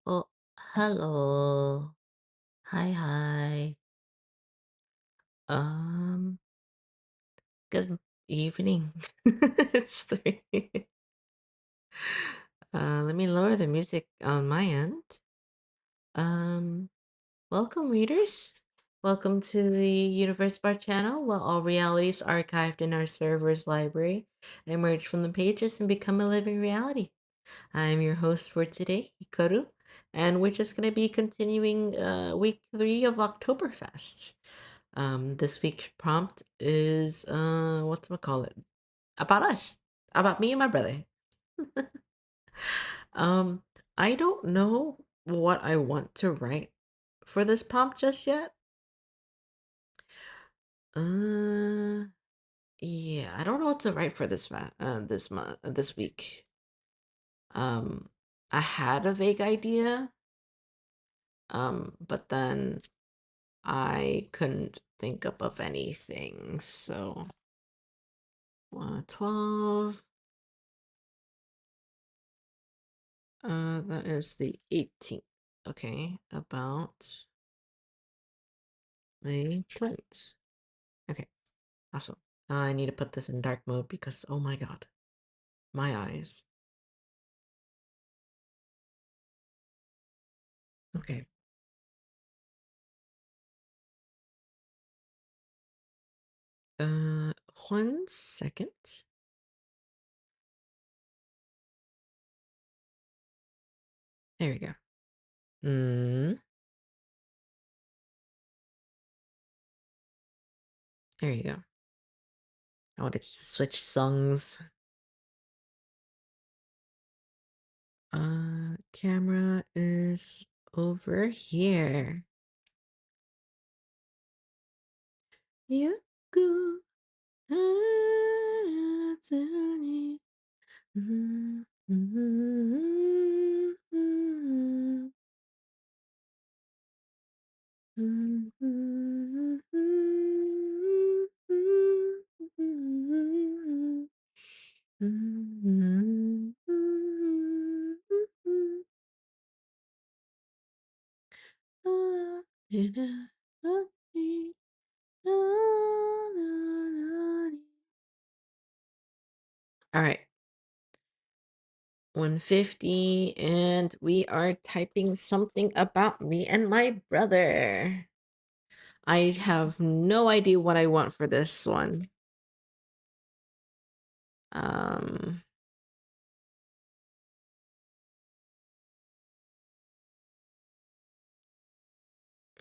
Oh, hello. Hi, hi. Um, good evening. It's 3. Let me lower the music on my end. Um, Welcome, readers. Welcome to the Universe Bar channel, where all realities archived in our server's library emerge from the pages and become a living reality. I'm your host for today, Hikaru, and we're just gonna be continuing week 3 of Oktoberfest. This week's prompt is call it? About us. About me and my brother. um, I don't know what I want to write for this prompt just yet. Uh yeah, I don't know what to write for this week. Um I had a vague idea, but then I couldn't think up of anything. So 12. That is the 18th. Okay, about the twins. Okay, awesome. I need to put this in dark mode because, oh my god, my eyes. Okay. 1 second. There we go. There you go. I wanted to switch songs. Camera is over here. Yaku. All right. 150, and we are typing something about me and my brother. I have no idea what I want for this one.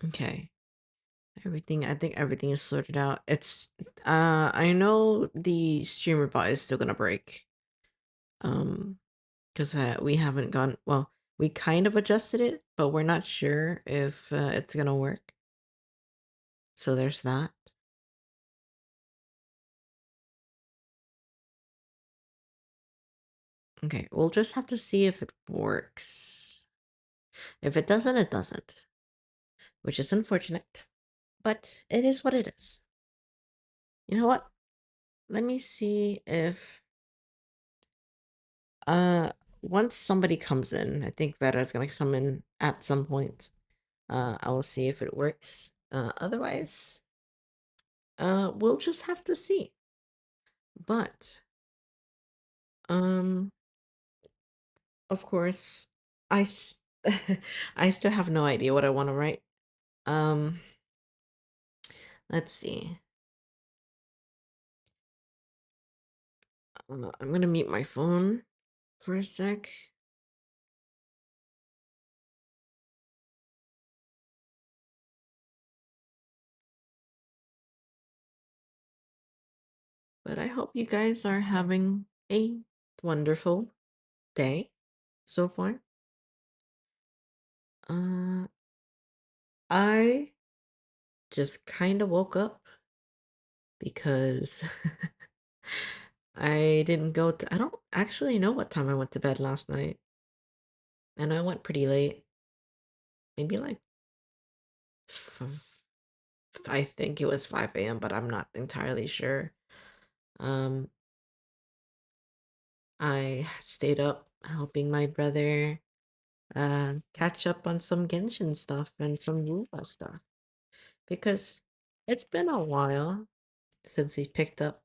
Okay. I think everything is sorted out. I know the streamer bot is still gonna break. Because we haven't gone, well, we kind of adjusted it, but we're not sure if it's gonna work. So there's that. Okay, we'll just have to see if it works. If it doesn't, it doesn't, which is unfortunate, but it is what it is. You know what? Let me see if uh once somebody comes in, I think Vera is gonna come in at some point. I will see if it works. Otherwise, we'll just have to see. But um of course, I s- I still have no idea what I want to write. Um, let's see. I'm gonna mute my phone for a sec. But I hope you guys are having a wonderful day so far. Uh, I just kind of woke up because I didn't go to. I don't actually know what time I went to bed last night, and I went pretty late. Maybe like I think it was 5 a.m., but I'm not entirely sure. Um, I stayed up helping my brother. catch up on some Genshin stuff and some Wuba stuff. Because it's been a while since we picked up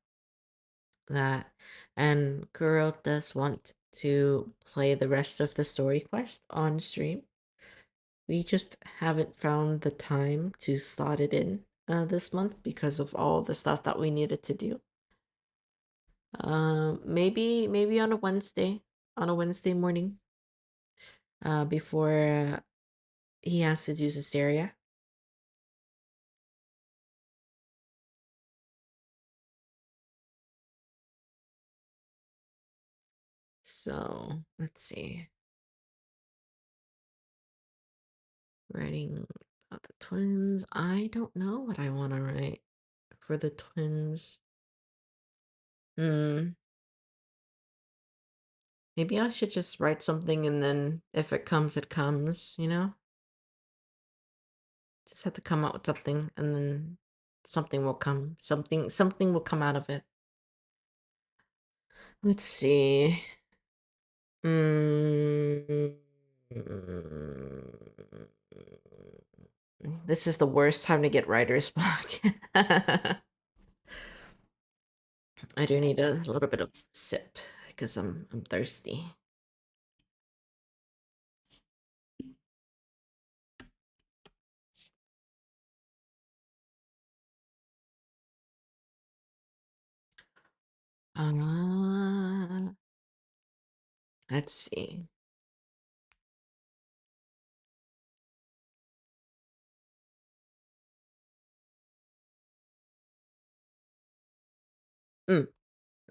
that, and Kuro does want to play the rest of the story quest on stream. We just haven't found the time to slot it in this month because of all the stuff that we needed to do. Maybe on a Wednesday morning, before he has to do Cysteria. So let's see. Writing about the twins. I don't know what I want to write for the twins. Hmm. Maybe I should just write something and then if it comes, it comes, you know? Just have to come out with something and then something will come. Something will come out of it. Let's see. Mm, this is the worst time to get writer's block. I do need a little bit of sip because I'm thirsty. Uh, let's see.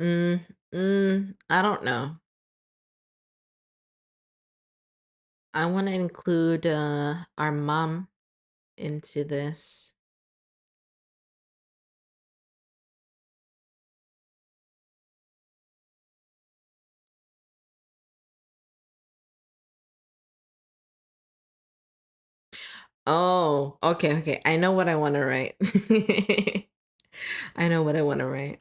Mm, I don't know. I want to include our mom into this. Oh, okay. I know what I want to write. I know what I want to write.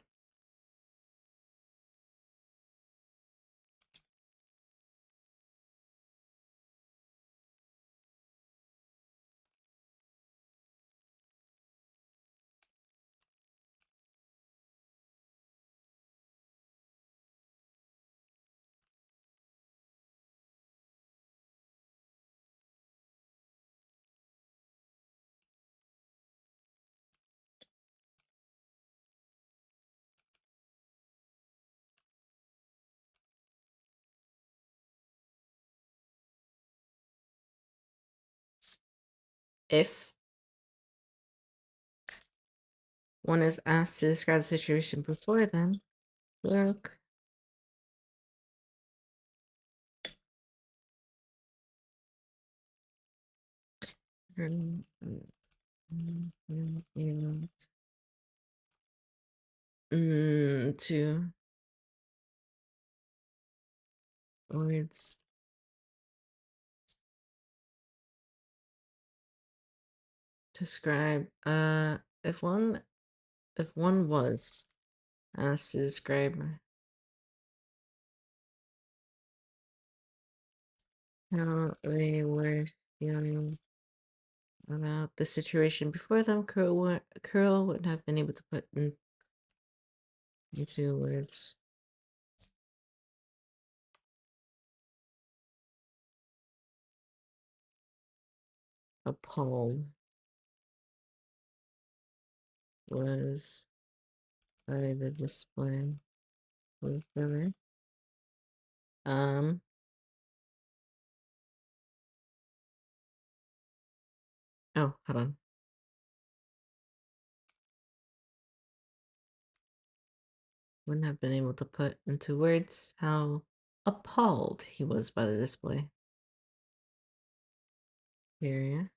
If one is asked to describe the situation before them, look. To words. Describe. If one was asked to describe how they were feeling about the situation before them, Curl wouldn't have been able to put into words. Appalled was by the display was brother. Oh, hold on. Wouldn't have been able to put into words how appalled he was by the display. Area.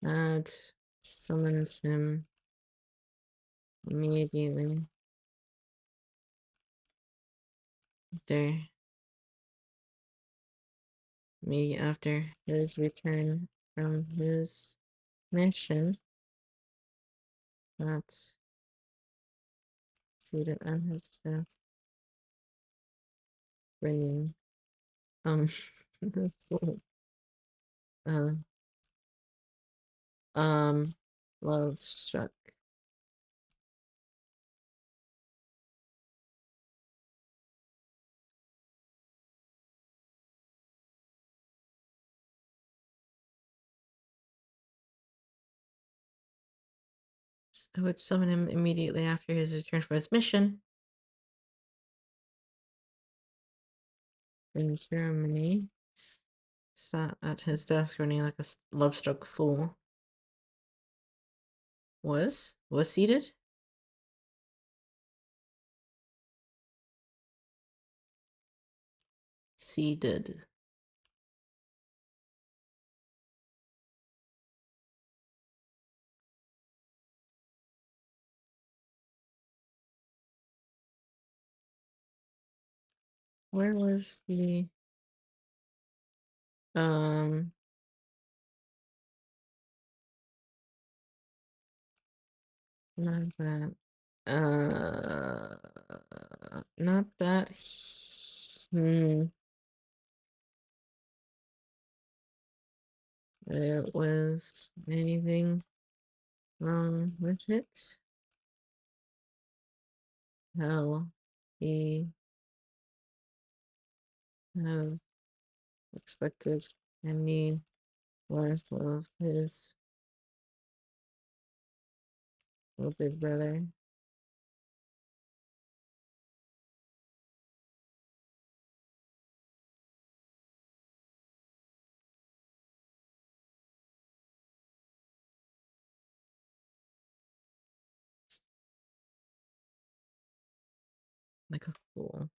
That summoned him immediately after immediately after his return from his mission that suited on his desk, bringing the full, uh um love struck. I would summon him immediately after his return from his mission in Germany. Sat at his desk running like a love-struck fool. Was seated? Seated. Where was the not that not that there was anything wrong with it. How he have expected any worth of his little big brother. Like a fool.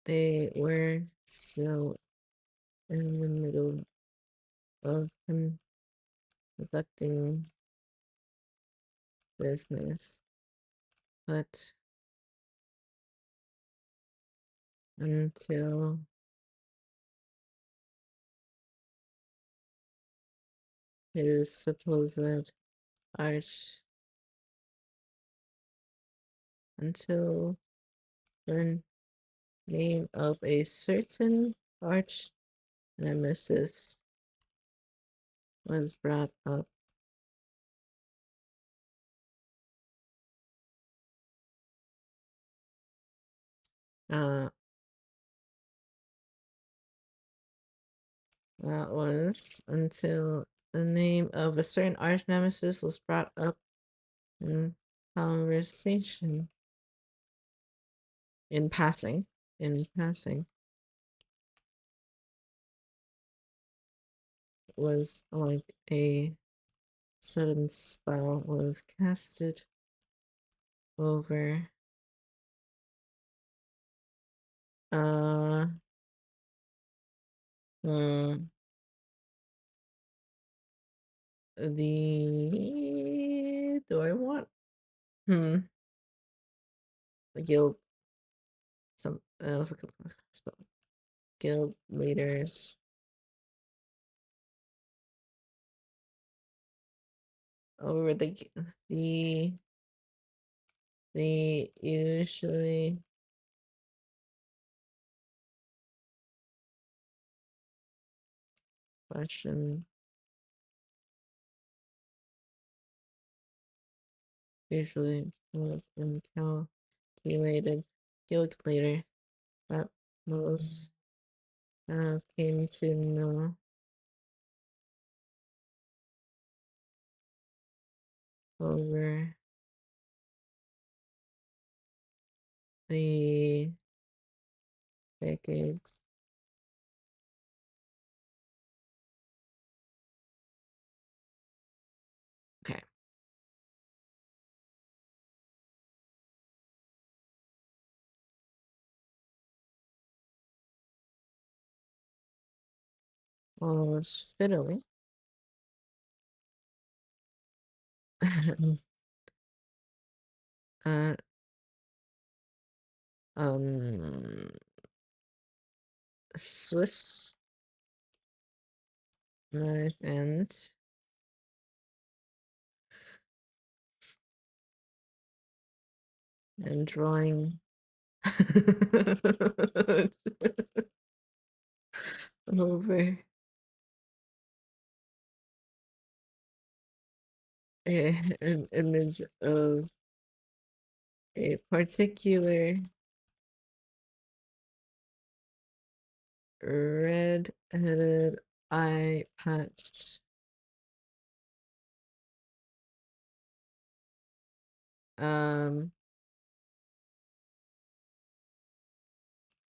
They were so in the middle of conducting business, but until his supposed art, until the name of a certain arch nemesis was brought up. That was until the name of a certain arch nemesis was brought up in conversation. In passing. In passing. Was like a sudden spell was casted over the do I want the guild some that was a spell guild leaders over the usually question usually in calculated guild leader that most came to know over the decades. Okay. Was fiddling. Uh, um, Swiss knife and drawing over an image of a particular red-headed eye patch.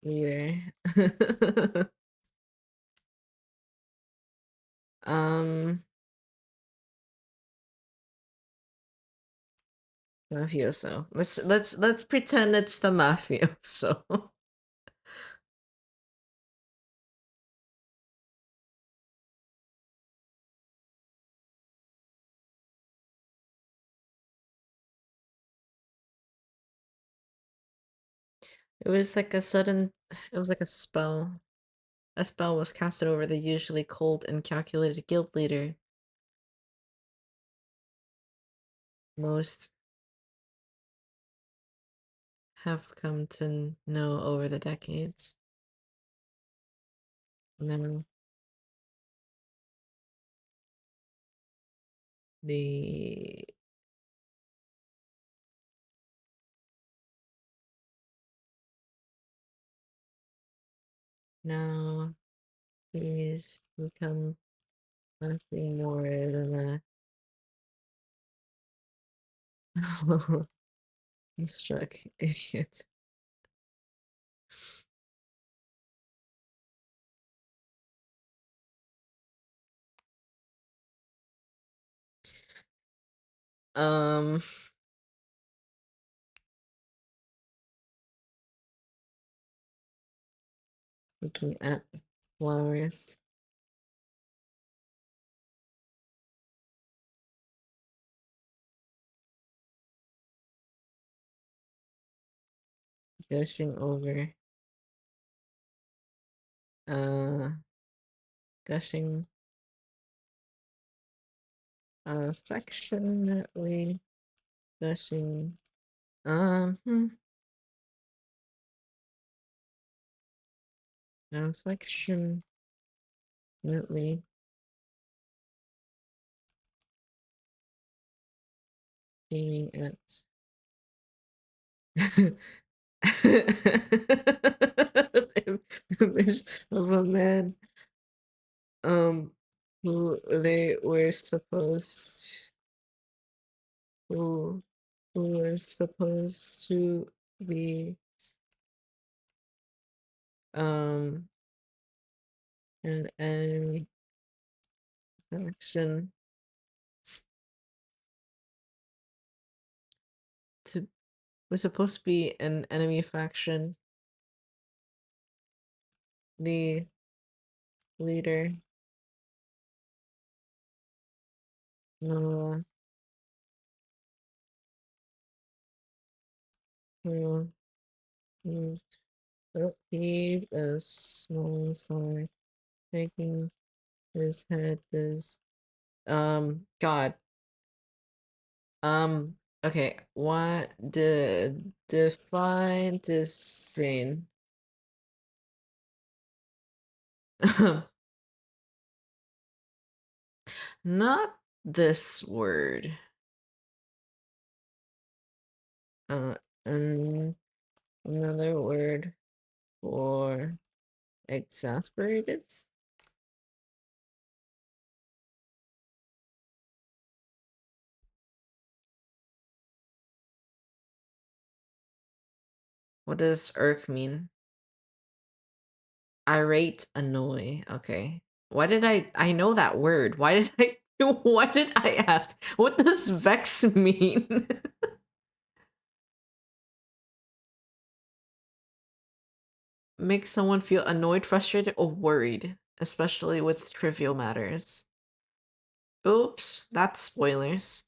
Leader. Mafioso. Let's pretend it's the mafioso. It was like a sudden, it was like a spell. A spell was casted over the usually cold and calculated guild leader. Most have come to know over the decades. Now, the now he's become nothing more than a struck idiot. Um, Looking at flowers. Gushing over. Uh, Gushing affectionately. Gushing. Hmm. Affectionately. Aiming at. Image of a man. Who they were supposed. Who were supposed to be. Um. An enemy faction to was supposed to be an enemy faction. The leader Noah who heaved a small sigh, shaking his head is God. Okay, what did define disdain? Not this word. And another word for exasperated. What does irk mean? Irate, annoy. Okay. Why did I know that word? Why did I why did I ask? What does vex mean? Make someone feel annoyed, frustrated, or worried, especially with trivial matters. Oops, that's spoilers.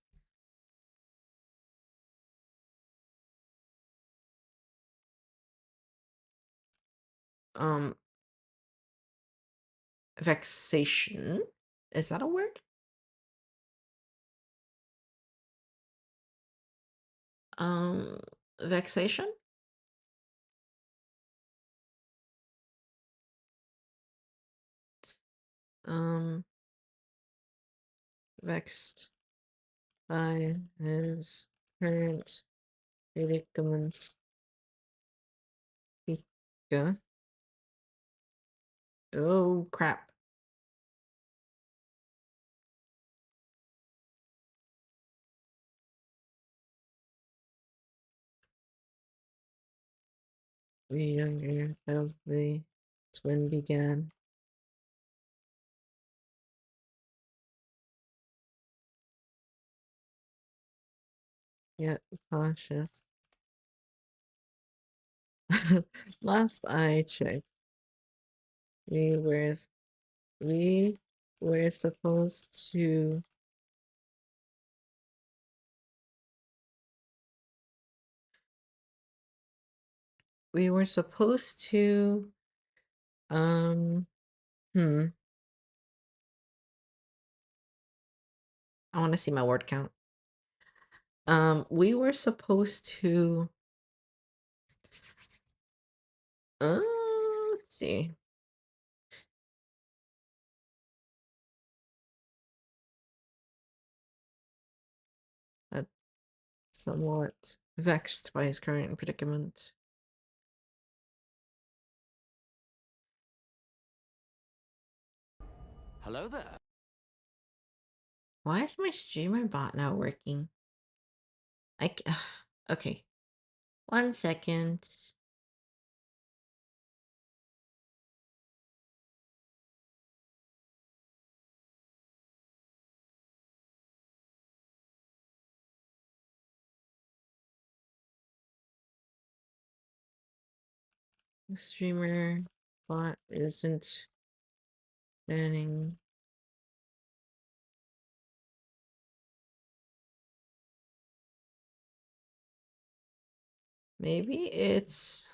um vexation. Is that a word? Um Vexation? Um Vexed by his current predicament. Hika. Oh crap. The younger of the twin began. Yet cautious. Last I checked, we were we were supposed to we were supposed to um hmm I want to see my word count. We were supposed to uh let's see. Uh, Somewhat vexed by his current predicament. Hello there. Why is my streamer bot not working? Okay. 1 second. The streamer bot isn't banning. Maybe it's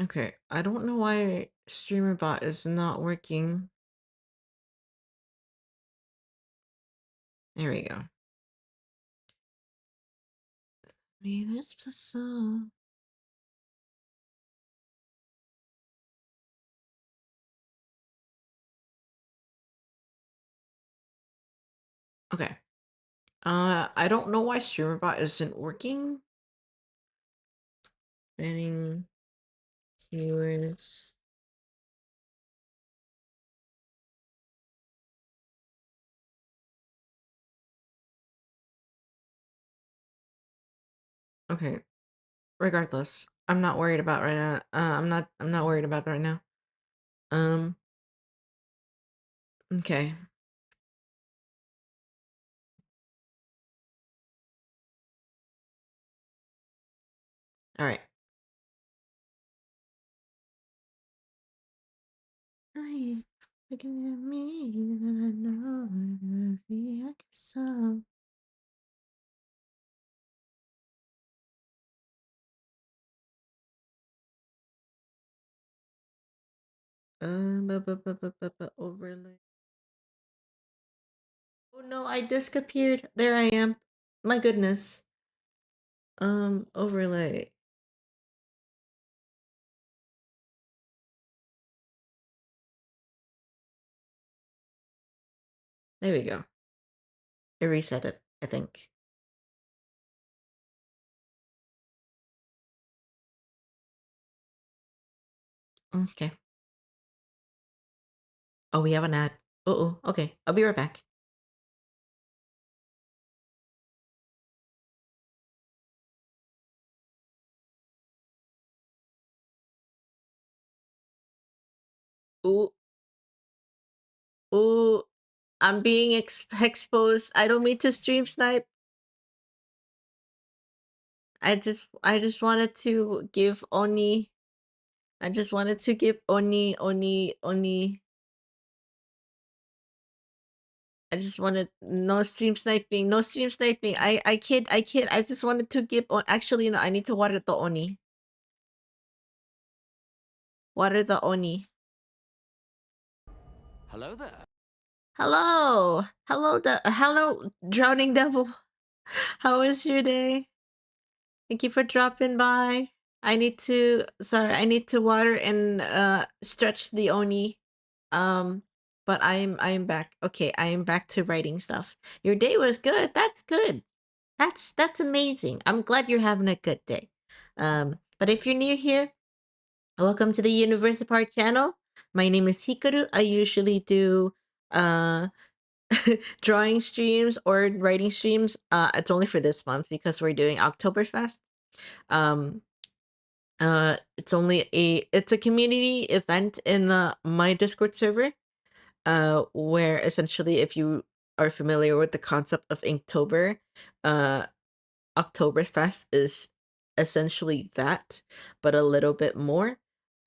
okay. I don't know why streamer bot is not working. There we go. Me this person. Okay. I don't know why streamer bot isn't working. Banning keywords. Okay. Regardless, I'm not worried about right now. I'm not worried about that right now. Um okay. All right. Hi. Looking at me, and I know I guess so. Overlay. Oh no, I disappeared. There I am. My goodness. Overlay. There we go. It reset it, I think. Okay. Oh, we have an ad. Uh-oh. Okay, I'll be right back. Ooh, ooh, I'm being exposed. I don't mean to stream snipe. I just wanted to give Oni. I just wanted to give Oni. I just wanted no stream sniping, no stream sniping. I kid. I just wanted to give on. Actually, no. I need to water the Oni. Water the Oni. Hello there. Hello, drowning devil. How was your day? Thank you for dropping by. I need to water and stretch the Oni. Um but I am back. Okay, I am back to writing stuff. Your day was good. That's good. That's amazing. I'm glad you're having a good day. But if you're new here, welcome to the Universe Apart channel. My name is Hikaru. I usually do uh drawing streams or writing streams. It's only for this month because we're doing Oktoberfest. Um it's a community event in my Discord server, where essentially if you are familiar with the concept of Inktober, uh Oktoberfest is essentially that, but a little bit more.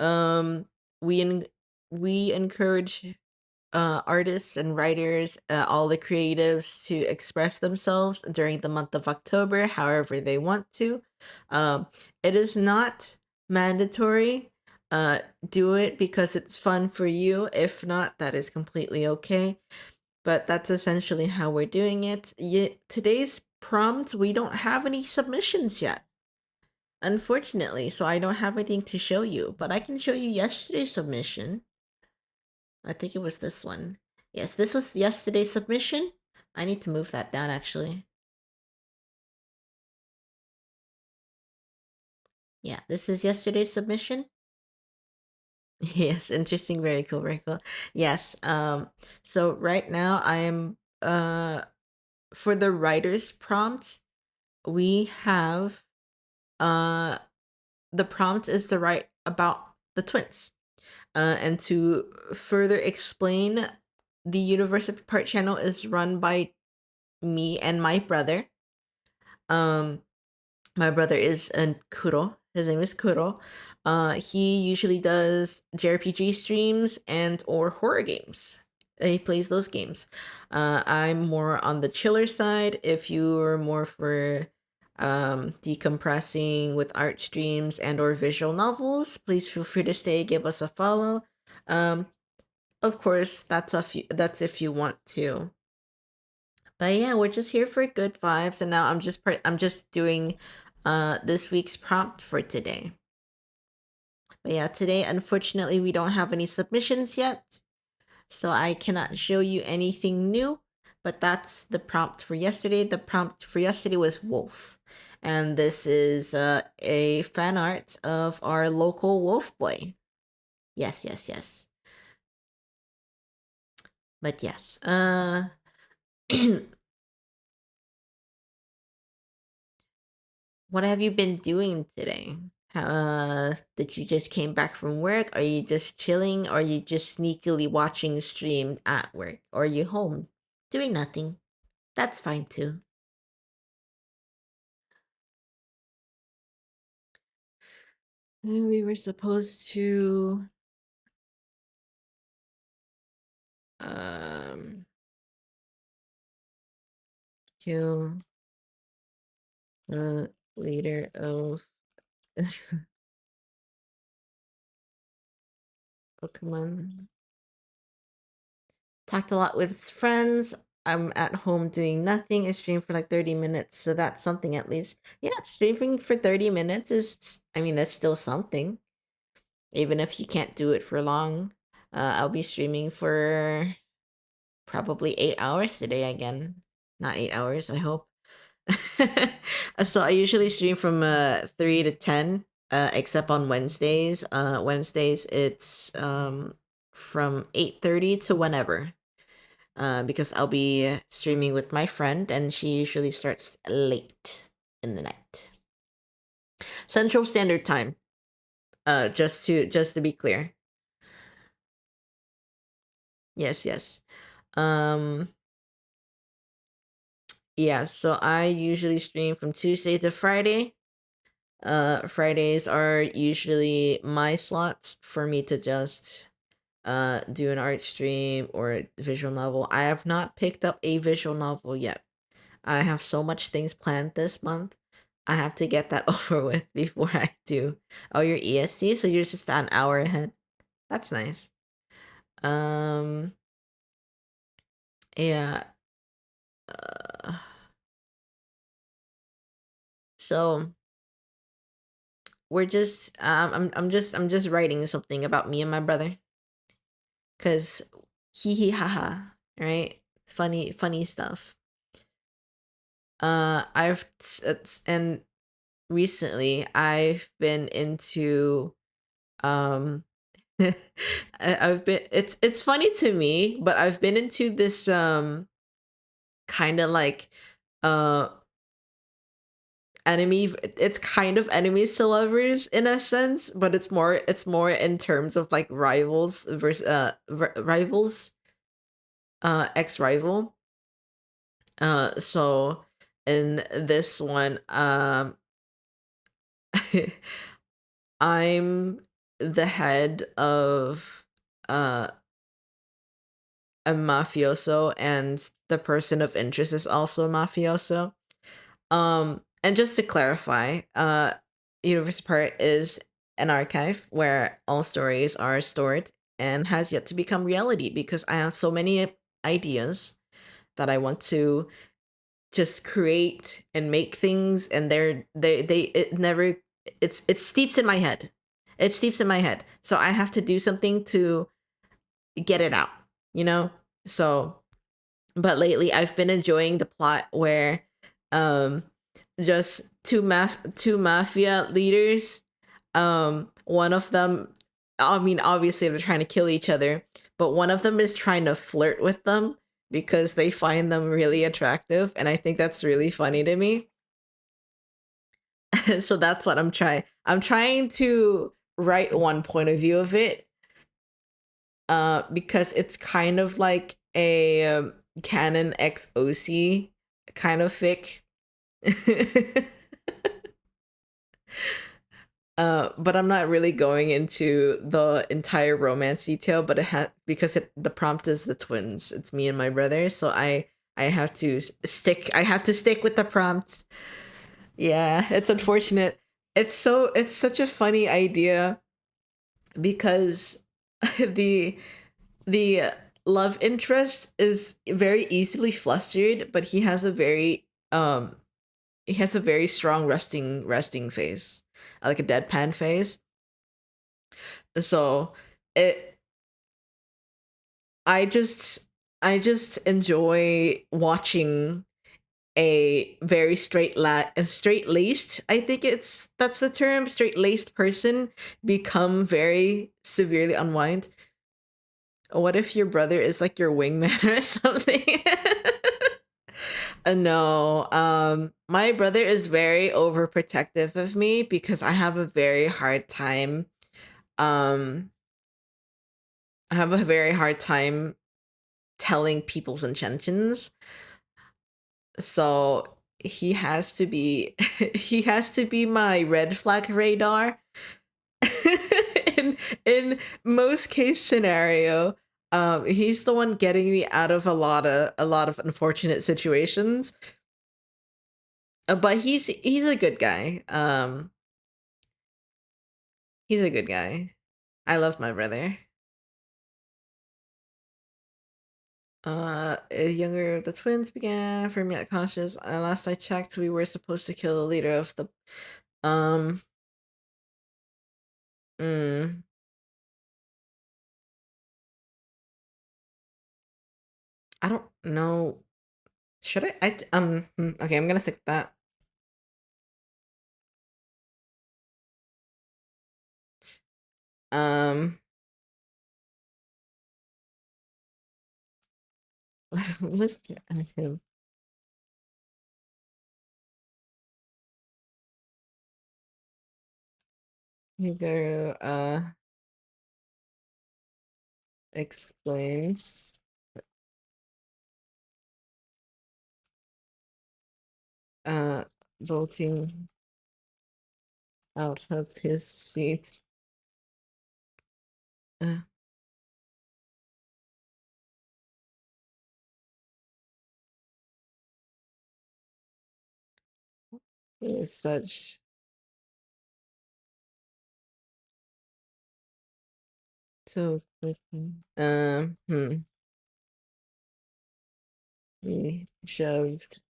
Um, we en- we encourage artists and writers, all the creatives to express themselves during the month of October, however they want to. Um, it is not mandatory. Do it because it's fun for you. If not, that is completely okay, but that's essentially how we're doing it. Today's prompt, we don't have any submissions yet, unfortunately, so I don't have anything to show you, but I can show you yesterday's submission. I think it was this one. Yes, this was yesterday's submission. I need to move that down, actually. Yeah, this is yesterday's submission. Yes, interesting, very cool, very cool. Yes, so right now I am, for the writer's prompt, we have, uh, the prompt is to write about the twins. And to further explain, the Universe Part channel is run by me and my brother. Um, my brother is Kuro. His name is Kuro. He usually does JRPG streams and or horror games. He plays those games. I'm more on the chiller side. If you're more for decompressing with art streams and or visual novels, please feel free to stay, give us a follow. Um, of course, that's if you want to. But yeah, we're just here for good vibes, and now I'm just doing this week's prompt for today. But yeah, today unfortunately we don't have any submissions yet, so I cannot show you anything new. But that's the prompt for yesterday. The prompt for yesterday was wolf, and this is a fan art of our local wolf boy. Yes, yes, yes. But yes, what have you been doing today? Did you just came back from work? Are you just chilling? Or are you just sneakily watching the stream at work? Or are you home doing nothing? That's fine too. We were supposed to um kill the leader of Pokemon. Talked a lot with friends. I'm at home doing nothing. I stream for like 30 minutes, so that's something at least. Yeah, streaming for 30 minutes is, I mean, that's still something. Even if you can't do it for long. I'll be streaming for probably 8 hours today again. Not 8 hours, I hope. So I usually stream from 3 to 10, except on Wednesdays. Wednesdays it's from 8:30 to whenever. Because I'll be streaming with my friend, and she usually starts late in the night. Central Standard Time. Just to be clear. Yes, yes. Um, yeah, so I usually stream from Tuesday to Friday. Fridays are usually my slots for me to just do an art stream or a visual novel. I have not picked up a visual novel yet. I have so much things planned this month. I have to get that over with before I do. Oh, you're EST, so you're just an hour ahead. That's nice. Um, yeah. Uh, so we're just I'm just writing something about me and my brother, cuz hee hee ha ha, right? Funny stuff. And recently I've been into um I've been it's funny to me, but I've been into this kind of like uh enemy, it's kind of enemies to lovers in a sense, but it's more in terms of like rivals versus rivals, ex-rival. So in this one, I'm the head of uh a mafioso, and the person of interest is also a mafioso. And just to clarify, Universe Part is an archive where all stories are stored and has yet to become reality, because I have so many ideas that I want to just create and make things, and they it never, it steeps in my head. It steeps in my head. So I have to do something to get it out, you know? So but lately I've been enjoying the plot where um just two mafia leaders, one of them, I mean obviously they're trying to kill each other, but one of them is trying to flirt with them because they find them really attractive, and I think that's really funny to me. So that's what I'm trying to write one point of view of it, because it's kind of like a canon XOC kind of fic. But I'm not really going into the entire romance detail, but it had, because the prompt is the twins. It's me and my brother, so I have to stick with the prompt. Yeah, it's unfortunate. It's such a funny idea because the the love interest is very easily flustered, but he has a very strong resting face, like a deadpan face. So it I just I just enjoy watching a very straight laced, I think that's the term, straight laced person become very severely unwind. What if your brother is like your wingman or something? No, my brother is very overprotective of me because um, I have a very hard time telling people's intentions. So he has to be my red flag radar. In most case scenario, he's the one getting me out of a lot of unfortunate situations. But he's a good guy. He's a good guy. I love my brother. Younger the twins began for me at conscious. Last I checked, we were supposed to kill the leader of the um. Mm, I don't know. Should I? Okay, I'm gonna stick with that. Um. Look at him. You go. explains bolting out of his seat. Is such so quickly. He shoved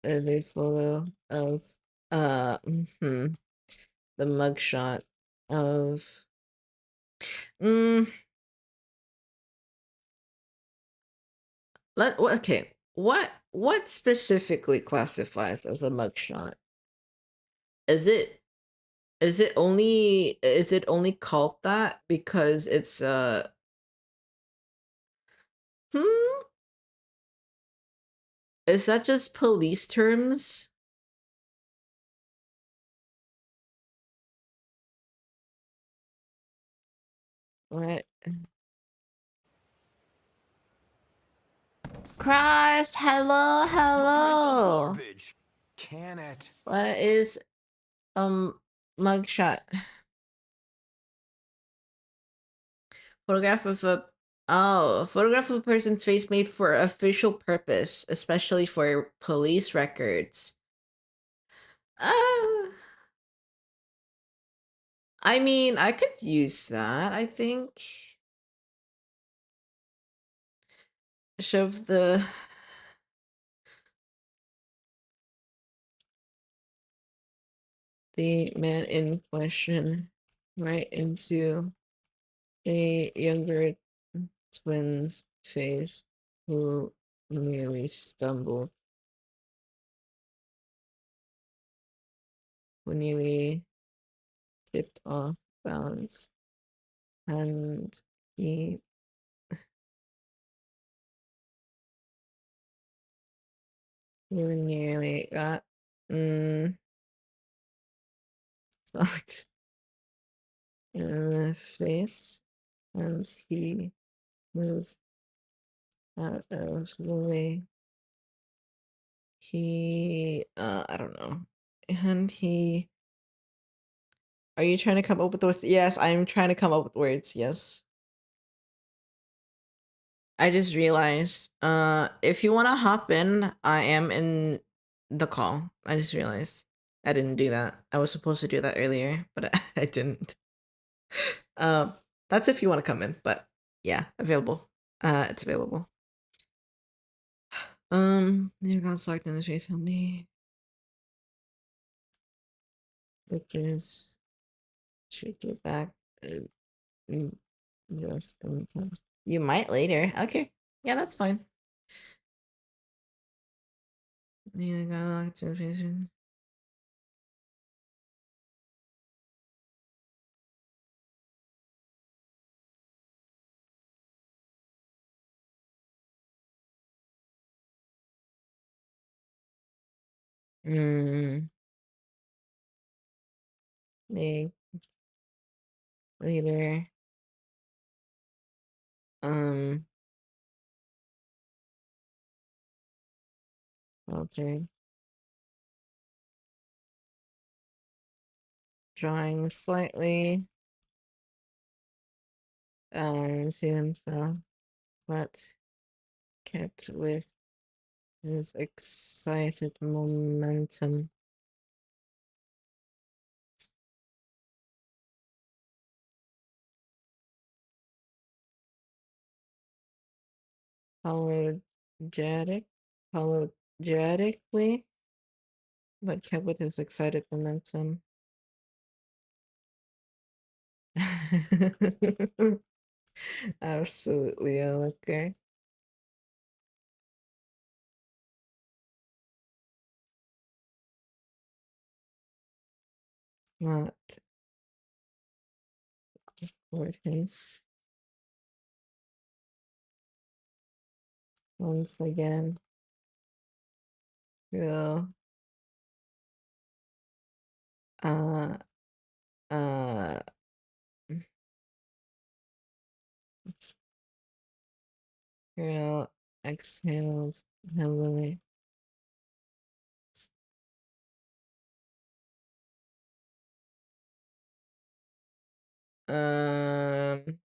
a photo of the mugshot of okay. What specifically classifies as a mugshot? Is it only called that because it's hmm? Is that just police terms? What? Christ, hello. Garbage. Can it? What is mugshot? Photograph of a photograph of a person's face made for official purpose, especially for police records. Uh, I mean, I could use that, I think. Shove the man in question right into a younger twin's face who nearly stumbled, who nearly tipped off balance, and he nearly got sucked in the face, and he moved out of the way. I don't know. And he Are you trying to come up with those? Yes, I'm trying to come up with words, yes. I just realized, if you wanna hop in, I am in the call. I just realized. I didn't do that. I was supposed to do that earlier, but I didn't. Um, that's if you wanna come in, but yeah, available. It's available. You got sucked in the face on me. Which is should get back just in time. You might later. Okay. Yeah, that's fine. Yeah, got locked in the face. They later um altered drawing slightly to himself, but kept with his excited momentum. Apologetic apologetically, but kept with his excited momentum. Absolutely okay. Not for him. Once again, will uh uh Real exhaled heavily. Um,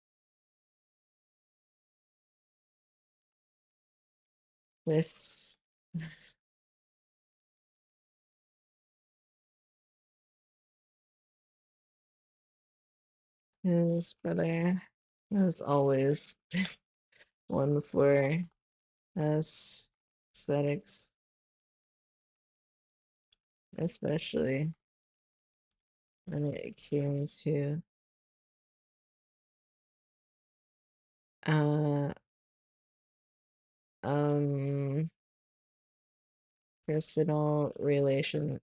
this his brother has always been one for aesthetics, especially when it came to uh um personal relationships.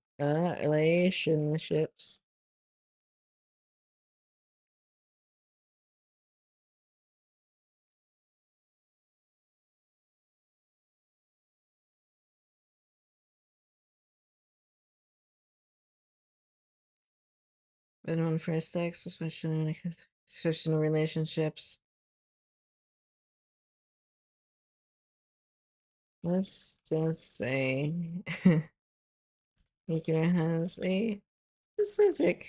Been on first sex, especially when it comes to personal relationships. Let's just say Hika has a specific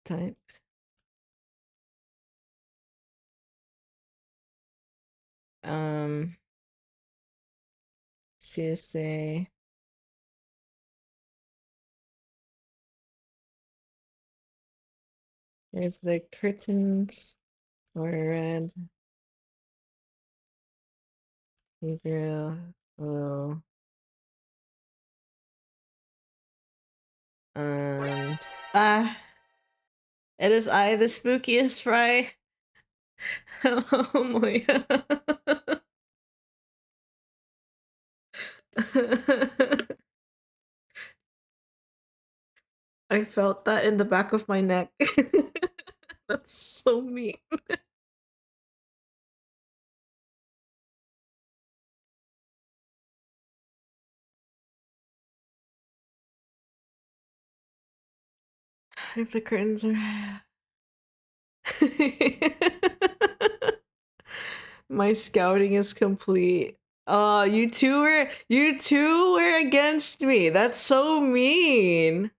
type. To say if the curtains were red, Hika will ah, it is I, the spookiest fry. Oh Moya. I felt that in the back of my neck. That's so mean. If the curtains are my scouting is complete. You two were against me. That's so mean.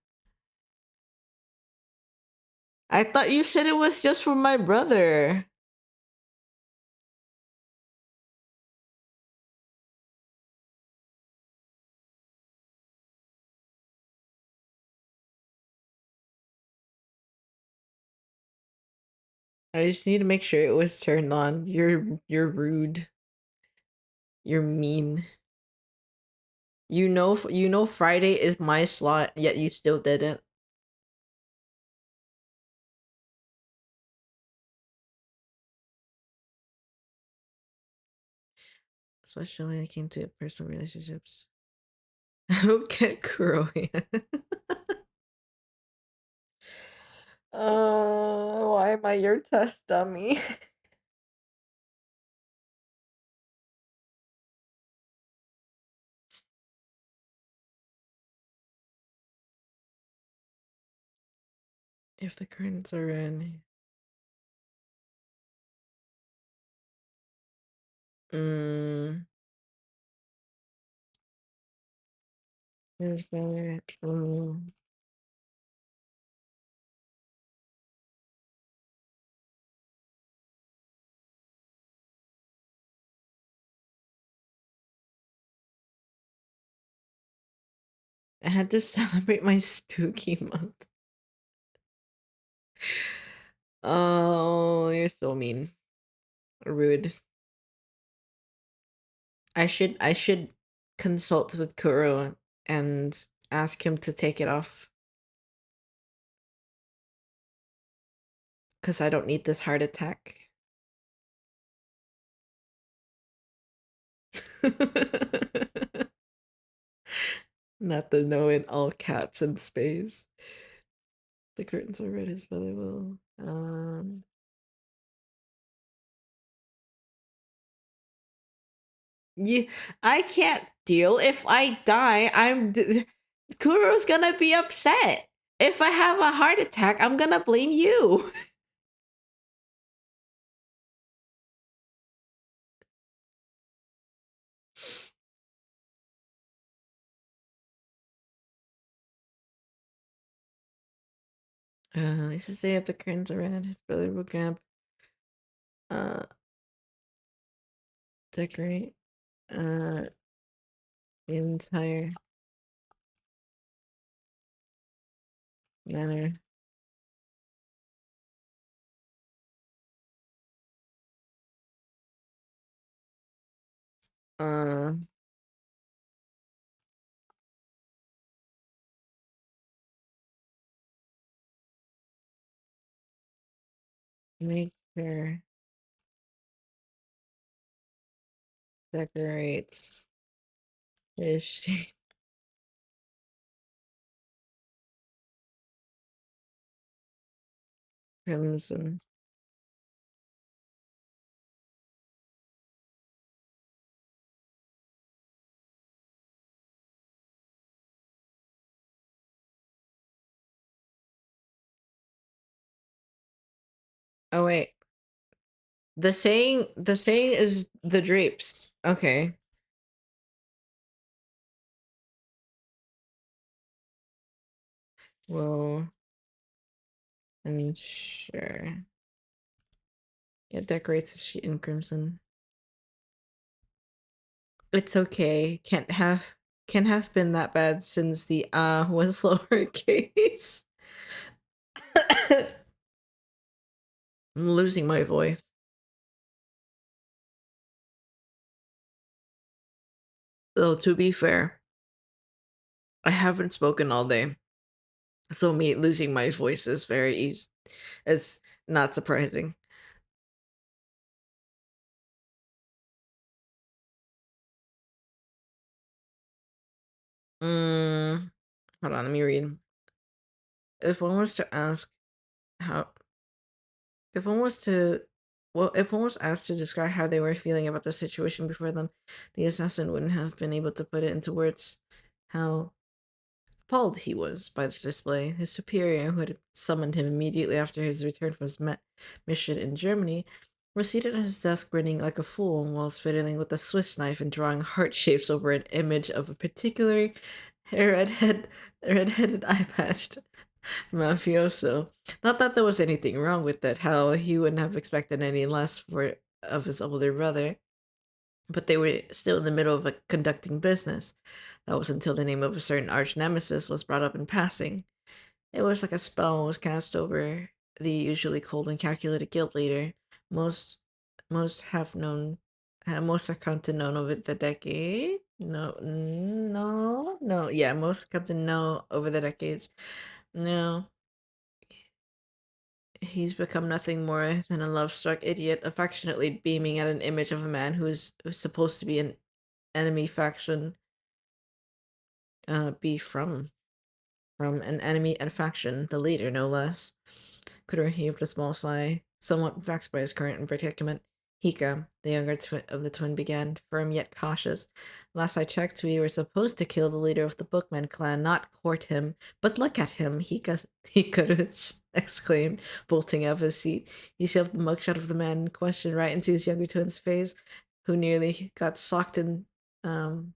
I thought you said it was just for my brother. I just need to make sure it was turned on. You're rude. You're mean. You know Friday is my slot, yet you still didn't. Especially when it came to personal relationships. Okay, Kuro. Why am I your test dummy? If the curtains are in. His brother. I had to celebrate my spooky month. Oh, you're so mean. Rude. I should consult with Kuro and ask him to take it off. Cause I don't need this heart attack. Not the no in all caps and space. The curtains are red, his brother will. You, I can't deal. If I die, Kuro's gonna be upset. If I have a heart attack, I'm gonna blame you. Let's just say if the curtains are red, his brother will grab, uh, decorate, the entire manor. Uh, make sure decorates his crimson. Oh wait, the saying is the drapes. Okay. Well, ensure it decorates the sheet in crimson. It's okay. Can't have been that bad since the was lowercase. I'm losing my voice. Though to be fair, I haven't spoken all day. So me losing my voice is very easy. It's not surprising. Mm, hold on, let me read. If one was to ask how if one was to if one was asked to describe how they were feeling about the situation before them, the assassin wouldn't have been able to put it into words. How appalled he was by the display. His superior, who had summoned him immediately after his return from his mission in Germany, was seated at his desk grinning like a fool whilst fiddling with a Swiss knife and drawing heart shapes over an image of a particular red-headed eye-patched mafioso. Not that there was anything wrong with that, how he wouldn't have expected any less of his older brother. But they were still in the middle of conducting business. That was until the name of a certain arch nemesis was brought up in passing. It was like a spell was cast over the usually cold and calculated guild leader. Most most have known most have come to know over the decade. No. Yeah, most come to know over the decades. No, he's become nothing more than a love-struck idiot, affectionately beaming at an image of a man who's supposed to be an enemy faction, be from an enemy and faction, the leader no less. Kudo heaved a small sigh, somewhat vexed by his current predicament. Hika, the younger of the twin, began, firm yet cautious. Last I checked, we were supposed to kill the leader of the Bookman clan, not court him. But look at him, Hika exclaimed, bolting out of his seat. He shoved the mugshot of the man in question right into his younger twin's face, who nearly got socked in, um,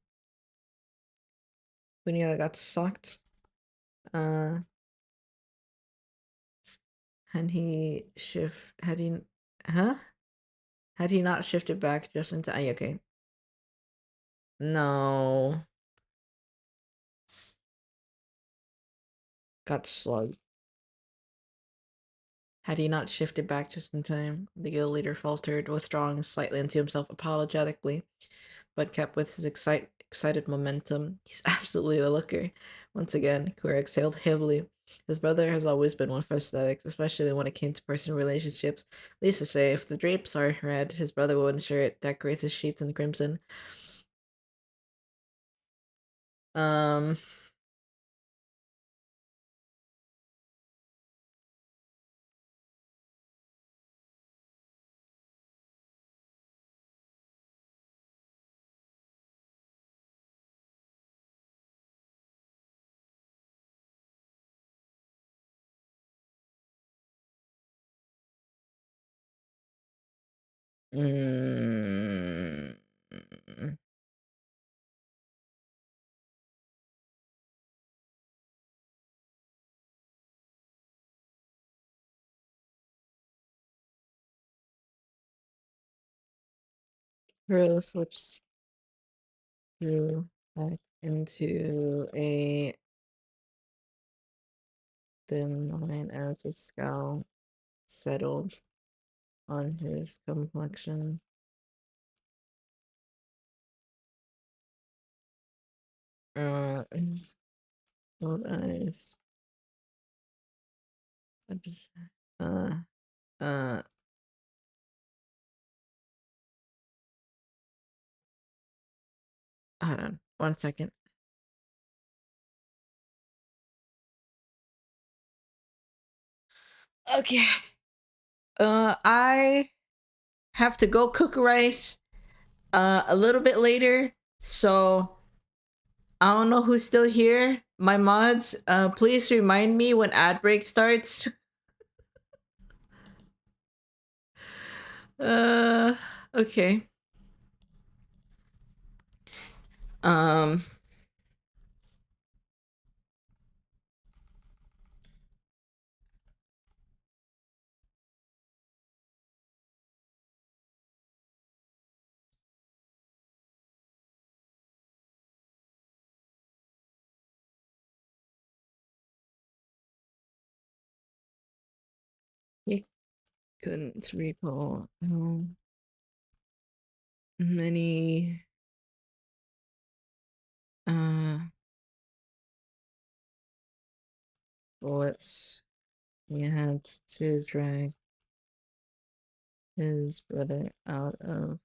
who nearly got socked. Uh, had he shift, had he, huh? Had he not shifted back just in time? Okay. No. Got slugged. Had he not shifted back just in time? The guild leader faltered, withdrawing slightly into himself apologetically, but kept with his excited momentum. He's absolutely a looker. Once again, Queer exhaled heavily. His brother has always been one for aesthetics, especially when it came to personal relationships. Least to say, if the drapes are red, his brother will ensure it decorates his sheets in crimson. Um, mm, Hero slips through back into a thin line as a scowl settled on his complexion. His old eyes. Uh, uh, Hold on 1 second. Okay. I have to go cook rice a little bit later, so I don't know who's still here. My mods, please remind me when ad break starts. uh okay. Um he couldn't recall how many uh bullets he had to drag his brother out of.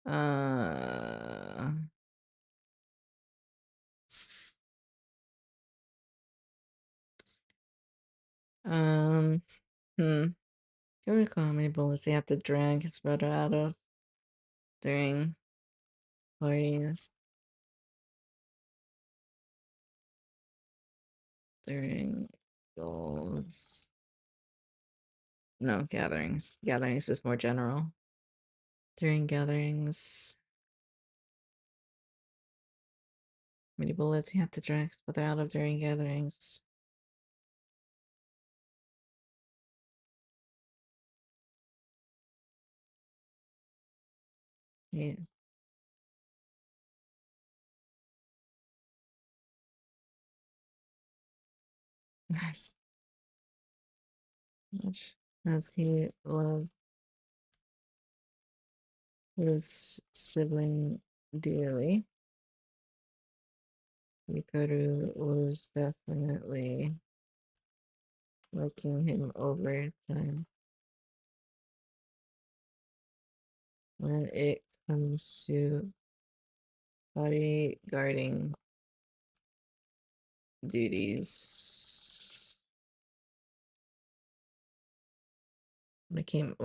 Uh, um, hmm. Can you recall how many bullets he had to drag his brother out of during parties? During those. No, gatherings. Gatherings is more general. During gatherings. How many bullets he had to drag his brother out of during gatherings? Yeah. Nice. Much as he loved his sibling dearly, Mikaru was definitely working him overtime when it comes to bodyguarding duties. When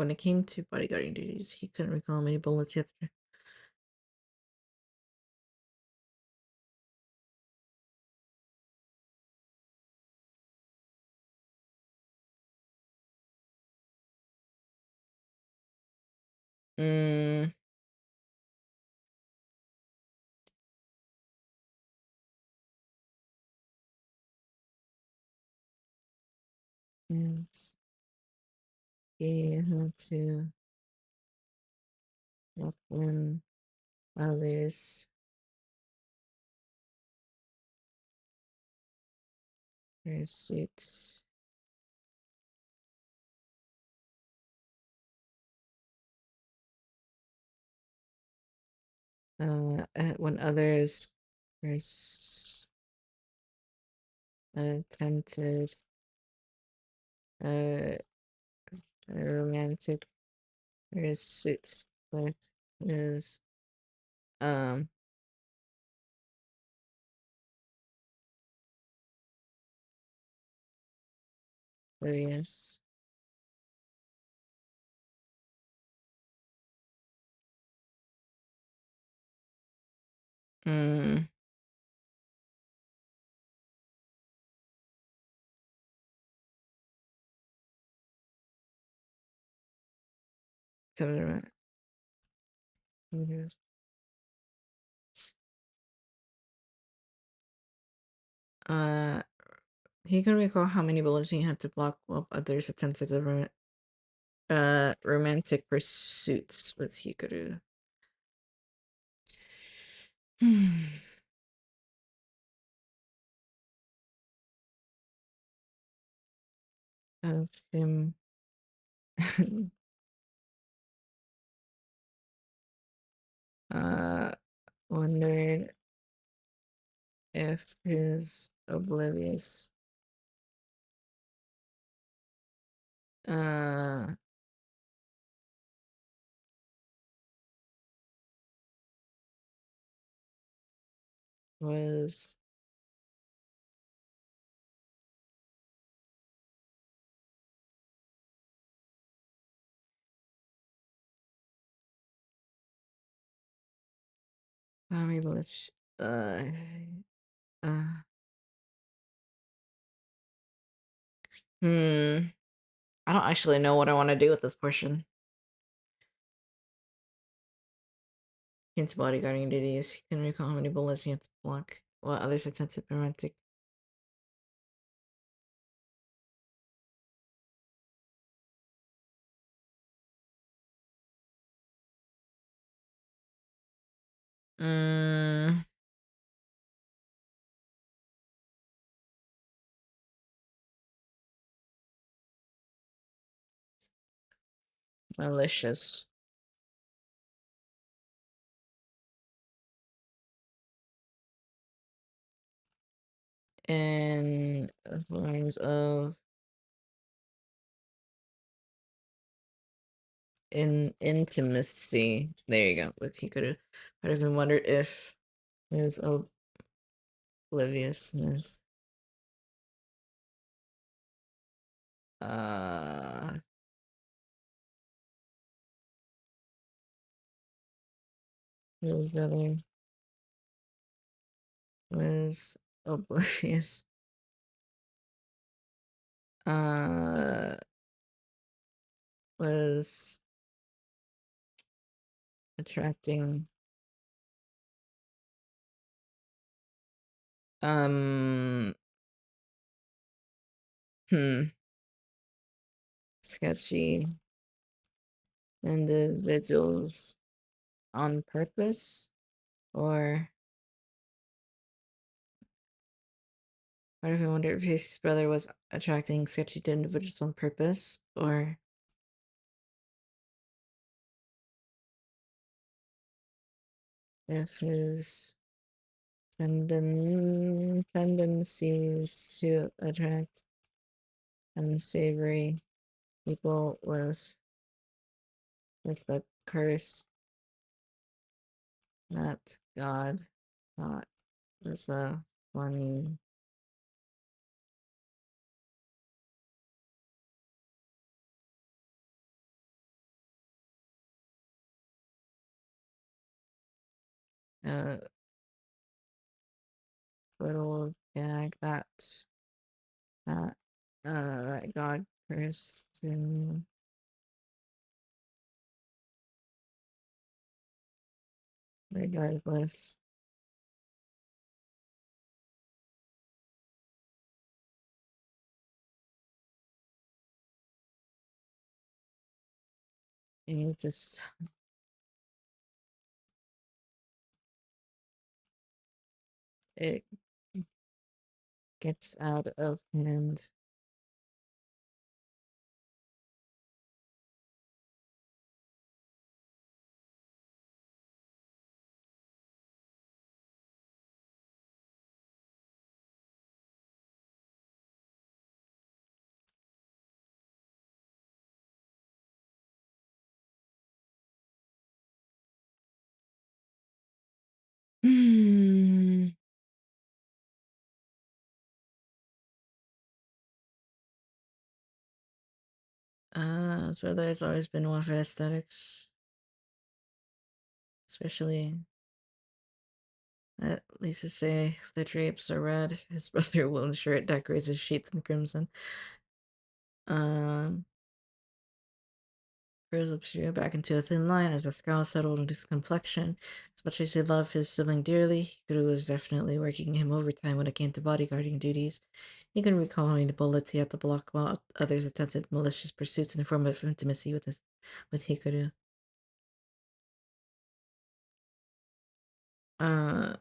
it came to bodyguarding duties, he couldn't recall how many bullets he had to. Mm. Yes. He had to help when others pursuit. When others first attempted a romantic pursuit with his um various mm, some uh He can recall how many bullets he had to block while others attempted romantic pursuits with Hikaru. Of him uh wondered if his oblivious uh was how many bullets uh hmm I don't actually know what I want to do with this portion. Hint bodyguarding duties. He can recall how many bullets he had to block while others attempted romantic. Mm, malicious. In forms of intimacy. There you go. With Hikaru. I'd even wondered if his obliviousness uh his brother was oblivious. Uh was attracting um hmm sketchy individuals on purpose, or what if I wonder if his brother was attracting sketchy individuals on purpose, or if his tendencies to attract unsavory people was the curse that God thought was a funny uh little gag that that God cursed him. Regardless, he just it gets out of hand. Hmm. His brother has always been one for aesthetics, especially at least to say if the drapes are red, his brother will ensure it decorates his sheets in crimson. Um, Grows up back into a thin line as a scowl settled on his complexion. As much as he loved his sibling dearly, Hikaru was definitely working him overtime when it came to bodyguarding duties. He couldn't recall how many bullets he had to block while others attempted malicious pursuits in the form of intimacy with Hikaru. Uh,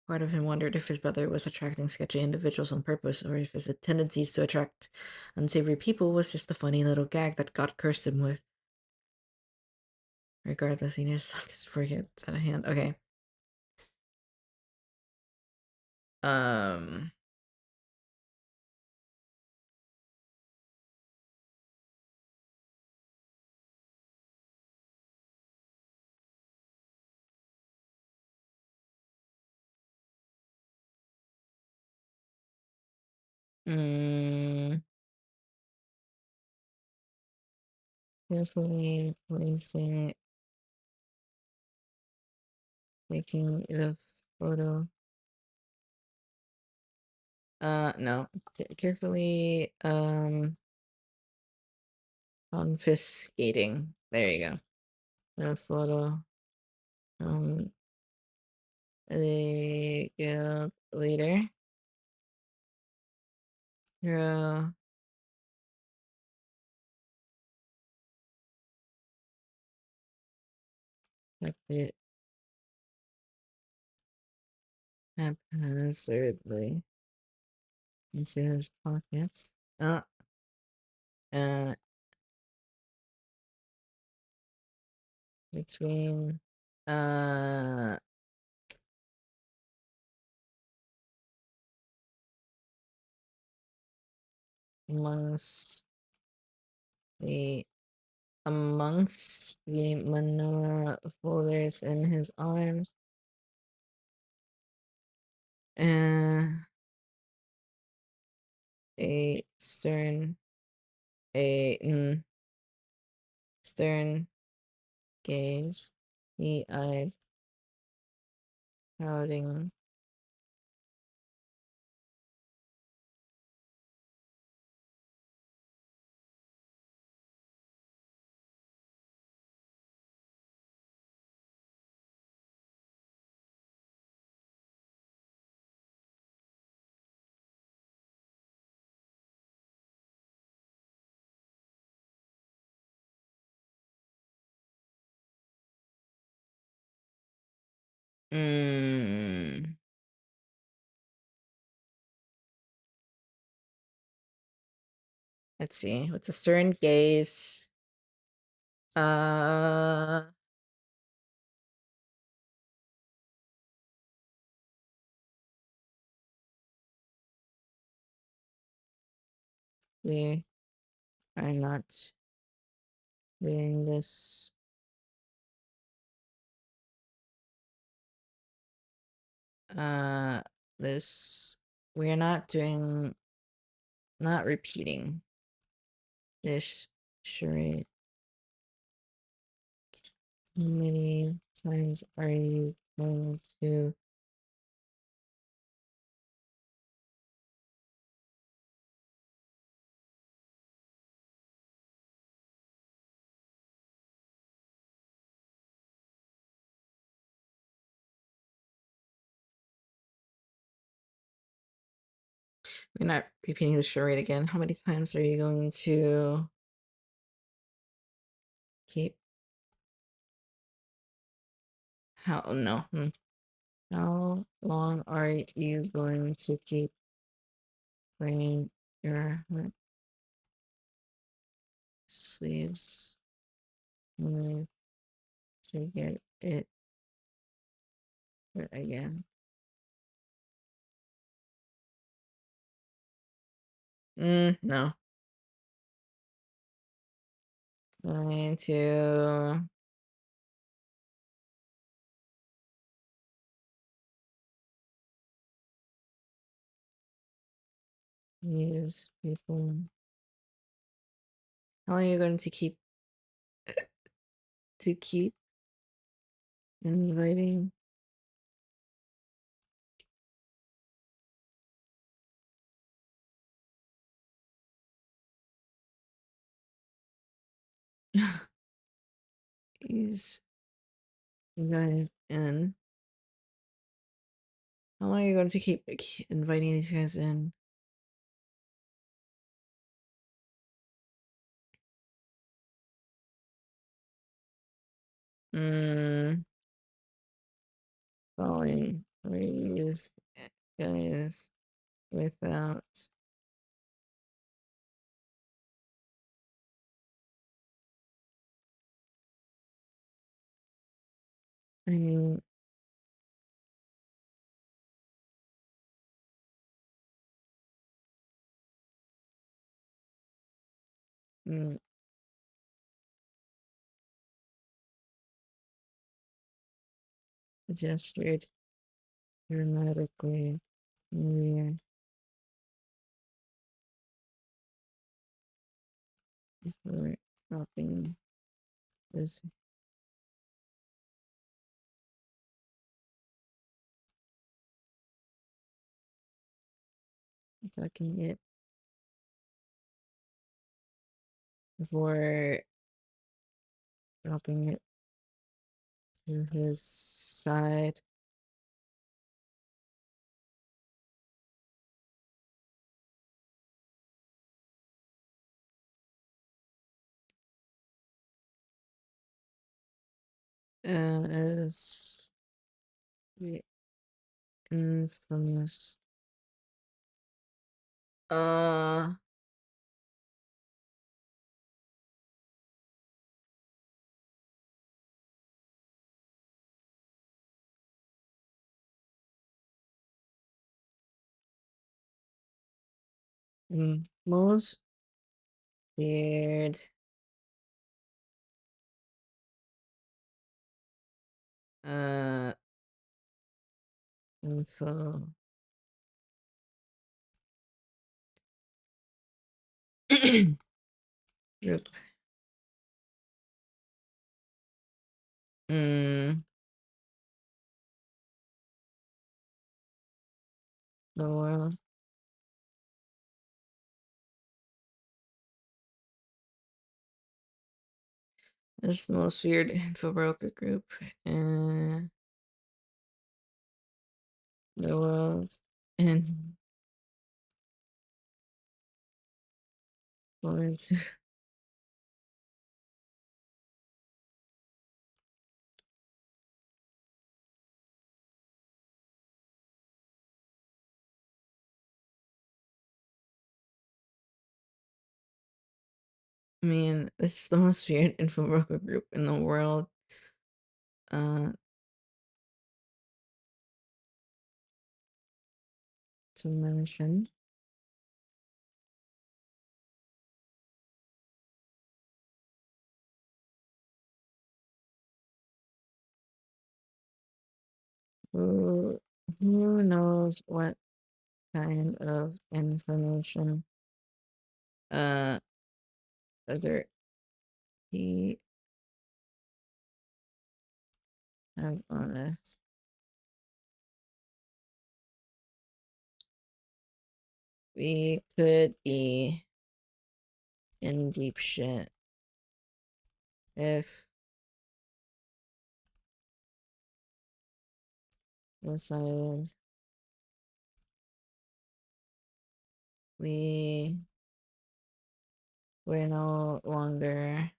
Part of him wondered if his brother was attracting sketchy individuals on purpose, or if his tendencies to attract unsavory people was just a funny little gag that God cursed him with. Regardless, he needs to forget it's out of hand. Okay. Um. Mm, Carefully placing, making the photo. No. Carefully, confiscating. There you go. The photo. Um, the guild leader. Hero. Like it haphazardly into his pockets. Uh, between, uh, amongst the manila folders in his arms, and a stern, a stern gaze. He eyed, crowding. Mm, let's see. With the stern gaze, uh, we are not doing this. Uh, this we are not doing, not repeating this charade. How many times are you going to we're not repeating the charade again. How many times are you going to keep how no. How long are you going to keep wearing your sleeves only to get it again? No. Going to use people. How long are you going to keep inviting these guys in. How long are you going to keep inviting these guys in? Following these guys without any gestured dramatically near before dropping this attacking it before dropping it to his side. As the infamous uh most weird uh info group. The world. This is the most weird info broker group in the world. And going to I mean, this is the most weird info broker group in the world. To mention. Who knows what kind of information whether he have on us. We could be in deep shit if decided we were no longer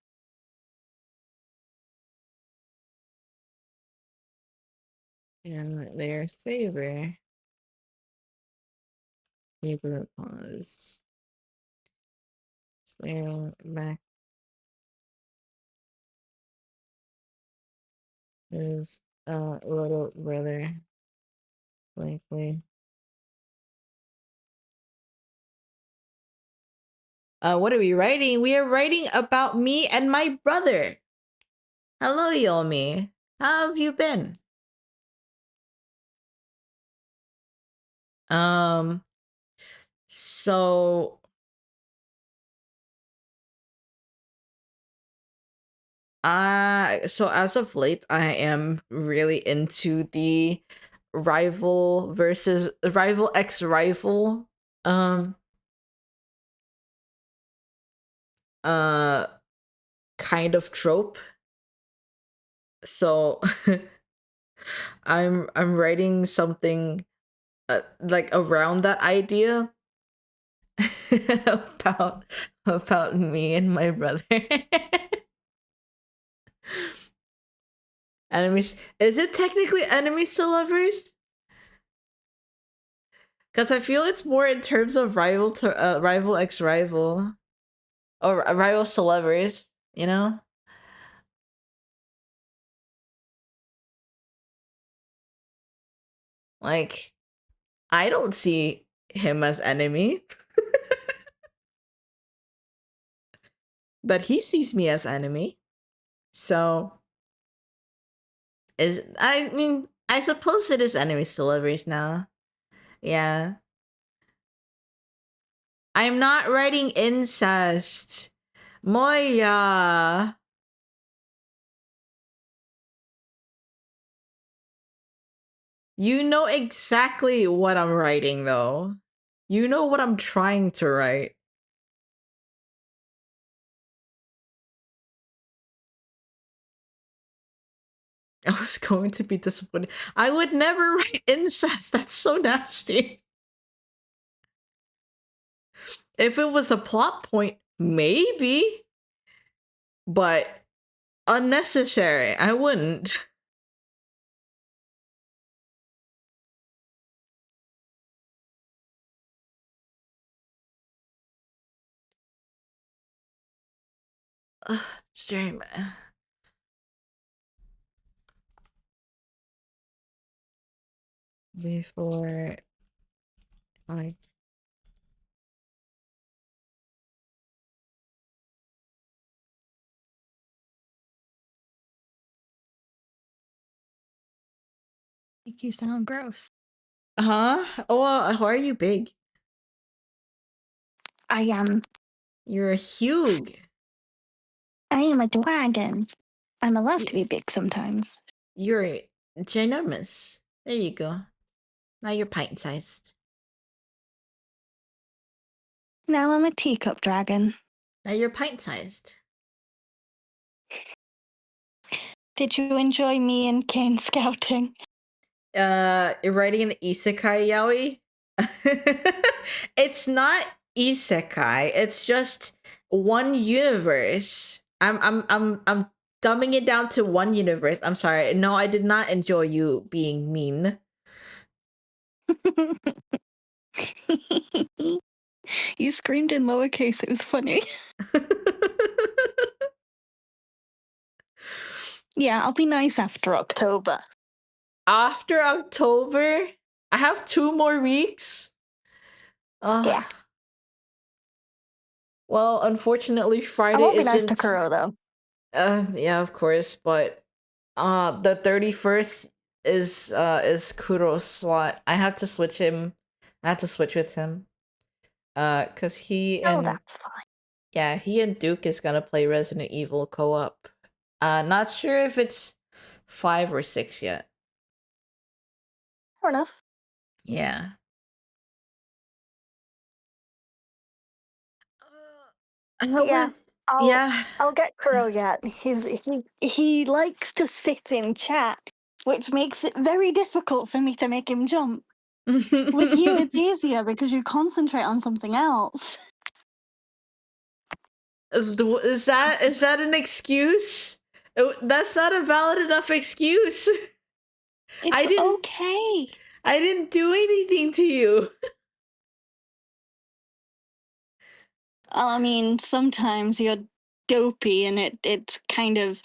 in their favor. Paper pause. Staring back his little brother, likely. What are we writing? We are writing about me and my brother. Hello, Yomi. How have you been? So so as of late, I am really into the rival x rival uh kind of trope. So I'm writing something like around that idea about me and my brother. Enemies, is it technically enemies to lovers? Because I feel it's more in terms of rival to rival ex rival, or rivals to lovers. You know, like I don't see him as enemy, but he sees me as enemy. So is I mean I suppose it is enemies to lovers now. Yeah, I'm not writing incest. Moya. You know exactly what I'm writing, though. You know what I'm trying to write. I was going to be disappointed. I would never write incest. That's so nasty. If it was a plot point, maybe. But unnecessary. I wouldn't. Stream. Before I Make you sound gross. Huh? Oh, how are you big? I am. You're a Hug. I am a dragon. I'm allowed to You, be big sometimes. you're ginormous. There you go. Now you're pint sized. Now I'm a teacup dragon. Now you're pint sized. Did you enjoy me and Kane scouting? Writing an isekai yaoi. It's not isekai. It's just one universe. I'm dumbing it down to one universe. I'm sorry. No, I did not enjoy you being mean. You screamed in lowercase. It was funny. Yeah, I'll be nice after October. After October, I have 2 more weeks. Yeah. Well, unfortunately, I Friday won't be nice to isn't. Kuro, though. Yeah, of course, but the 31st is Kuro's slot. I have to switch him. I have to switch with him. Cuz he Oh, and that's fine. yeah, he and Duke is going to play Resident Evil co-op. Not sure if it's 5 or 6 yet. Fair enough. Yeah. What Yeah, was yeah. I'll get Kuro yet. He likes to sit in chat, which makes it very difficult for me to make him jump. With you, it's easier because you concentrate on something else. Is that an excuse? That's not a valid enough excuse. It's okay. I didn't do anything to you. I mean, sometimes you're dopey and it's kind of.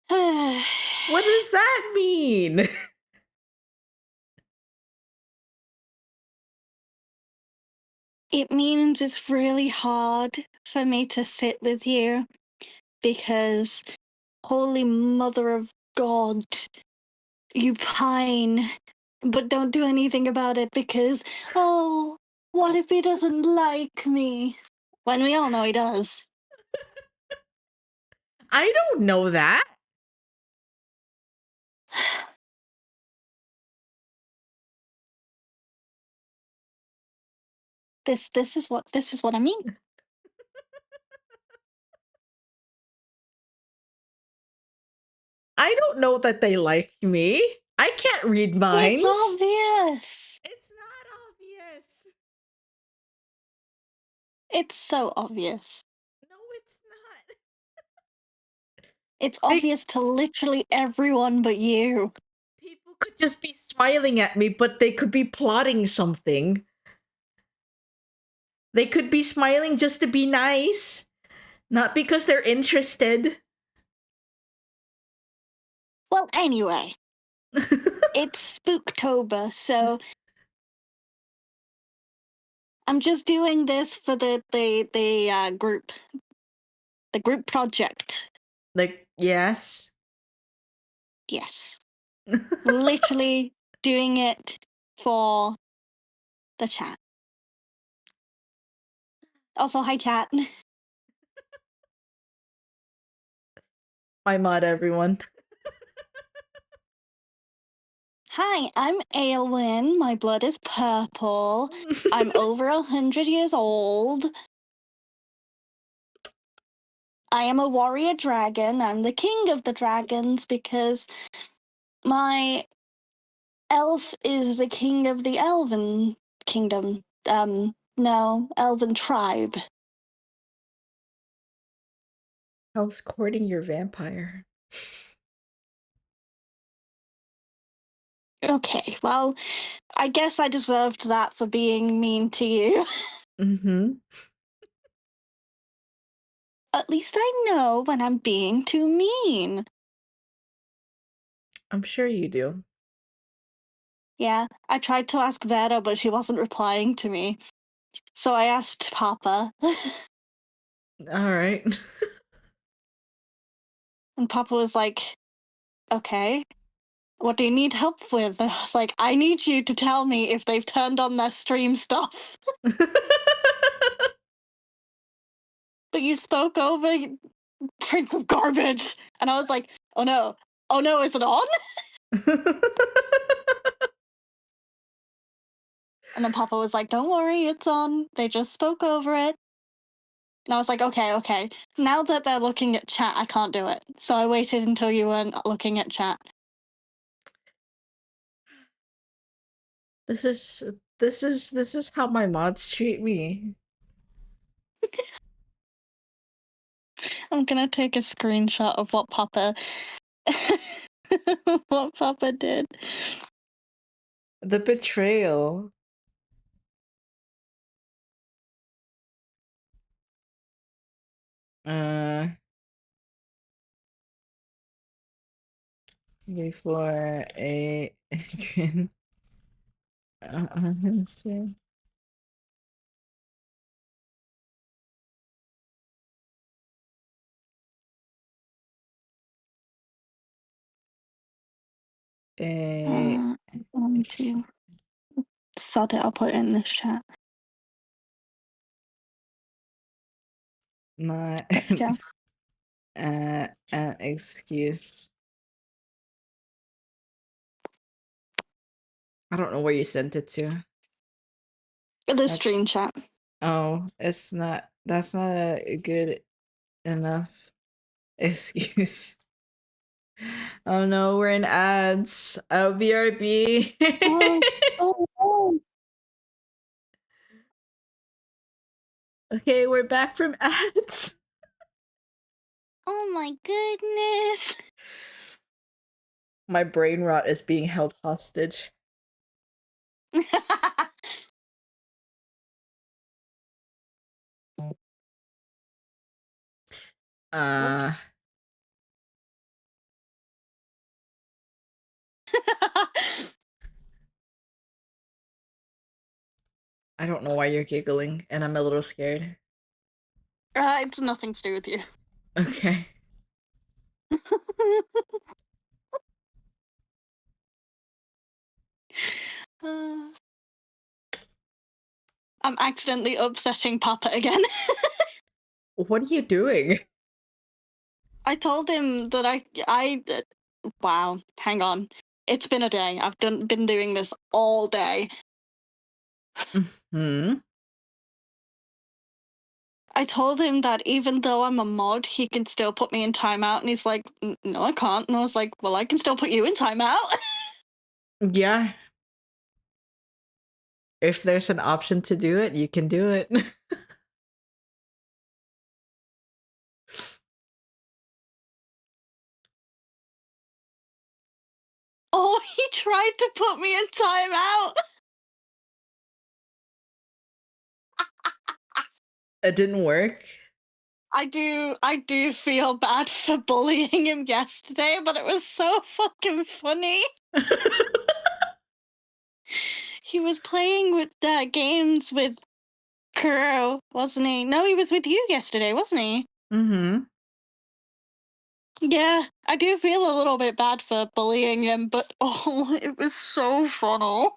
What does that mean? It means it's really hard for me to sit with you because, holy mother of God, you pine, but don't do anything about it because, oh, what if he doesn't like me? When we all know he does. I don't know that. This is what I mean. I don't know that they like me. I can't read minds. It's obvious. It's not obvious. It's so obvious. No, it's not. It's obvious to literally everyone but you. People could just be smiling at me, but they could be plotting something. They could be smiling just to be nice, not because they're interested. Well, anyway, it's Spooktober, so I'm just doing this for the group project. Like, yes. Yes, literally doing it for the chat. Also, hi chat. My mod, everyone. Hi, I'm Aelwyn. My blood is purple. I'm over 100 years old. I am a warrior dragon. I'm the king of the dragons because my elf is the king of the elven kingdom. No, elven tribe. How's courting your vampire? Okay, well, I guess I deserved that for being mean to you. Mm-hmm. At least I know when I'm being too mean. I'm sure you do. Yeah, I tried to ask Vera, but she wasn't replying to me. So I asked Papa. All right. And Papa was like, okay, what do you need help with? And I was like, I need you to tell me if they've turned on their stream stuff. But you spoke over Prince of Garbage. And I was like, oh no, is it on? And then Papa was like, don't worry, it's on. They just spoke over it. And I was like, okay. Now that they're looking at chat, I can't do it. So I waited until you weren't looking at chat. This is how my mods treat me. I'm gonna take a screenshot of what Papa what Papa did. The betrayal. Before a One, two. Sod it, I'll put it in this chat. not Yeah. an excuse. I don't know where you sent it to. The stream chat. Oh, that's not a good enough excuse. Oh no, we're in ads. Oh, BRB. Oh. Okay, we're back from ads. Oh my goodness. My brain rot is being held hostage. Whoops. I don't know why you're giggling, and I'm a little scared. It's nothing to do with you. Okay. I'm accidentally upsetting Papa again. What are you doing? I told him that wow, hang on. It's been a day. I've been doing this all day. Hmm. I told him that even though I'm a mod, he can still put me in timeout, and he's like, no, I can't. And I was like, well, I can still put you in timeout. Yeah. If there's an option to do it, you can do it. Oh, he tried to put me in timeout. It didn't work. I do feel bad for bullying him yesterday, but it was so fucking funny. He was playing with games with Kuro, wasn't he? No, he was with you yesterday, wasn't he? Mm-hmm. Yeah, I do feel a little bit bad for bullying him, but oh, it was so funny.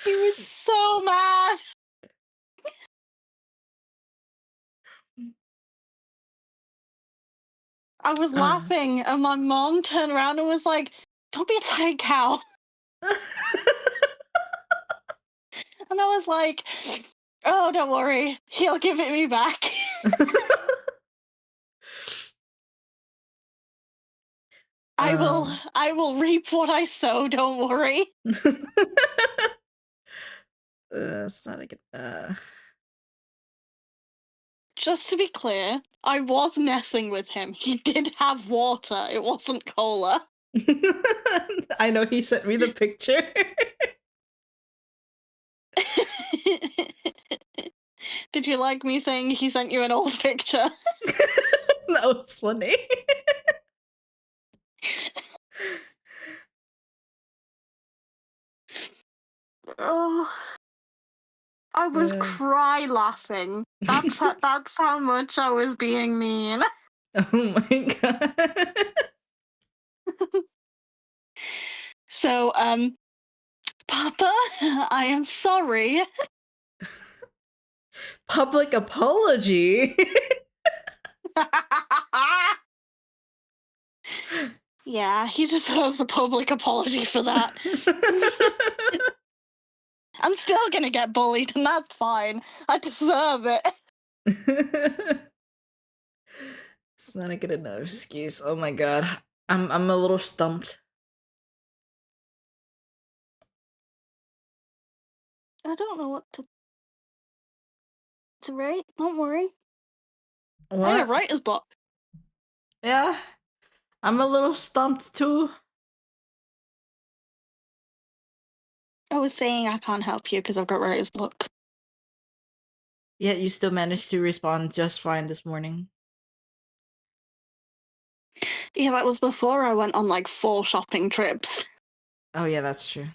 He was so mad. I was laughing, and my mom turned around and was like, "Don't be a tired cow." And I was like, "Oh, don't worry, he'll give it me back." I will reap what I sow, don't worry. It's not a good. Just to be clear, I was messing with him. He did have water, it wasn't cola. I know he sent me the picture. Did you like me saying he sent you an old picture? That was funny. Oh, I was cry laughing. That's how much I was being mean. Oh my god. So, Papa, I am sorry. Public apology. Yeah, he deserves a public apology for that. I'm still gonna get bullied, and that's fine. I deserve it. It's not a good enough excuse. Oh my god. I'm a little stumped. I don't know what to write. Don't worry. I have What? writer's block. Yeah. I'm a little stumped too. I was saying I can't help you because I've got writer's block. Yet you still managed to respond just fine this morning. Yeah, that was before I went on like 4 shopping trips. Oh yeah, that's true.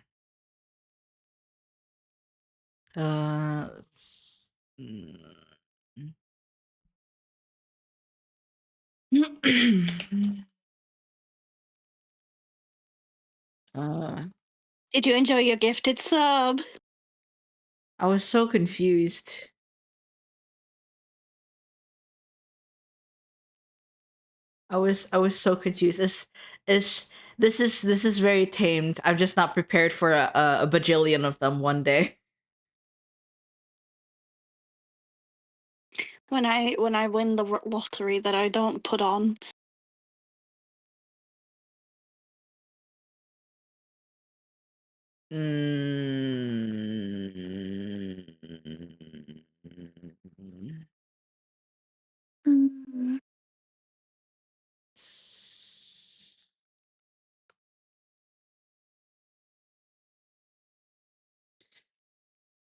Let's... Did you enjoy your gifted sub? I was so confused. I was so confused. This is very tamed. I'm just not prepared for a bajillion of them one day. When I win the lottery that I don't put on.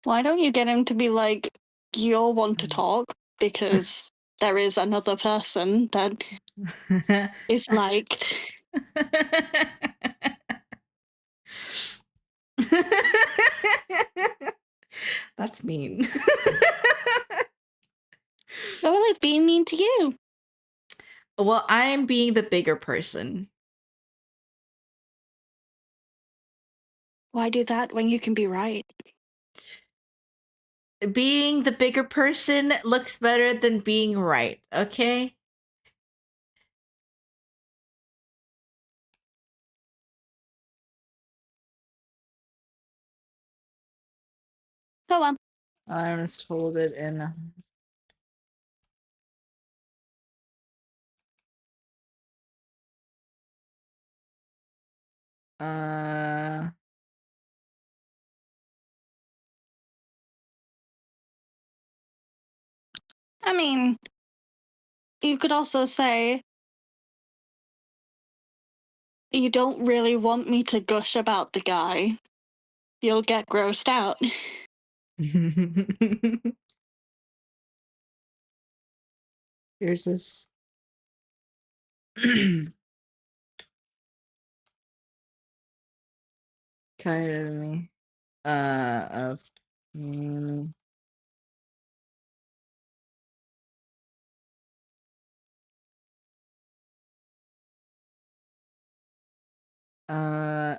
Why don't you get him to be like, you're one to talk, because there is another person that is liked. That's mean. Well, it's being mean to you. Well, I'm being the bigger person. Why do that when you can be right? Being the bigger person looks better than being right, okay? Go on. Arms folded in. I mean, you could also say, you don't really want me to gush about the guy. You'll get grossed out. Here's this. Kind of me. Of me. Uh.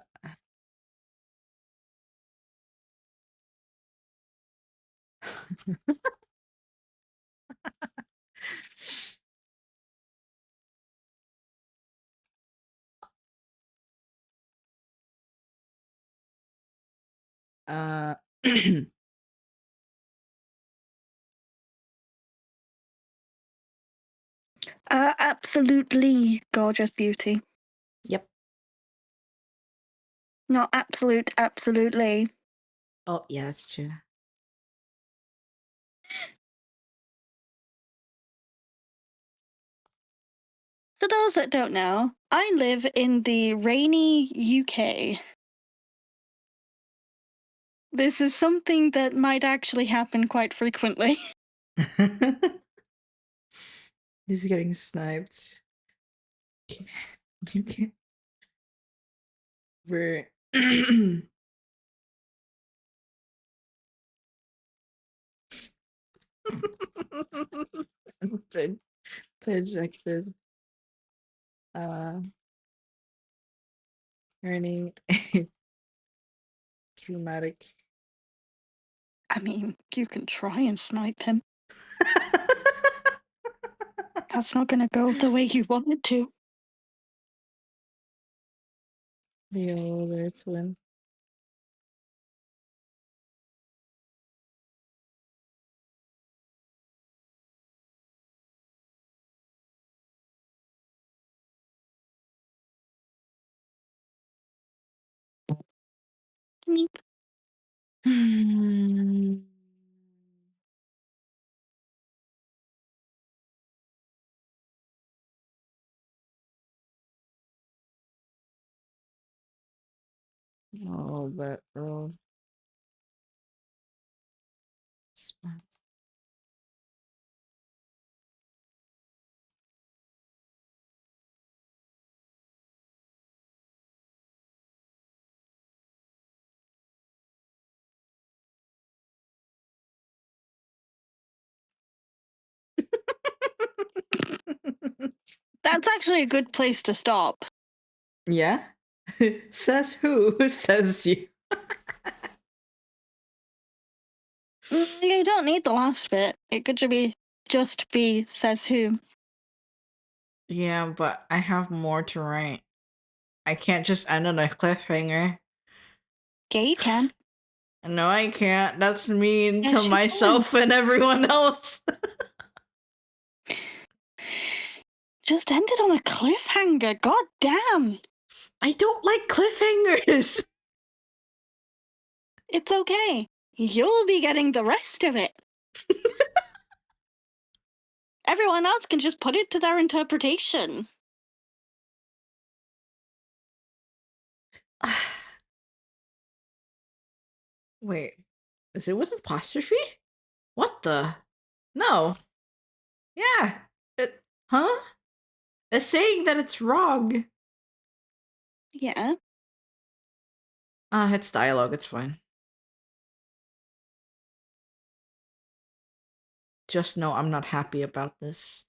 Absolutely gorgeous beauty. Yep. Not absolute, absolutely. Oh, yeah, that's true. For those that don't know, I live in the rainy UK. This is something that might actually happen quite frequently. He's getting sniped. You can't. We're. Projected. Earning dramatic. I mean, you can try and snipe him. That's not gonna go the way you want it to. The older twin. Meep. Oh, that road. Spot. That's actually a good place to stop. Yeah? Says who? Says you. You don't need the last bit. It could just be says who. Yeah, but I have more to write. I can't just end on a cliffhanger. Yeah, you can. No, I can't. That's mean to Yes, you myself and everyone else. Just ended on a cliffhanger. God damn. I don't like cliffhangers. It's okay. You'll be getting the rest of it. Everyone else can just put it to their interpretation. Wait, is it with apostrophe? What the? No. Yeah. Huh? It's saying that it's wrong. Yeah. It's dialogue. It's fine. Just know I'm not happy about this.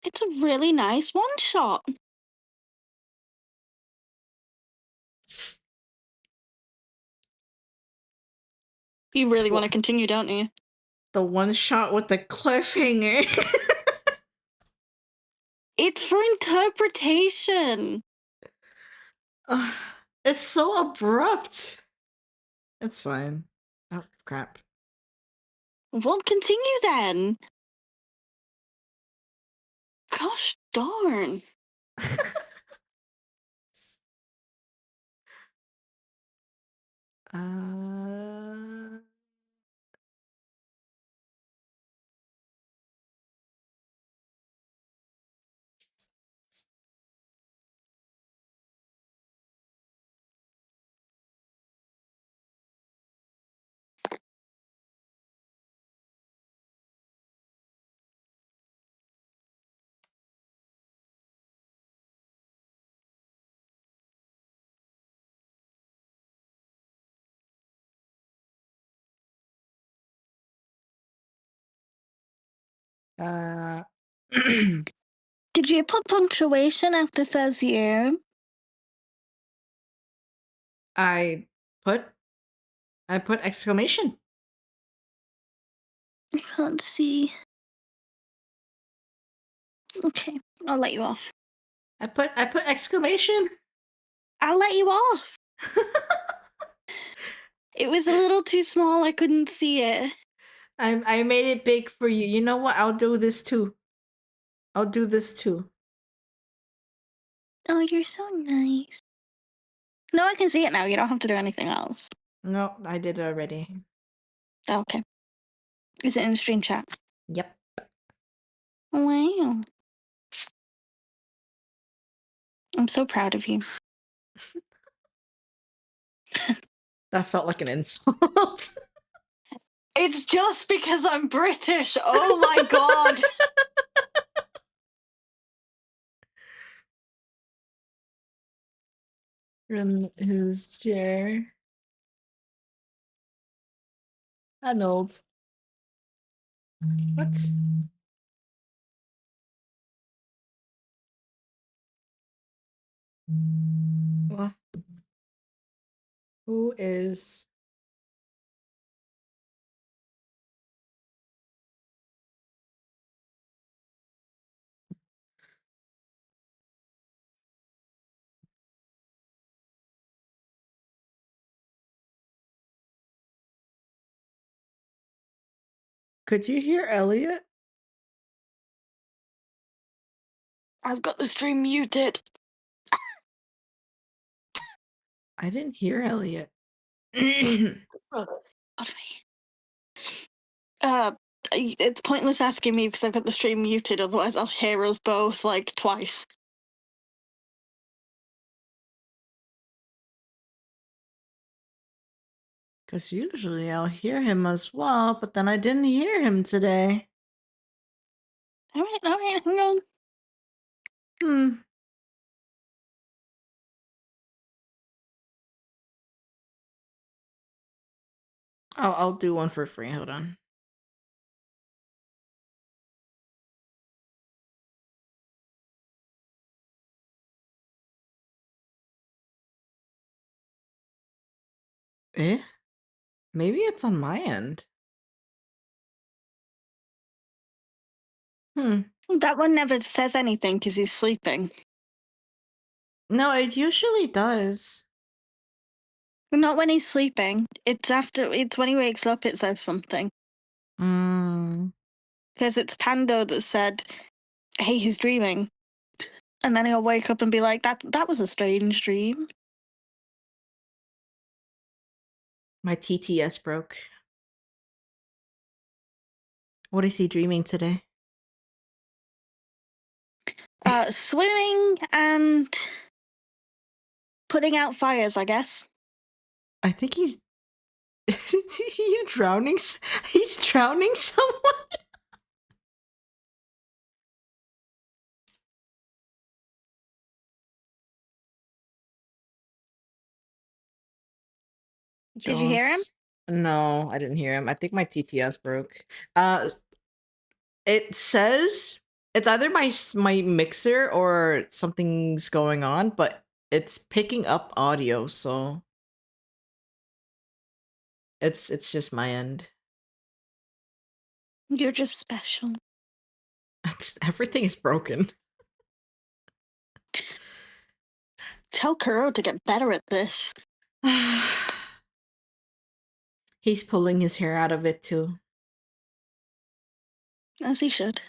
It's a really nice one shot. You really want to continue, don't you? The one shot with the cliffhanger. It's for interpretation. It's so abrupt. It's fine. Oh, crap. Well, continue then. Gosh darn. uh... Uh, Did you put punctuation after says year? I put exclamation. I can't see. Okay, I'll let you off. I put exclamation. I'll let you off. It was a little too small, I couldn't see it. I made it big for you. You know what? I'll do this too. I'll do this too. Oh, you're so nice. No, I can see it now. You don't have to do anything else. No, I did it already. Okay. Is it in the stream chat? Yep. Wow. I'm so proud of you. That felt like an insult. It's just because I'm British. Oh my god. From his chair. Arnold. What? What? Who is... Could you hear Elliot? I've got the stream muted. I didn't hear Elliot. It's pointless asking me because I've got the stream muted, otherwise I'll hear us both like twice. Because usually I'll hear him as well, but then I didn't hear him today. Alright, hang on. Oh, I'll do one for free. Hold on. Eh? Maybe it's on my end. That one never says anything because he's sleeping. No, it usually does. Not when he's sleeping. It's when he wakes up it says something. Because it's Pando that said, hey, he's dreaming. And then he'll wake up and be like, that was a strange dream. My TTS broke. What is he dreaming today? Swimming and putting out fires, I guess. I think he's... Is he drowning? He's drowning someone? Did you hear him? No, I didn't hear him. I think my TTS broke. It says it's either my mixer or something's going on, but it's picking up audio, so it's just my end. You're just special. Everything is broken. Tell Kuro to get better at this. He's pulling his hair out of it too. As he should.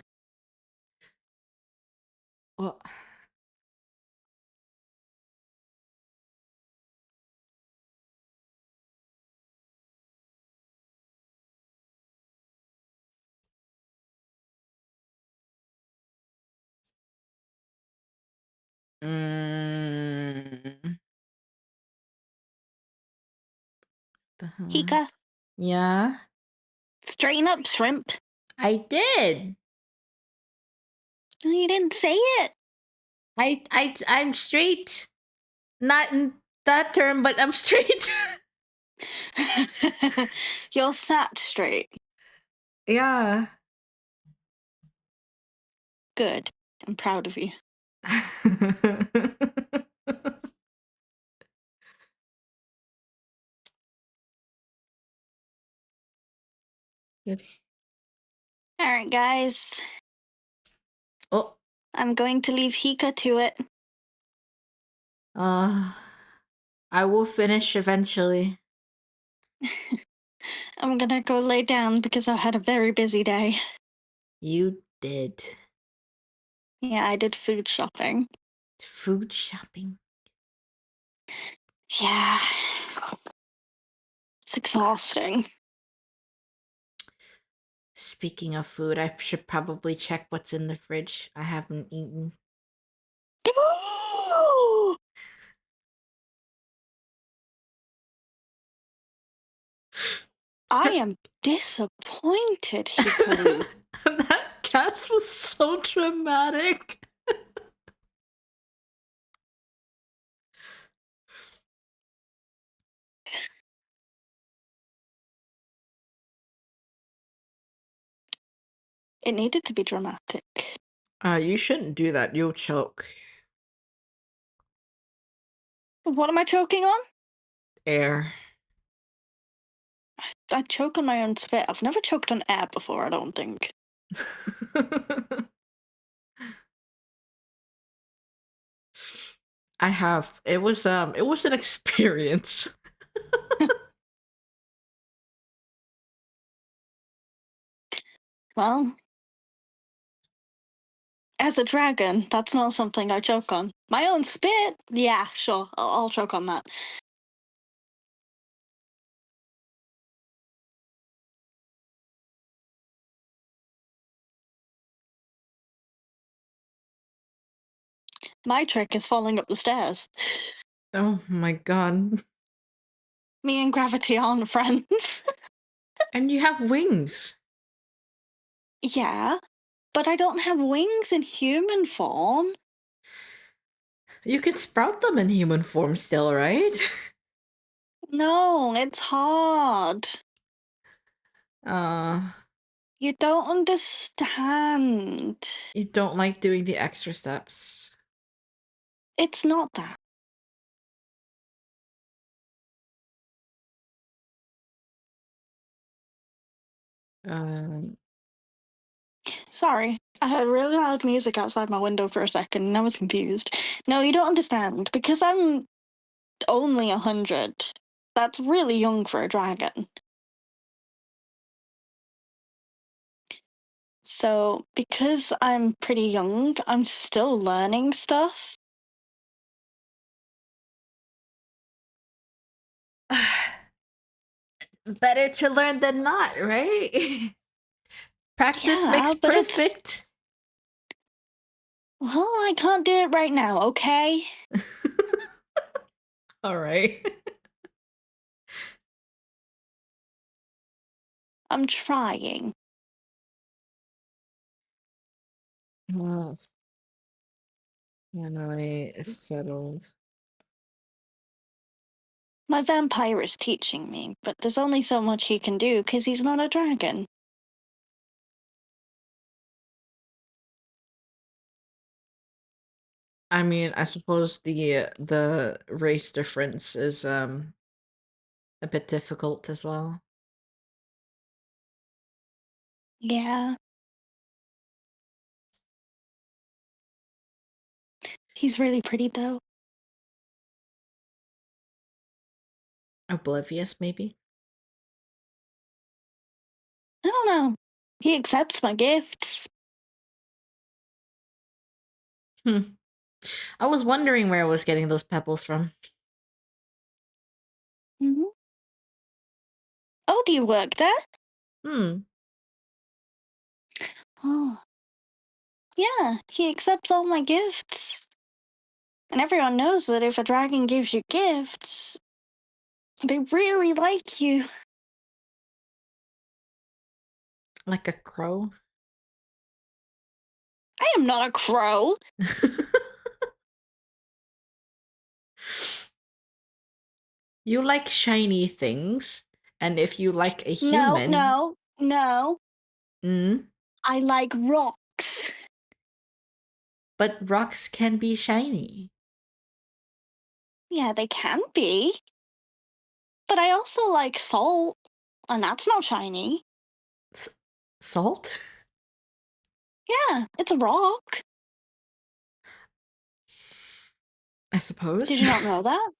Well, mm, the hell? Hika, Yeah, straighten up, shrimp. I did. No, you didn't say it. I'm straight. Not in that term, but I'm straight. You're sat straight. Yeah. Good. I'm proud of you. Good. Alright, guys. Oh, I'm going to leave Hika to it. uh, I will finish eventually. I'm gonna go lay down because I've had a very busy day. You did. Yeah, I did food shopping. Food shopping. Yeah. It's exhausting. Speaking of food, I should probably check what's in the fridge. I haven't eaten. I am disappointed, Hikaru. That gas was so dramatic. It needed to be dramatic. You shouldn't do that. You'll choke. What am I choking on? Air. I choke on my own spit. I've never choked on air before, I don't think. I have. It was an experience. Well, as a dragon, that's not something I choke on. My own spit? Yeah, sure. I'll choke on that. My trick is falling up the stairs. Oh my god. Me and gravity aren't friends. And you have wings. Yeah, but I don't have wings in human form. You can sprout them in human form still, right? No, it's hard. uh You don't understand. you don't like doing the extra steps. It's not that. Um Sorry, I heard really loud music outside my window for a second and I was confused. No, you don't understand. Because I'm only 100, that's really young for a dragon. So, because I'm pretty young, I'm still learning stuff. better to learn than not, right? Practice makes Yeah, but it's. perfect. Well, I can't do it right now, okay? All right. I'm trying. Well, finally settled. My vampire is teaching me, but there's only so much he can do because he's not a dragon. I mean, I suppose the race difference is a bit difficult as well. Yeah. He's really pretty though. Oblivious, maybe. No, he accepts my gifts. Hmm. I was wondering where I was getting those pebbles from. Mm-hmm. Oh, do you work there? Hmm. Oh, yeah, he accepts all my gifts. And everyone knows that if a dragon gives you gifts, they really like you. Like a crow. I am not a crow. You like shiny things, and if you like a No, human, no, no. mm, I like rocks. but rocks can be shiny. Yeah, they can be. But I also like salt, and that's not shiny. S- Salt? Yeah, it's a rock. I suppose. Did you not know that?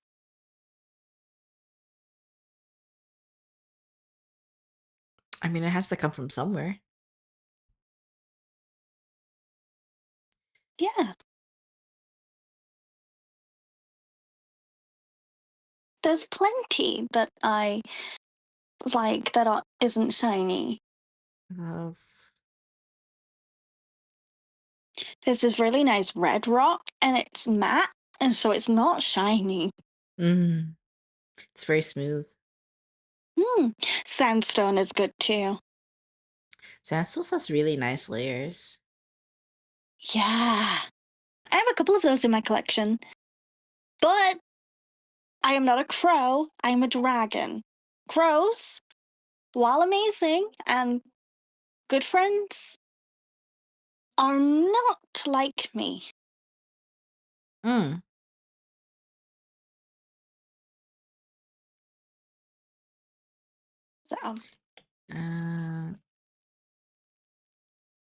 I mean, it has to come from somewhere. Yeah. There's plenty that I like that isn't shiny. Love. There's this really nice red rock, and it's matte, and so it's not shiny. Mm. It's very smooth. Sandstone is good too. Sandstone has really nice layers. Yeah. I have a couple of those in my collection. But I am not a crow, I am a dragon. Crows, while amazing and good friends, are not like me. Mm. So Uh,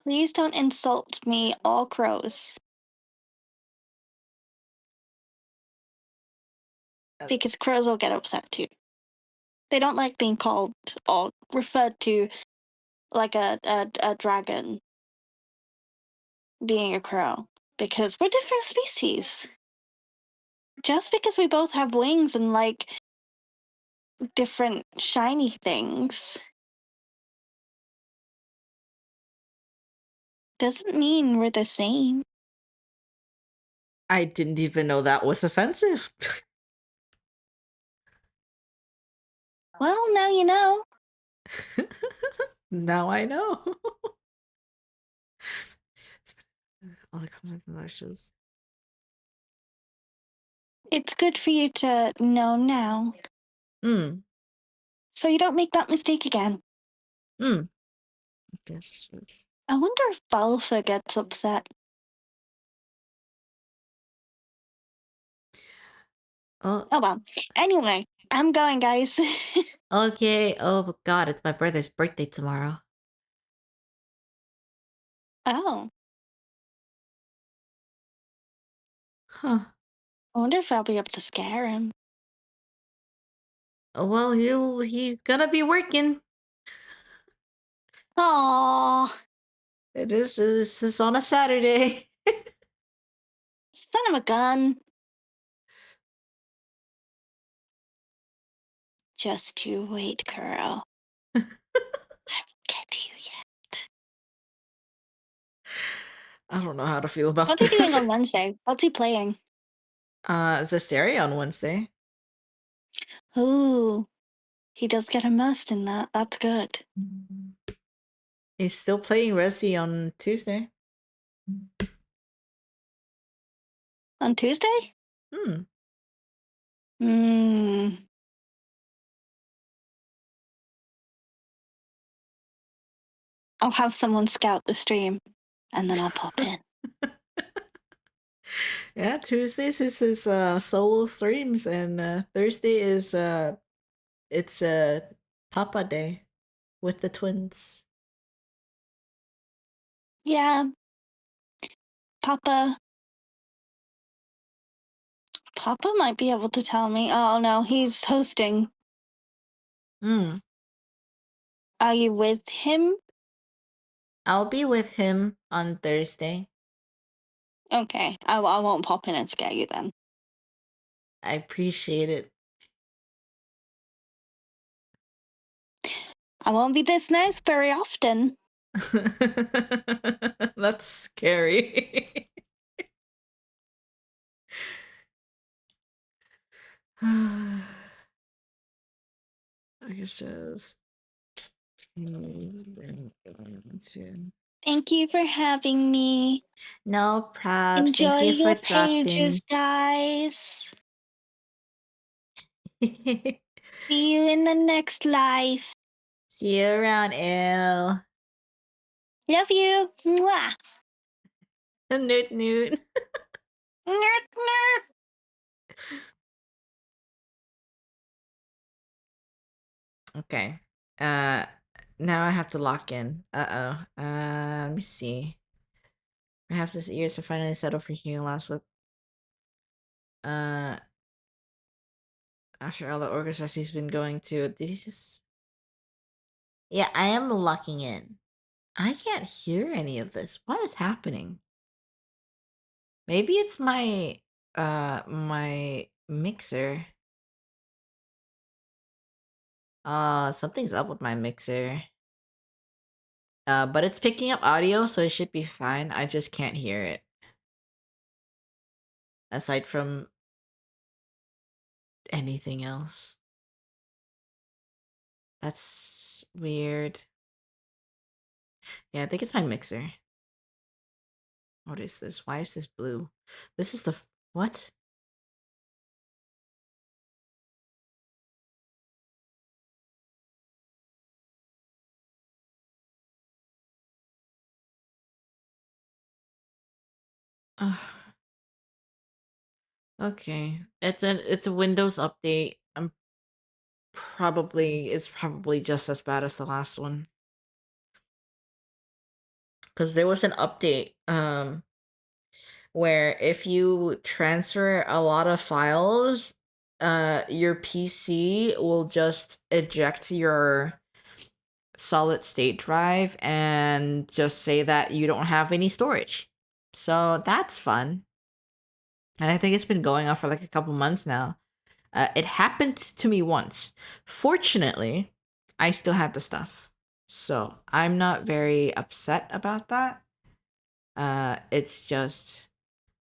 please don't insult me or crows. Because crows will get upset too. They don't like being called or referred to like a dragon being a crow. Because we're different species. Just because we both have wings and like different shiny things doesn't mean we're the same. I didn't even know that was offensive. Well, now you know. Now I know. All the comments and lashes. It's good for you to know now, Mm. so you don't make that mistake again. Mm. I guess. I wonder if Balfa gets upset. Oh, Oh well. Anyway, I'm going, guys. okay. Oh God, it's my brother's birthday tomorrow. Oh, Huh. I wonder if I'll be able to scare him. Well, he's gonna be working. Aww, This is on a Saturday. son of a gun. Just you wait, Kuro. I won't get to you yet. I don't know how to feel about What's he doing this. on Wednesday? What's he playing? Zesteria on Wednesday. Ooh, he does get immersed in that. That's good. He's still playing Resi on Tuesday. On Tuesday? Hmm. Hmm. I'll have someone scout the stream, and then I'll pop in. Yeah, Tuesdays is his solo streams, and Thursday is it's Papa Day with the twins. Yeah, Papa. Papa might be able to tell me. Oh no, he's hosting. Hmm. Are you with him I'll be with him on Thursday. Okay, I won't pop in and scare you then. I appreciate it. I won't be this nice very often. That's scary. I guess just. Thank you for having me. No props. Enjoy Thank you for your pages, dropping. guys. See you in the next life. See you around, Elle. Love you. Mwah. Newt Newt. Nerd, nerd. Okay. Now I have to lock in. Uh-oh. Let me see. Perhaps this ears are finally settled for hearing last with uh after all the orchestras he's been going to. Did he just Yeah, I am locking in. I can't hear any of this. What is happening? Maybe it's my mixer. Something's up with my mixer. But it's picking up audio, so it should be fine. I just can't hear it. Aside from anything else. That's weird. Yeah, I think it's my mixer. What is this? Why is this blue? This is the what? Ugh. Okay. It's a Windows update. It's probably just as bad as the last one. Cuz there was an update where if you transfer a lot of files, your PC will just eject your solid state drive and just say that you don't have any storage. So that's fun. And I think it's been going on for like a couple months now. It happened to me once. Fortunately, I still had the stuff. So I'm not very upset about that. It's just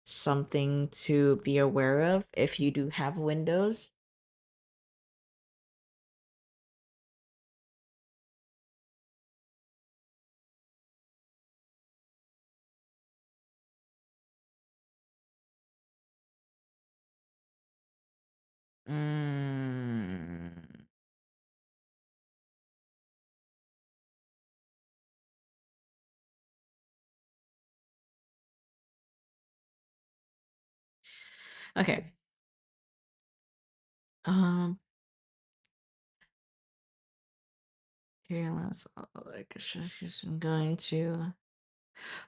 something to be aware of if you do have Windows. Mm. Okay. Um. Here, let's. I guess I'm going to.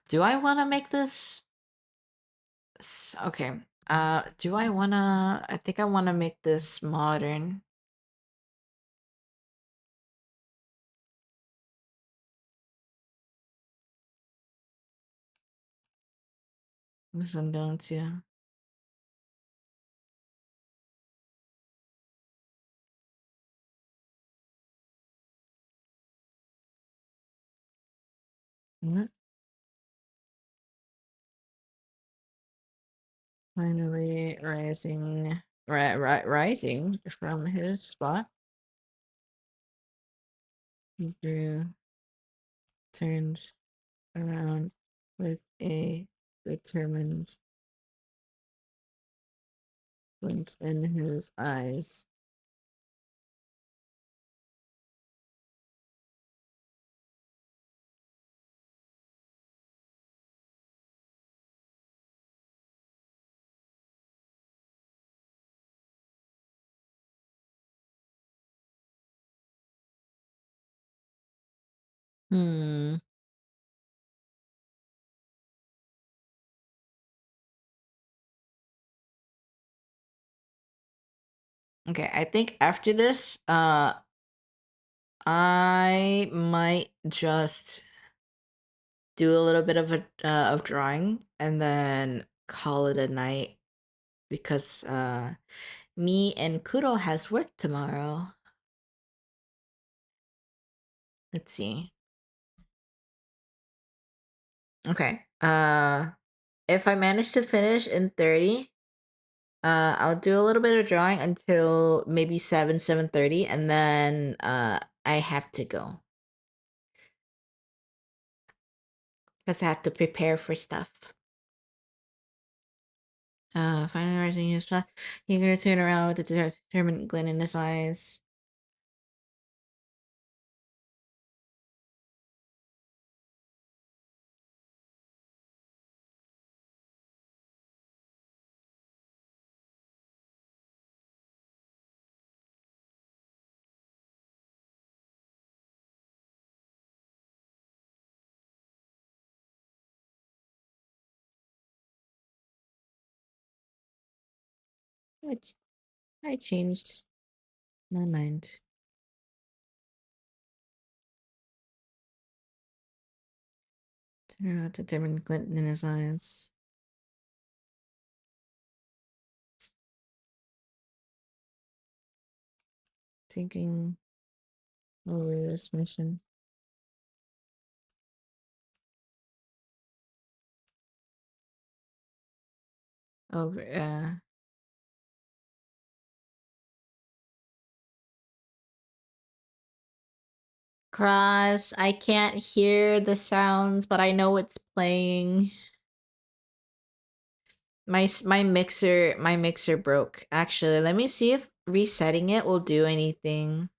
Do I want to make this? Okay. Do I wanna? I think I want to make this modern. This one going to. What? Finally rising from his spot. Drew turns around with a determined glint in his eyes. Hmm. Okay, I think after this, I might just do a little bit of of drawing and then call it a night because me and Kuro has work tomorrow. Let's see. Okay. If I manage to finish in 30, I'll do a little bit of drawing until maybe 7:30, and then I have to go because I have to prepare for stuff. Finally rising his spot. He gonna turn around with a determined glint in his eyes. Which I changed my mind. Turn around with a determined glint in his eyes. Thinking over this mission. Over, Cross, I can't hear the sounds, but I know it's playing. My mixer broke. Actually, let me see if resetting it will do anything.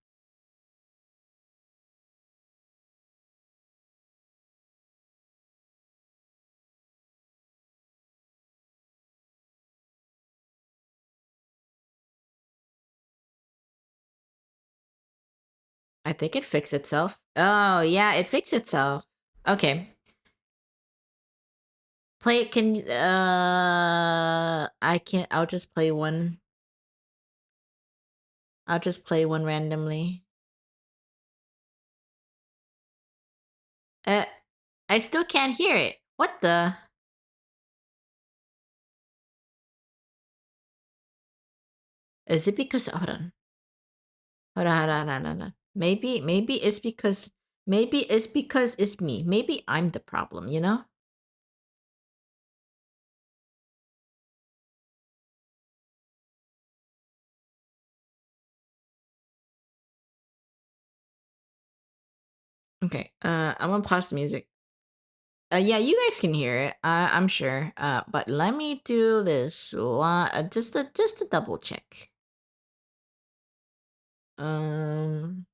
I think it fixed itself. Oh, yeah, it fixed itself. Okay. Play it can I can't I'll just play one. I'll just play one randomly. Uh I still can't hear it. What the? Is it because hold on. Hold on. Maybe it's because it's me. Maybe I'm the problem, you know? Okay. I'm gonna pause the music. Yeah, you guys can hear it. I'm sure. But let me do this one, just to double check. Um.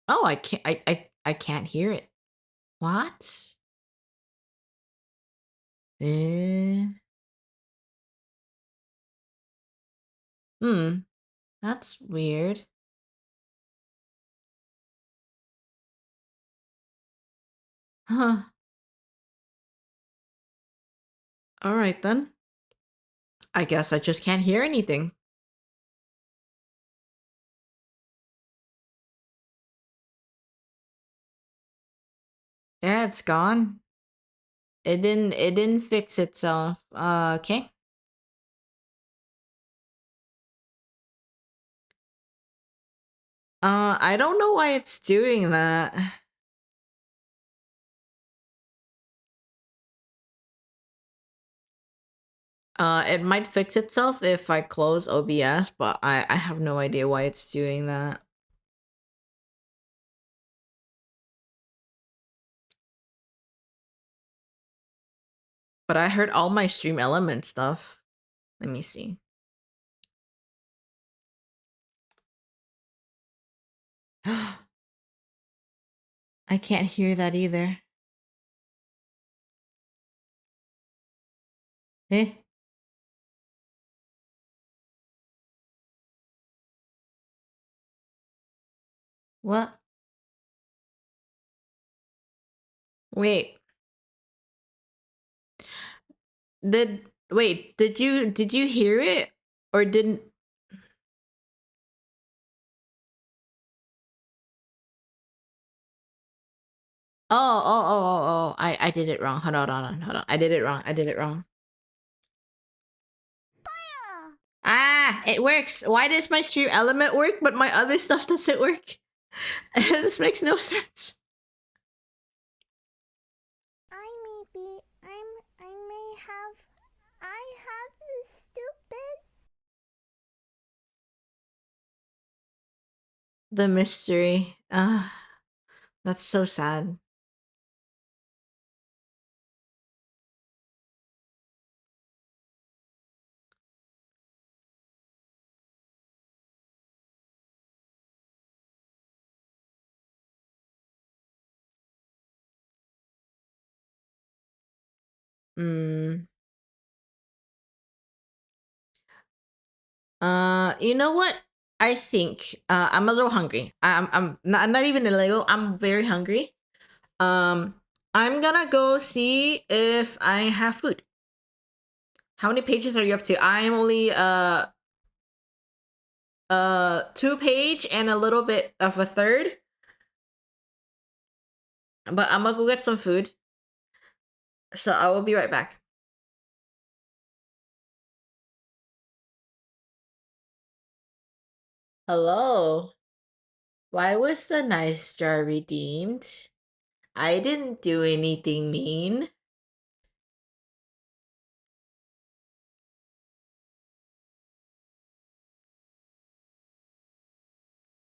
Oh, I can't. I can't hear it. What? Eh. Hmm. That's weird. Huh. All right then. I guess I just can't hear anything. Yeah, it's gone. It didn't fix itself. Okay. I don't know why it's doing that. It might fix itself if I close OBS, but I have no idea why it's doing that. But I heard all my stream element stuff. Let me see. I can't hear that either. Eh? What? Wait. Did you hear it or didn't? Oh. I did it wrong. Hold on. I did it wrong. Ah, it works. Why does my stream element work, but my other stuff doesn't work? This makes no sense. I have the stupid. The mystery. Ah, that's so sad. Hmm. You know what? I think I'm a little hungry. I'm not even a little. I'm very hungry. Um, I'm gonna go see if I have food. How many pages are you up to? I'm only 2 page and a little bit of a third. But I'm gonna go get some food. So I will be right back. Hello. Why was the nice jar redeemed? I didn't do anything mean.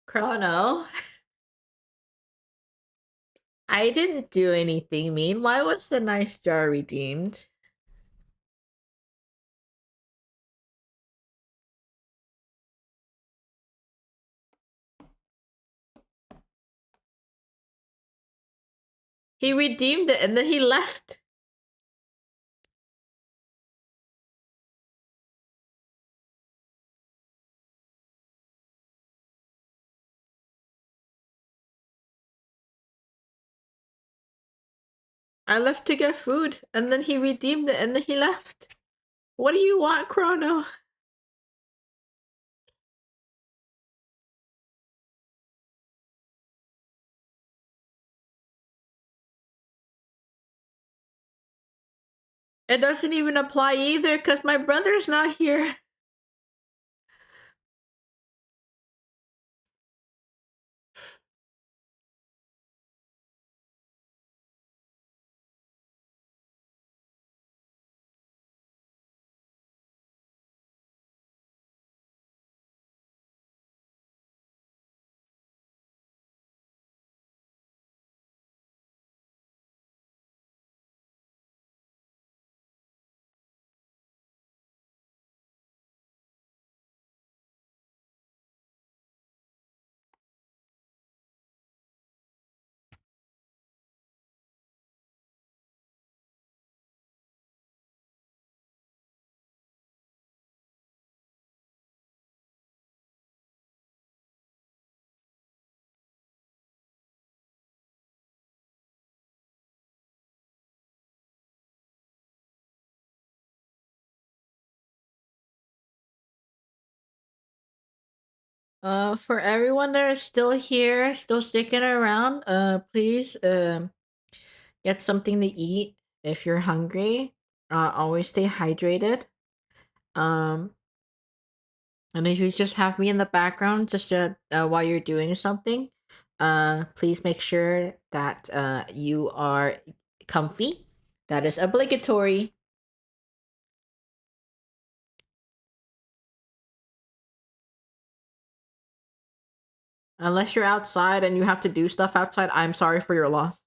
Chrono. I didn't do anything mean. Why was the nice jar redeemed? He redeemed it and then he left. I left to get food and then he redeemed it and then he left. What do you want, Chrono? It doesn't even apply either because my brother's not here. For everyone that is still here, still sticking around, please, get something to eat if you're hungry. Always stay hydrated. Um, and if you just have me in the background, just while you're doing something, please make sure that you are comfy. That is obligatory. Unless you're outside and you have to do stuff outside, I'm sorry for your loss.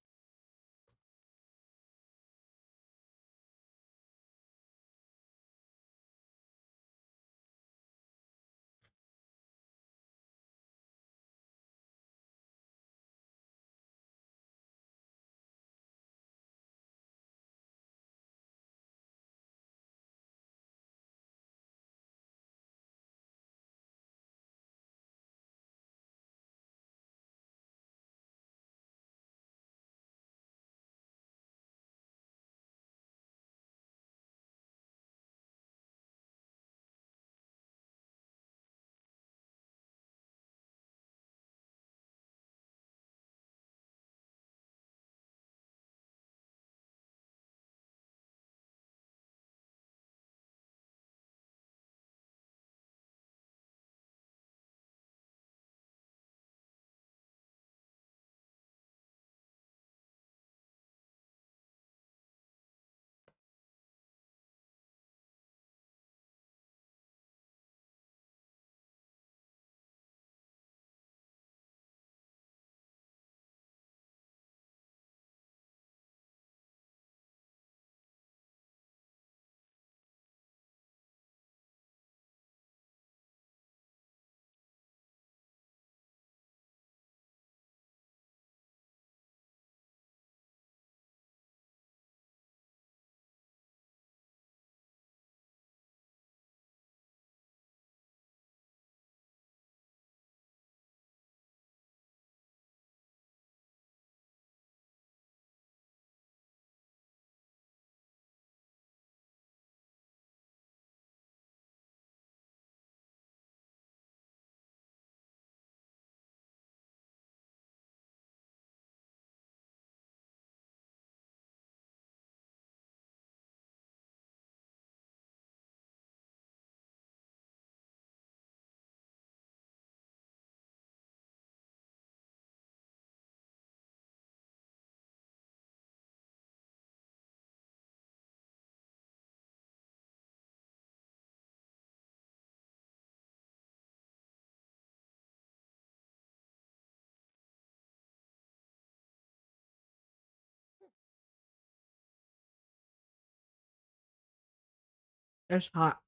It's hot.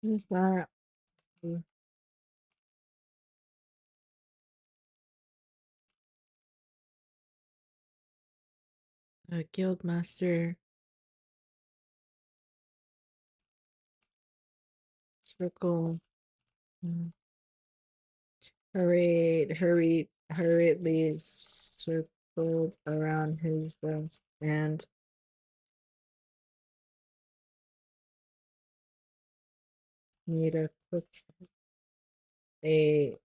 Who's that? A guild master. Circle. Hurriedly circled around his desk and made a quick B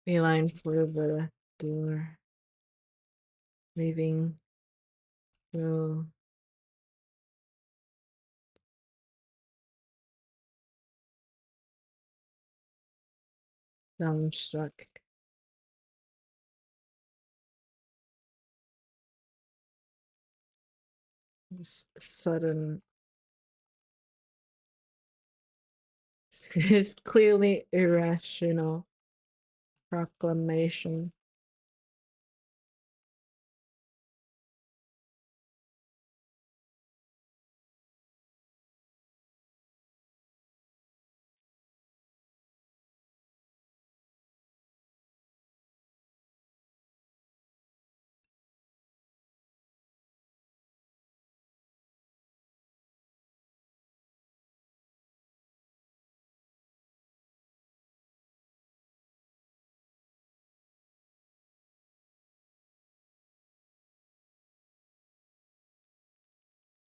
beeline for the door, leaving through dumbstruck. Sudden, his clearly irrational proclamation.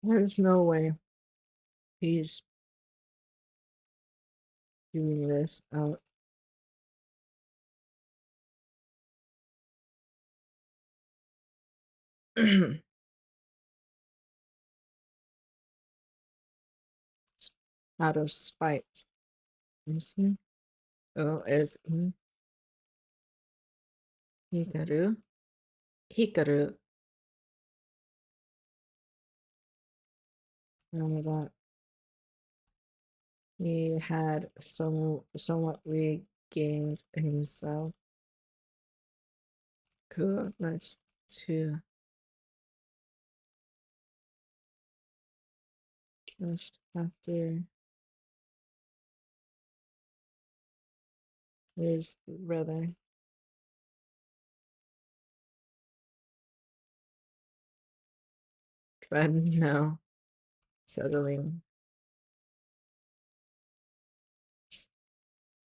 There's no way he's doing this out. Out of spite. Is he? Oh, is he? Hikaru? Hikaru. That he had somewhat regained himself. Cool, nice to just after his brother. But no, settling,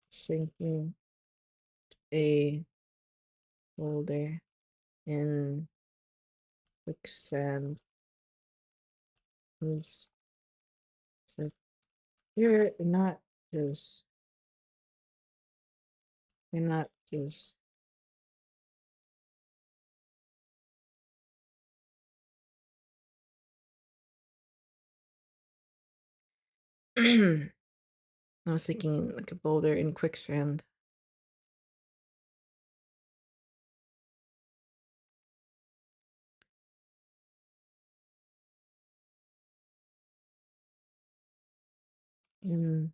sinking a boulder in quicksand. Who's like, you're not just, you're not just. I was thinking like a boulder in quicksand. In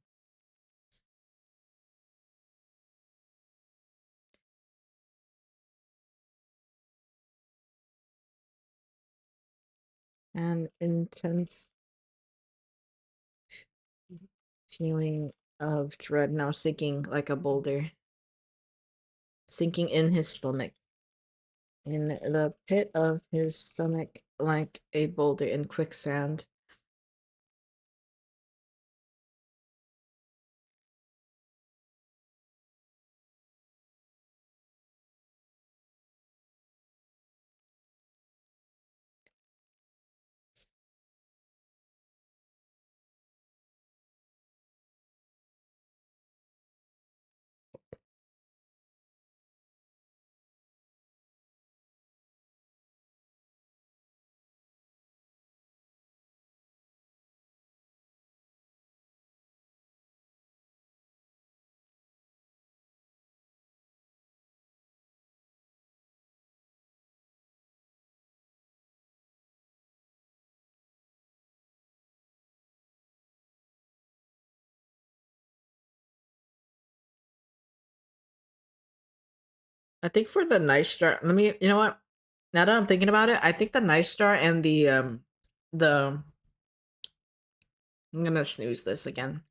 an intense feeling of dread now sinking like a boulder, sinking in his stomach, in the pit of his stomach, like a boulder in quicksand. I think for the nice star, let me. You know what? Now that I'm thinking about it, I think the nice star and the I'm gonna snooze this again.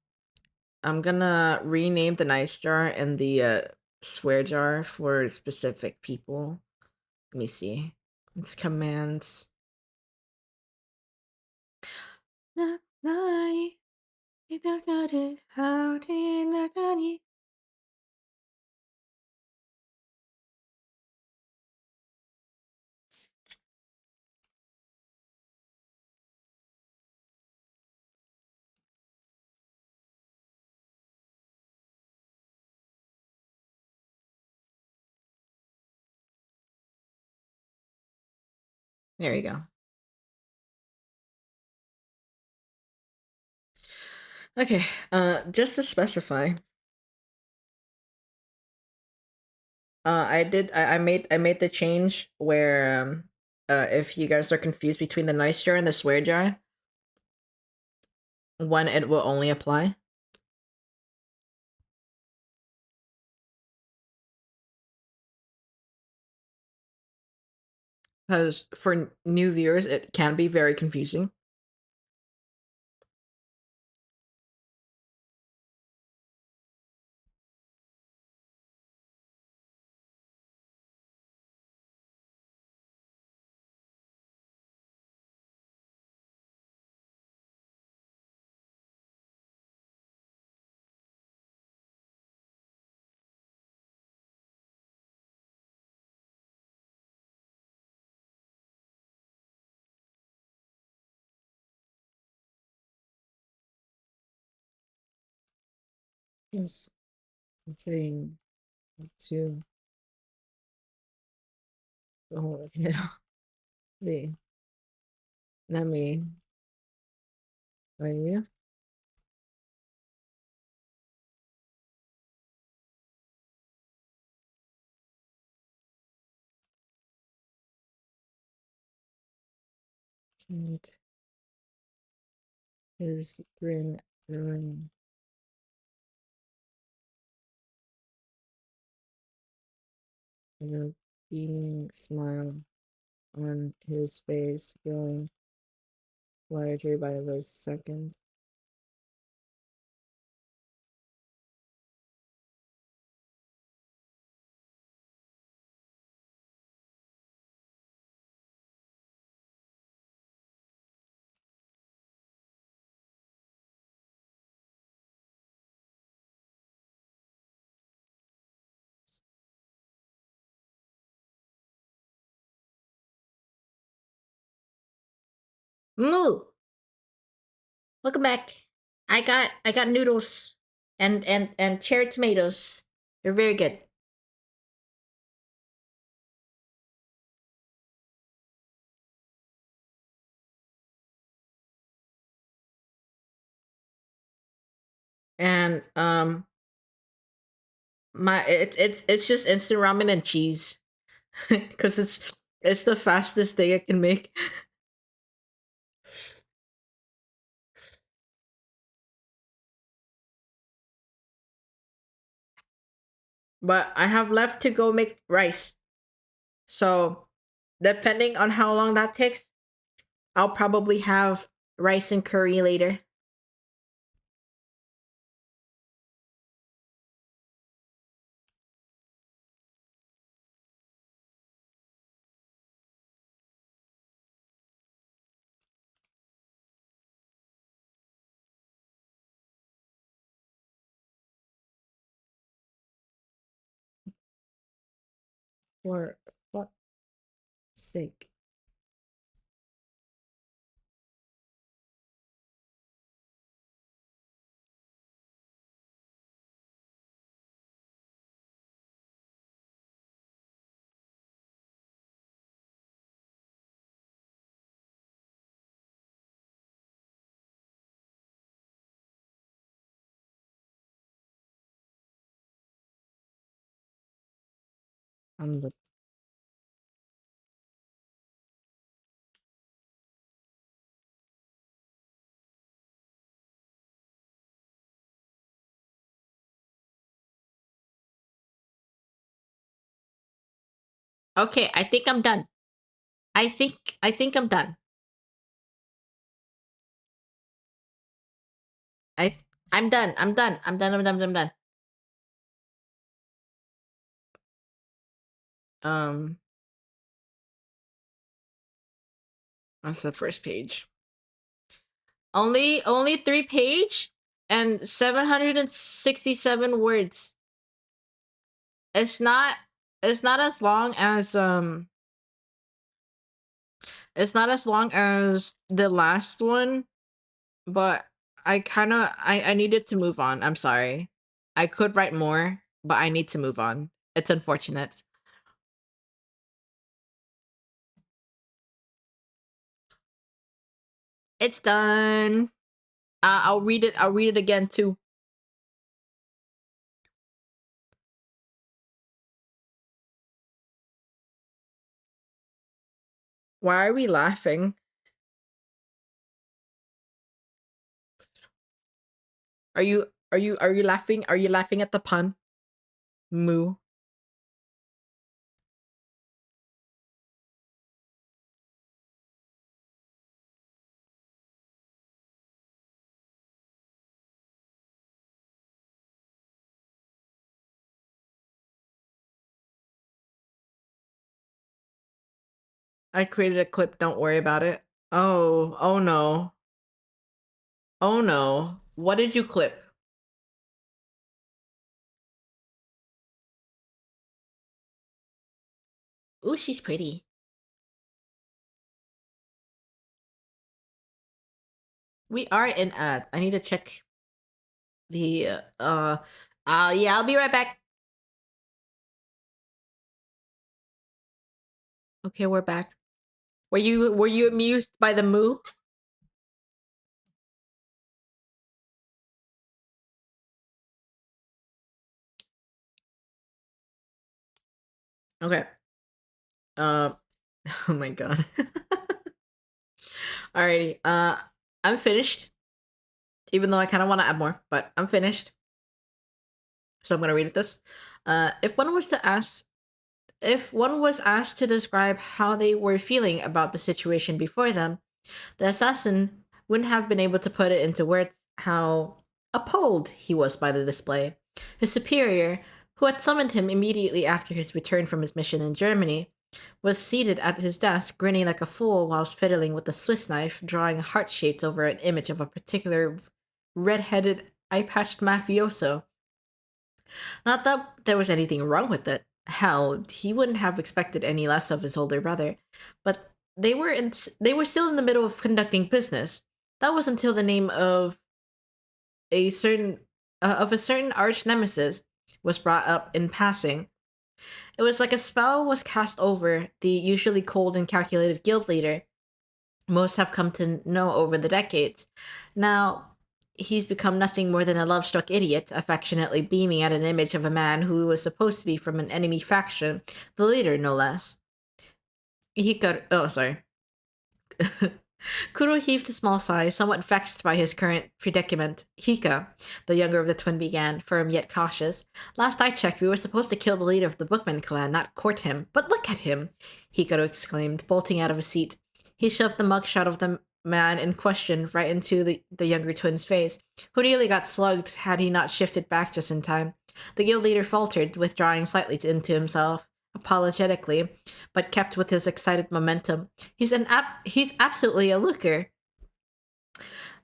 I'm gonna rename the nice jar and the swear jar for specific people. Let me see. It's commands. There you go. Okay, just to specify, I made the change where if you guys are confused between the nice jar and the swear jar, when it will only apply. Because for new viewers, it can be very confusing. Yes, thing to oh, the let me are you and his grin ruin the beaming smile on his face growing larger by the second. Moo! Welcome back. I got noodles and cherry tomatoes. They're very good. And my it's just instant ramen and cheese. Cause it's the fastest thing I can make. But I have left to go make rice. So depending on how long that takes, I'll probably have rice and curry later. For fuck's sake. I'm the Okay, I think I'm done. I think I'm done. I'm done. I'm done. I'm done. I'm done. I'm done. Um, that's the first page. Only 3 page and 767 words. It's not as long as it's not as long as the last one, but I needed to move on. I'm sorry. I could write more, but I need to move on. It's unfortunate. It's done. I'll read it. I'll read it again too. Why are we laughing? Are you laughing? Are you laughing at the pun? Moo. I created a clip. Don't worry about it. Oh no. Oh no. What did you clip? Ooh, she's pretty. We are in ad. I need to check the yeah, I'll be right back. Okay, we're back. Were you amused by the moo? Okay. Uh oh my god. Alrighty. I'm finished. Even though I kind of want to add more, but I'm finished. So I'm gonna read this. If one was to ask, if one was asked to describe how they were feeling about the situation before them, the assassin wouldn't have been able to put it into words how appalled he was by the display. His superior, who had summoned him immediately after his return from his mission in Germany, was seated at his desk, grinning like a fool whilst fiddling with a Swiss knife, drawing heart shapes over an image of a particular red-headed, eye-patched mafioso. Not that there was anything wrong with it. Hell, he wouldn't have expected any less of his older brother. But they were still in the middle of conducting business. That was until the name a certain of a certain arch nemesis was brought up in passing. It was like a spell was cast over the usually cold and calculated guild leader most have come to know over the decades. Now, he's become nothing more than a love struck idiot, affectionately beaming at an image of a man who was supposed to be from an enemy faction, the leader, no less. Hika. Oh, sorry. Kuro heaved a small sigh, somewhat vexed by his current predicament. Hika, the younger of the twin, began, firm yet cautious. Last I checked, we were supposed to kill the leader of the Bookman clan, not court him. But look at him! Hikaru exclaimed, bolting out of his seat. He shoved the mugshot of the man in question right into the younger twin's face, who nearly got slugged had he not shifted back just in time. The guild leader faltered, withdrawing slightly into himself, apologetically, but kept with his excited momentum. He's absolutely a looker.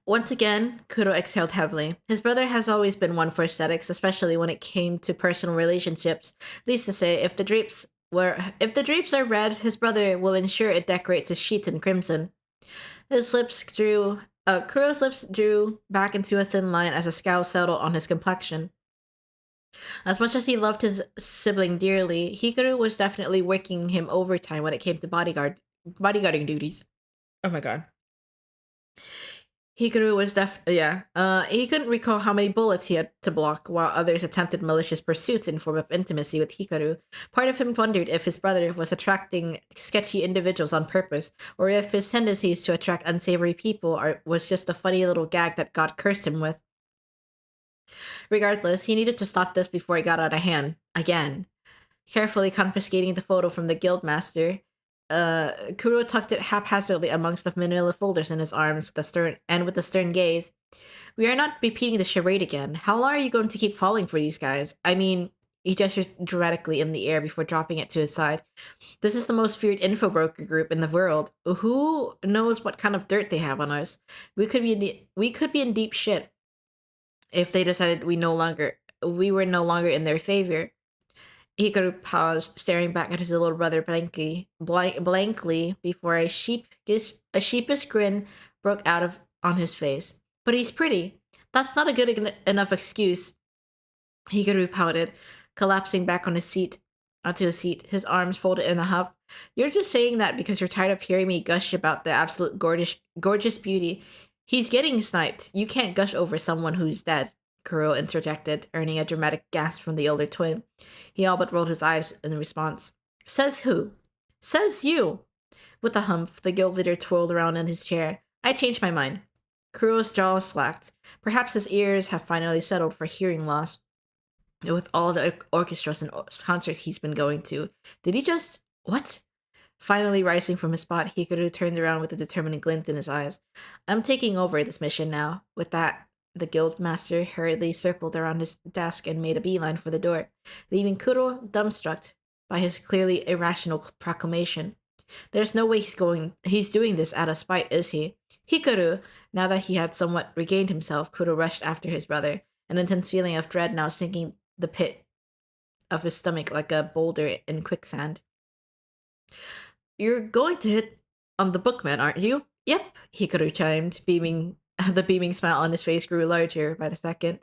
Once again, Kuro exhaled heavily. His brother has always been one for aesthetics, especially when it came to personal relationships. Least to say, if the drapes are red, his brother will ensure it decorates his sheets in crimson. Kuro's lips drew back into a thin line as a scowl settled on his complexion. As much as he loved his sibling dearly, Hikaru was definitely working him overtime when it came to bodyguarding duties. Oh my god. Hikaru was he couldn't recall how many bullets he had to block, while others attempted malicious pursuits in form of intimacy with Hikaru. Part of him wondered if his brother was attracting sketchy individuals on purpose, or if his tendencies to attract unsavory people was just a funny little gag that God cursed him with. Regardless, he needed to stop this before it got out of hand. Again. carefully confiscating the photo from the guildmaster. Kuro tucked it haphazardly amongst the manila folders in his arms with a stern gaze. We are not repeating the charade again. How long are you going to keep falling for these guys? I mean, he gestured dramatically in the air before dropping it to his side. This is the most feared info broker group in the world. Who knows what kind of dirt they have on us? We could be in deep shit if they decided we were no longer in their favor. Hikaru paused, staring back at his little brother blankly before a sheepish grin broke out on his face. But he's pretty. That's not a good enough excuse. Hikaru pouted, collapsing back onto his seat, his arms folded in a huff. You're just saying that because you're tired of hearing me gush about the absolute gorgeous beauty. He's getting sniped. You can't gush over someone who's dead, Kuro interjected, earning a dramatic gasp from the older twin. He all but rolled his eyes in response. Says who? Says you. With a humph, the guild leader twirled around in his chair. I changed my mind. Kuro's jaw slacked. Perhaps his ears have finally settled for hearing loss. With all the orchestras and concerts he's been going to. Did he just... What? Finally rising from his spot, Hikaru turned around with a determined glint in his eyes. I'm taking over this mission now. With that, the guild master hurriedly circled around his desk and made a beeline for the door, leaving Kuro dumbstruck by his clearly irrational proclamation. There's no way he's doing this out of spite, is he? Hikaru! Now that he had somewhat regained himself, Kuro rushed after his brother, an intense feeling of dread now sinking the pit of his stomach like a boulder in quicksand. You're going to hit on the bookman, aren't you? Yep, Hikaru chimed, beaming. The beaming smile on his face grew larger by the second.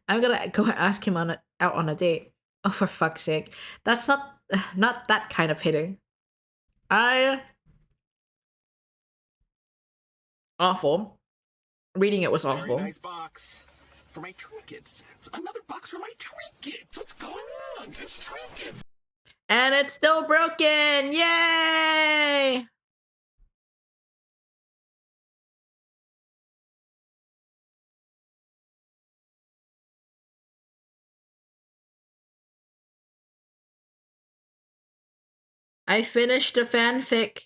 I'm gonna go ask him out on a date. Oh, for fuck's sake. That's not that kind of hitting. Awful. Reading it was awful. Very nice box for my trinkets. Another box for my trinkets. What's going on? It's trinkets. And it's still broken! Yay! I finished the fanfic.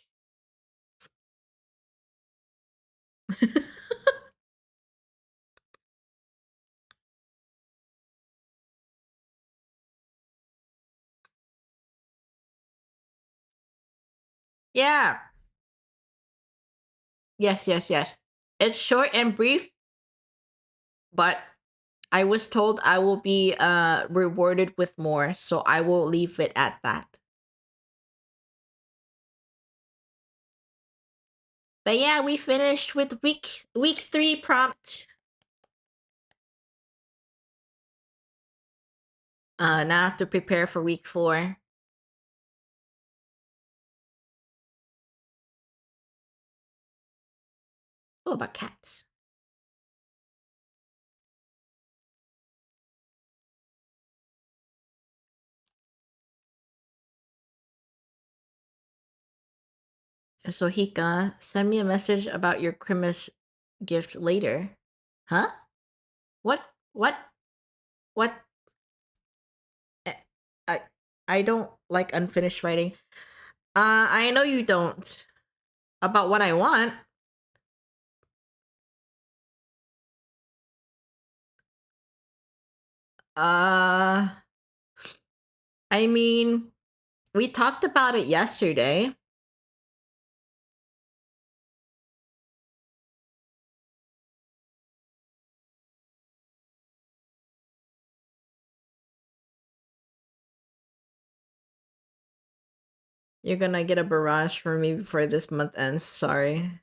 Yeah. Yes. It's short and brief, but I was told I will be rewarded with more, so I will leave it at that. But yeah, we finished with week 3 prompt. Now I have to prepare for week 4. Oh, about cats. So Hika, send me a message about your Christmas gift later. Huh? What? What? What? Eh, I I don't like unfinished writing. I know you don't. About what I want. Uh, I mean, we talked about it yesterday. You're gonna get a barrage from me before this month ends. Sorry.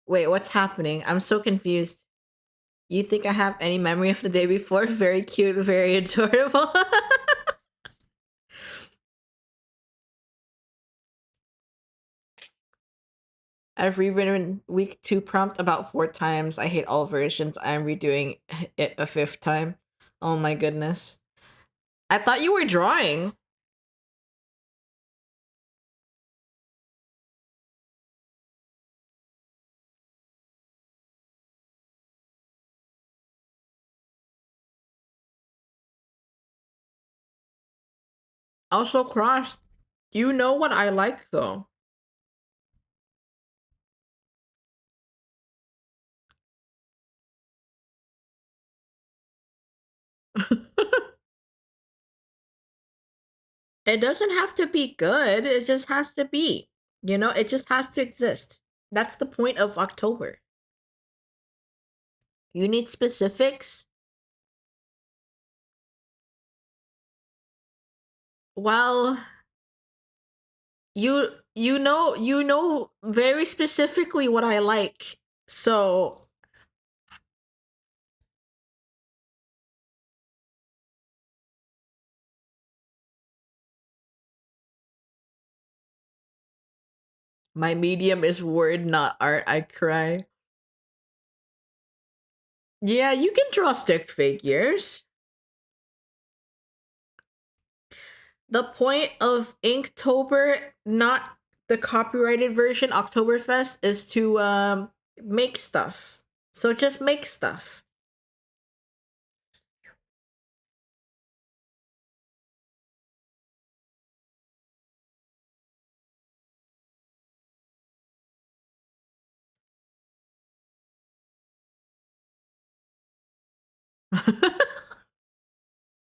Wait, what's happening? I'm so confused. You think I have any memory of the day before? Very cute, very adorable. I've rewritten week 2 prompt about 4 times. I hate all versions. I'm redoing it a 5th time. Oh my goodness. I thought you were drawing. Also, Cross, you know what I like though. It doesn't have to be good, it just has to be. You know, it just has to exist. That's the point of October. You need specifics? Well, you know very specifically what I like. So my medium is word, not art. I cry. Yeah, you can draw stick figures. The point of Inktober, not the copyrighted version, Oktoberfest, is to make stuff. So just make stuff.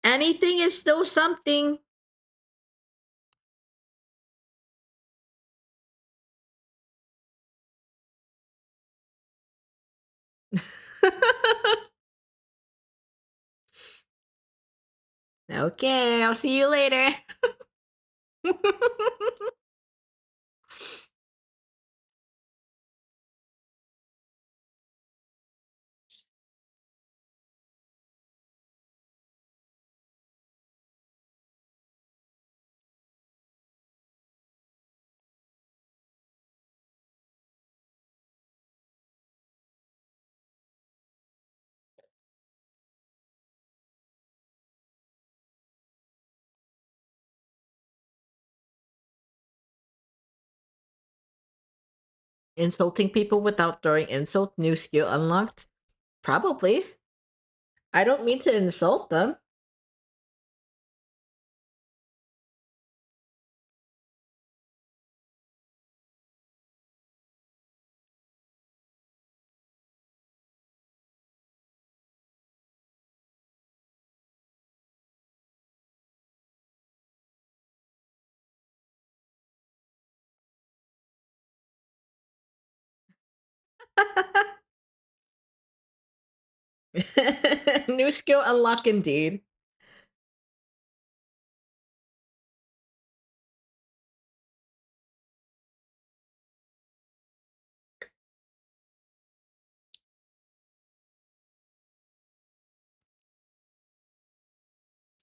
Anything is still something. Okay, I'll see you later. Insulting people without throwing insult, new skill unlocked? Probably. I don't mean to insult them. New skill unlock indeed.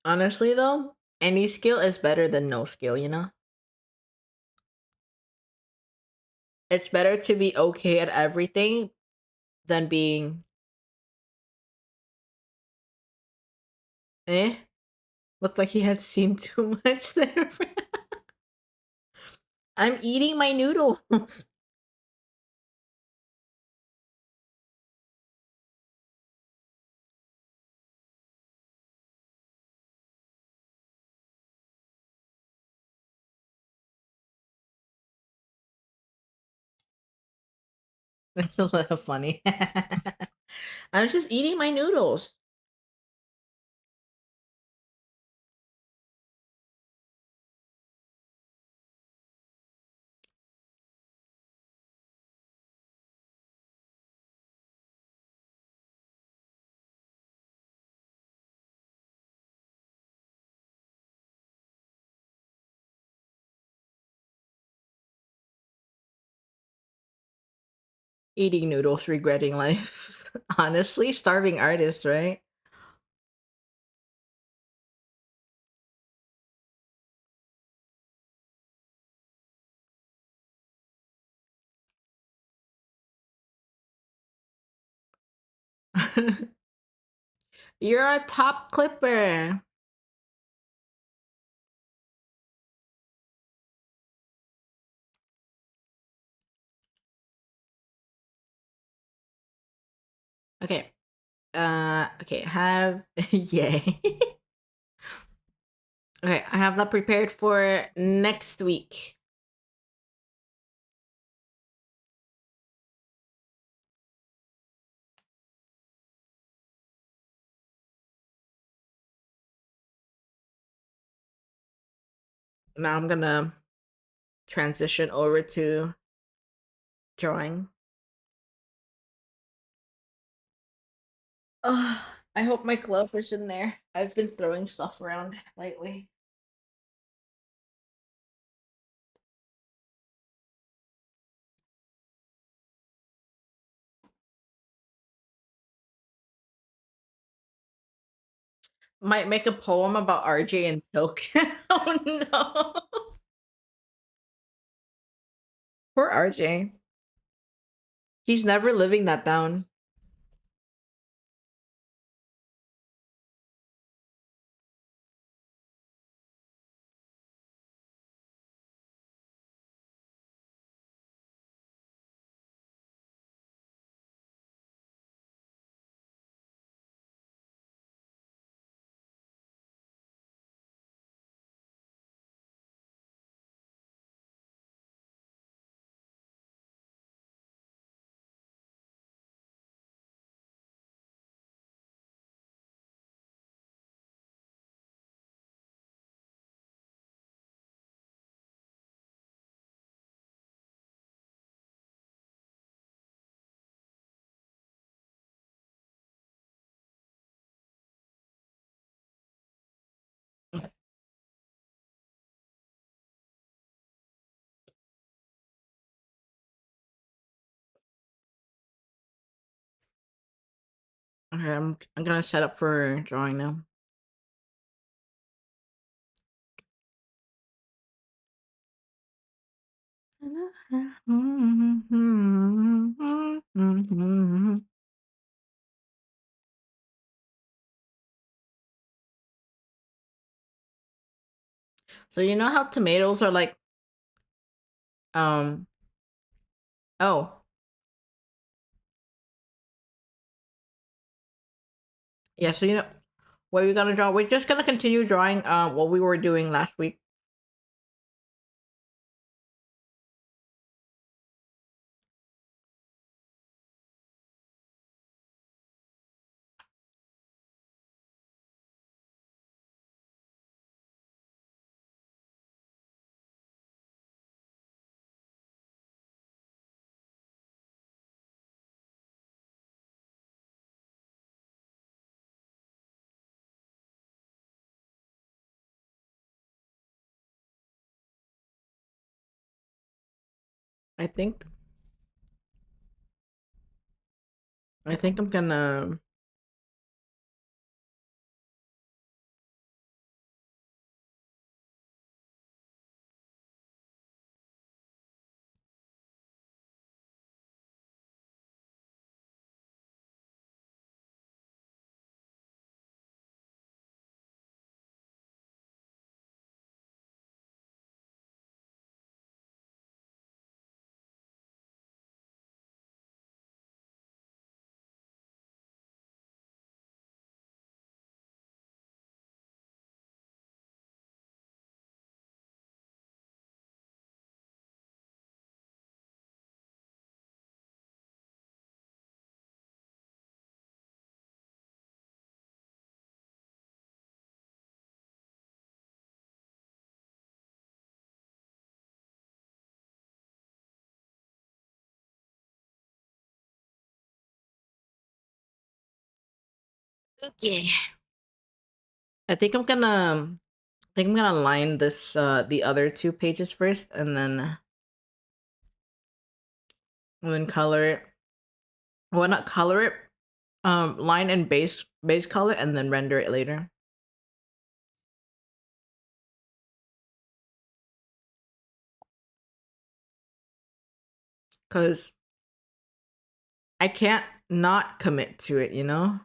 Honestly though, any skill is better than no skill, you know? It's better to be okay at everything than being eh. Looked like he had seen too much there. I'm eating my noodles. That's a little funny. I'm just eating my noodles. Eating noodles, regretting life. Honestly, starving artist, right? You're a top clipper. Okay. Okay, have yay. Okay, I have that prepared for next week. Now I'm gonna transition over to drawing. I hope my glove is in there. I've been throwing stuff around lately. Might make a poem about RJ and Pilk. Oh no. Poor RJ. He's never living that down. Okay, I'm gonna set up for drawing now. So you know how tomatoes are like oh yeah, so you know what we're gonna draw. We're just gonna continue drawing what we were doing last week. I think I'm gonna okay. I think I'm gonna line this the other two pages first and then color it. Well, not color it. Line and base color and then render it later. Cause I can't not commit to it, you know?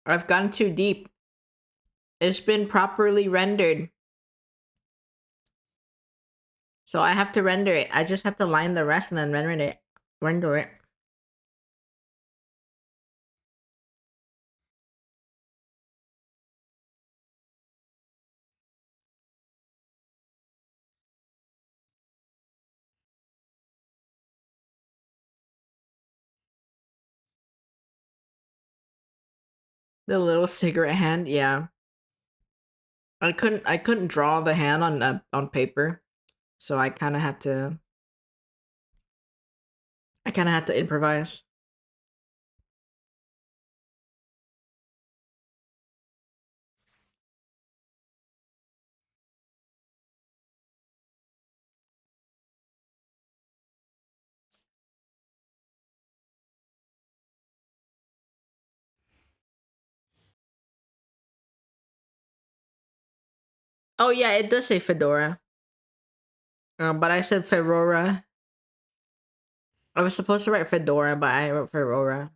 I've gone too deep. It's been properly rendered. So I have to render it. I just have to line the rest and then render it. Render it. The little cigarette hand, yeah. I couldn't draw the hand on paper, so I kind of had to improvise. Oh yeah, it does say fedora. But I said Ferrora. I was supposed to write fedora, but I wrote Ferrora.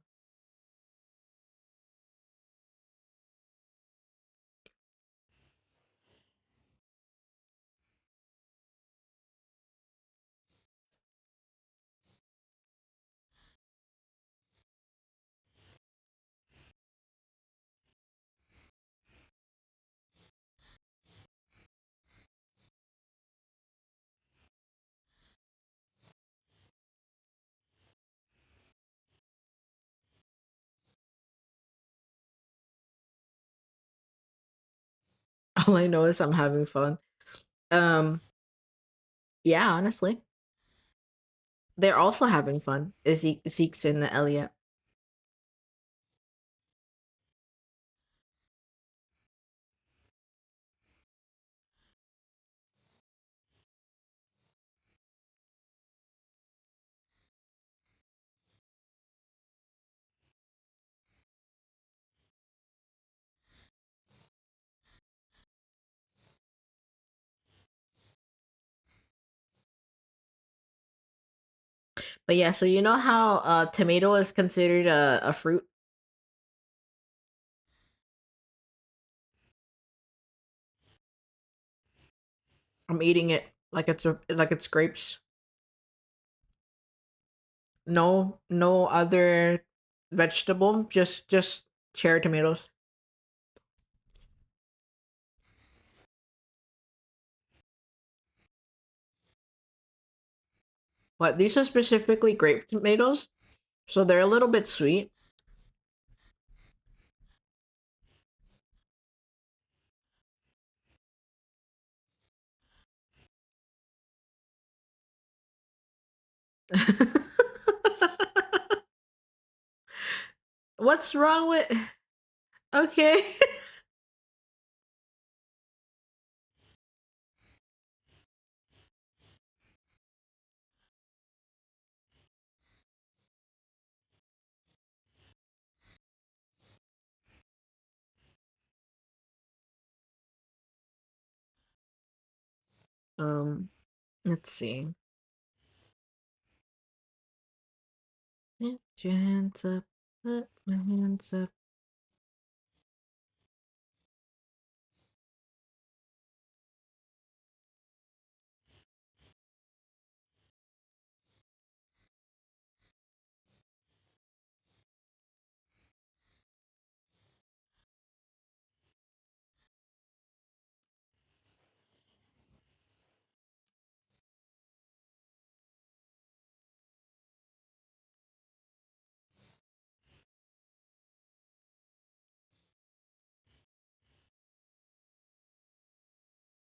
All I know is I'm having fun. Um, yeah, honestly, they're also having fun. Zeke's and Elliot. But yeah, so you know how tomato is considered a fruit? I'm eating it like it's grapes. No other vegetable, just cherry tomatoes. But these are specifically grape tomatoes, so they're a little bit sweet. What's wrong with Okay. um let's see. Put your hands up, put my hands up.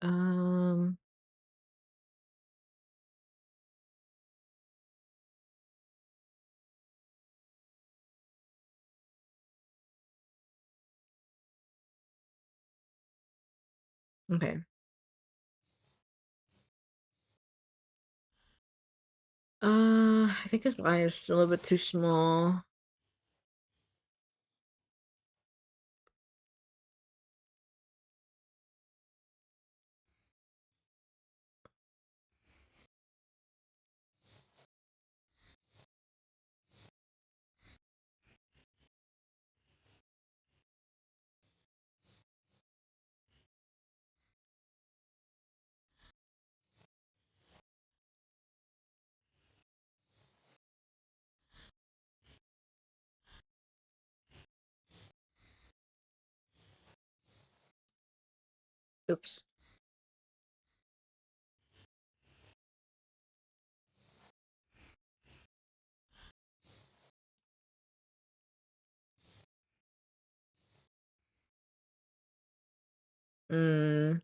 Um okay. I think this eye is a little bit too small. Oops. Mm,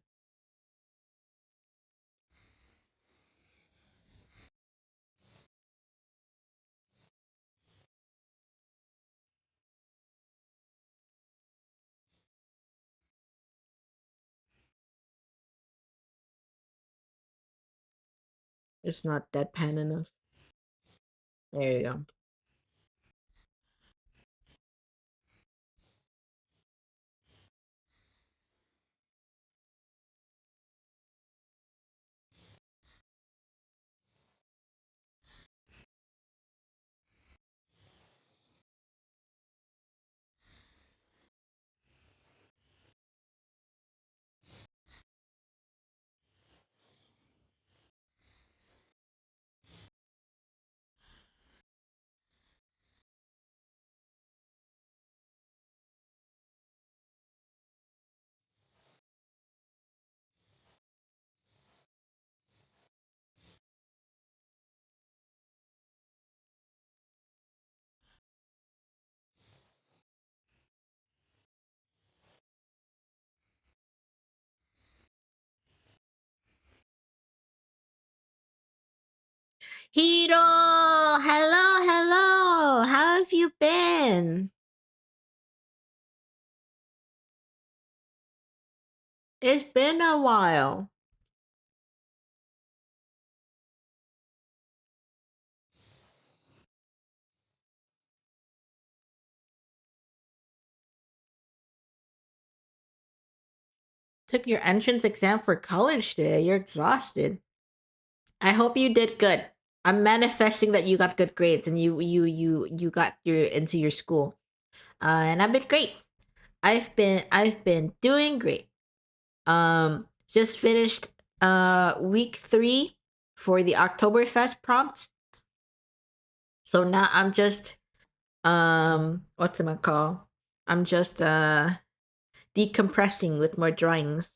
it's not deadpan enough. There you go. Hiro! Hello, hello! How have you been? It's been a while. Took your entrance exam for college today. You're exhausted. I hope you did good. I'm manifesting that you got good grades and you got your into your school. And I've been great. I've been doing great. Just finished week 3 for the Oktoberfest prompt. So now I'm just what's it call? I'm just decompressing with more drawings.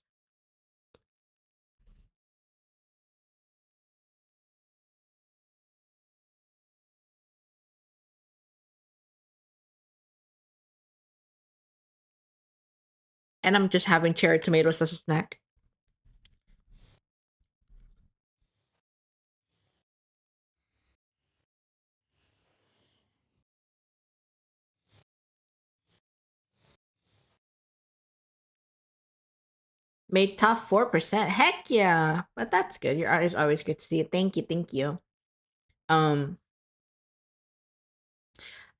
And I'm just having cherry tomatoes as a snack. Made top 4%. Heck yeah. But that's good. Your art is always good to see. Thank you, thank you. Um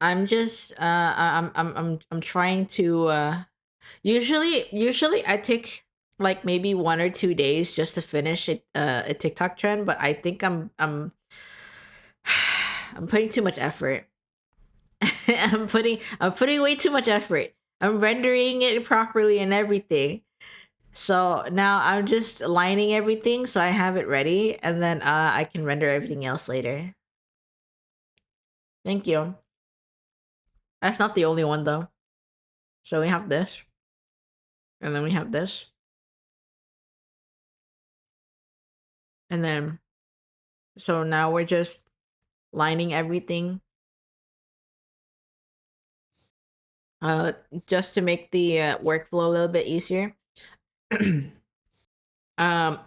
I'm just I'm trying to usually I take like maybe 1 or 2 days just to finish it a TikTok trend, but I think I'm putting too much effort. I'm putting way too much effort. I'm rendering it properly and everything. So now I'm just lining everything so I have it ready and then I can render everything else later. Thank you. That's not the only one though. So we have this. And then we have this. And then so now we're just lining everything uh just to make the workflow a little bit easier. um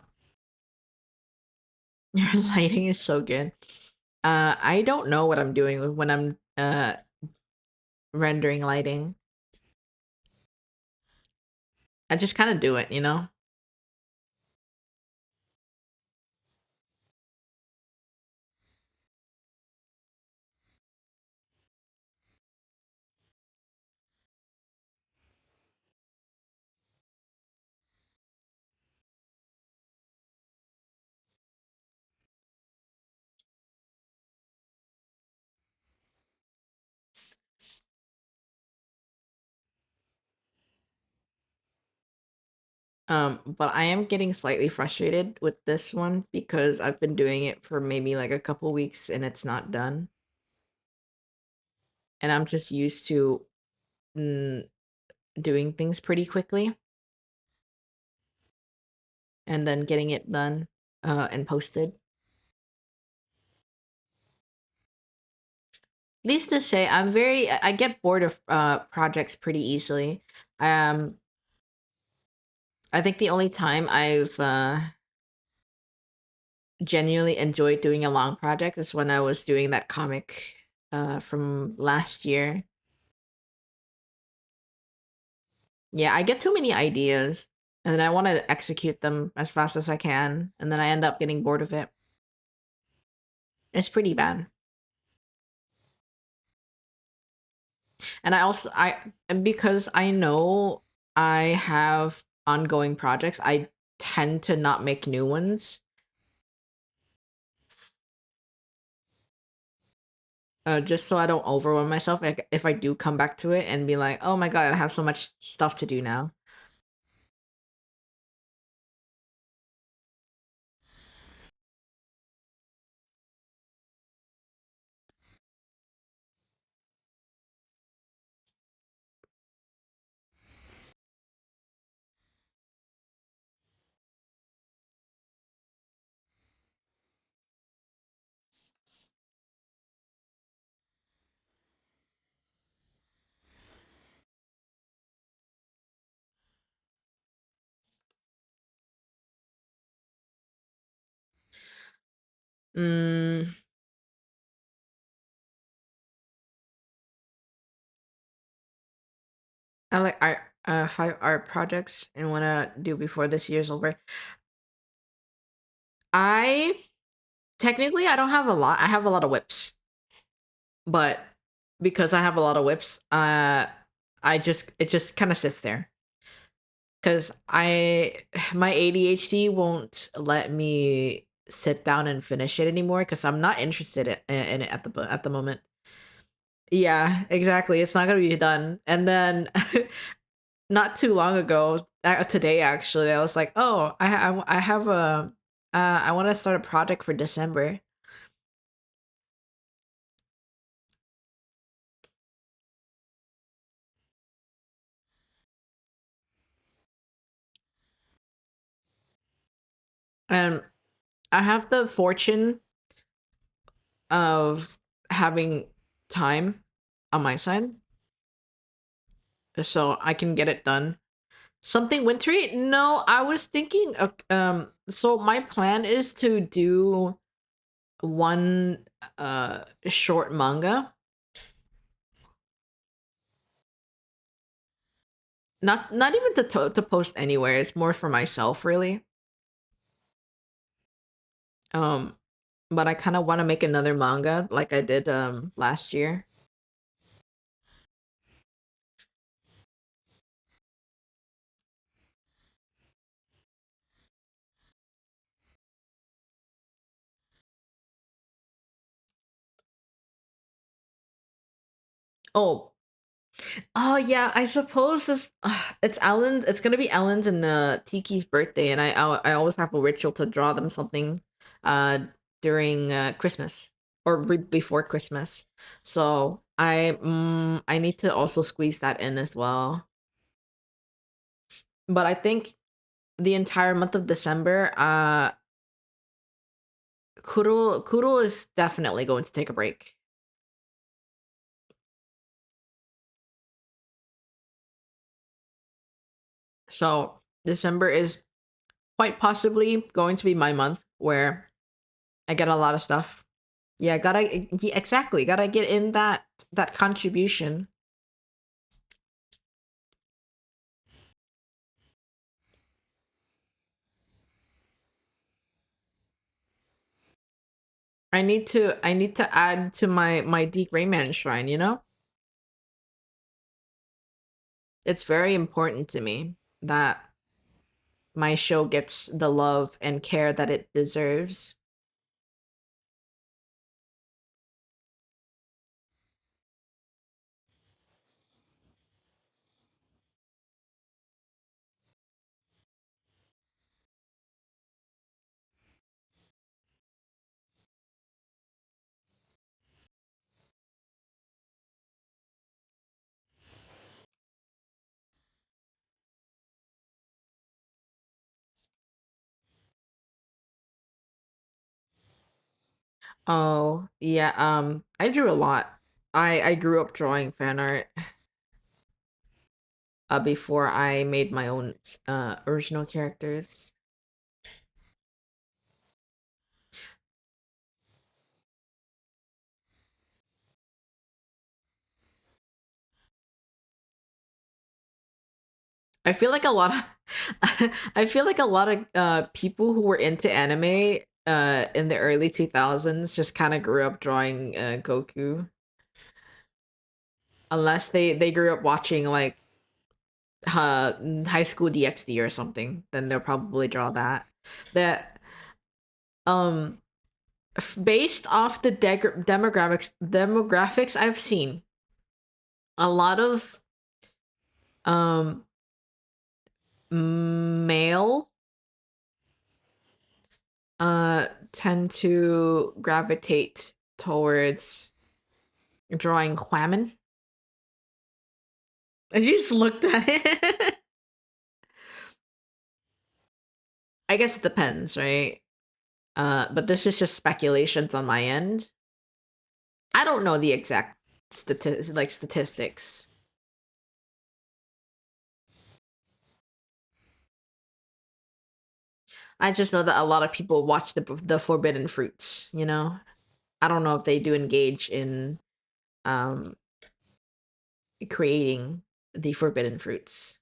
your lighting is so good. I don't know what I'm doing when I'm rendering lighting. I just kind of do it, you know? But I am getting slightly frustrated with this one because I've been doing it for maybe like a couple weeks and it's not done. And I'm just used to mm, doing things pretty quickly. and then getting it done and posted. Needless to say, I get bored of projects pretty easily. Um, I think the only time I've genuinely enjoyed doing a long project is when I was doing that comic from last year. Yeah, I get too many ideas and then I want to execute them as fast as I can, and then I end up getting bored of it. It's pretty bad. And and because I know I have ongoing projects, I tend to not make new ones. Just so I don't overwhelm myself, like, if I do come back to it and be like, oh my god, I have so much stuff to do now. Mm, I like art, 5 art projects and want to do before this year's over. I technically I don't have a lot. I have a lot of whips, but because I have a lot of whips, it just kind of sits there because I my ADHD won't let me sit down and finish it anymore because I'm not interested in it at the moment. Yeah, exactly. It's not gonna be done. And then not too long ago, today actually, I was like, oh, I have a I want to start a project for December. And I have the fortune of having time on my side, so I can get it done. Something wintry? No, I was thinking of, so my plan is to do one short manga. Not even to post anywhere. It's more for myself, really. Um, but I kind of want to make another manga like I did last year. Oh, oh yeah, I suppose this it's Alan. It's gonna be Alan's and Tiki's birthday, and I always have a ritual to draw them something, uh, during Christmas or before Christmas. So I need to also squeeze that in as well. But I think the entire month of December, Kuro is definitely going to take a break. So December is quite possibly going to be my month where I get a lot of stuff. Yeah, yeah, exactly. Gotta get in that contribution. I need to add to my D Greyman shrine, you know? It's very important to me that my show gets the love and care that it deserves. Oh, yeah, I drew a lot. I grew up drawing fan art before I made my own original characters. I feel like a lot of I feel like a lot of people who were into anime in the early 2000s just kind of grew up drawing Goku, unless they grew up watching like uh High School DxD or something, then they'll probably draw that. That um based off the demographics I've seen, a lot of um male tend to gravitate towards drawing Huaman. I just looked at it. I guess it depends, right? But this is just speculations on my end. I don't know the exact statistics. I just know that a lot of people watch the Forbidden Fruits. You know, I don't know if they do engage in um creating the Forbidden Fruits.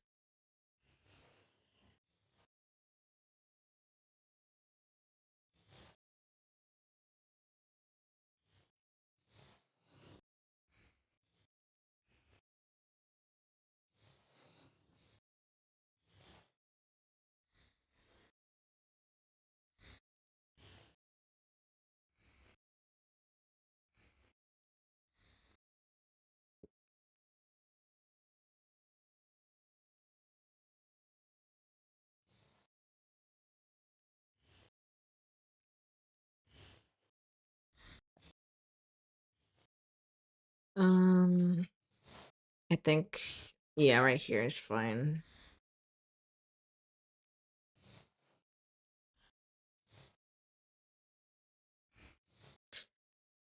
Um, I think yeah, right here is fine.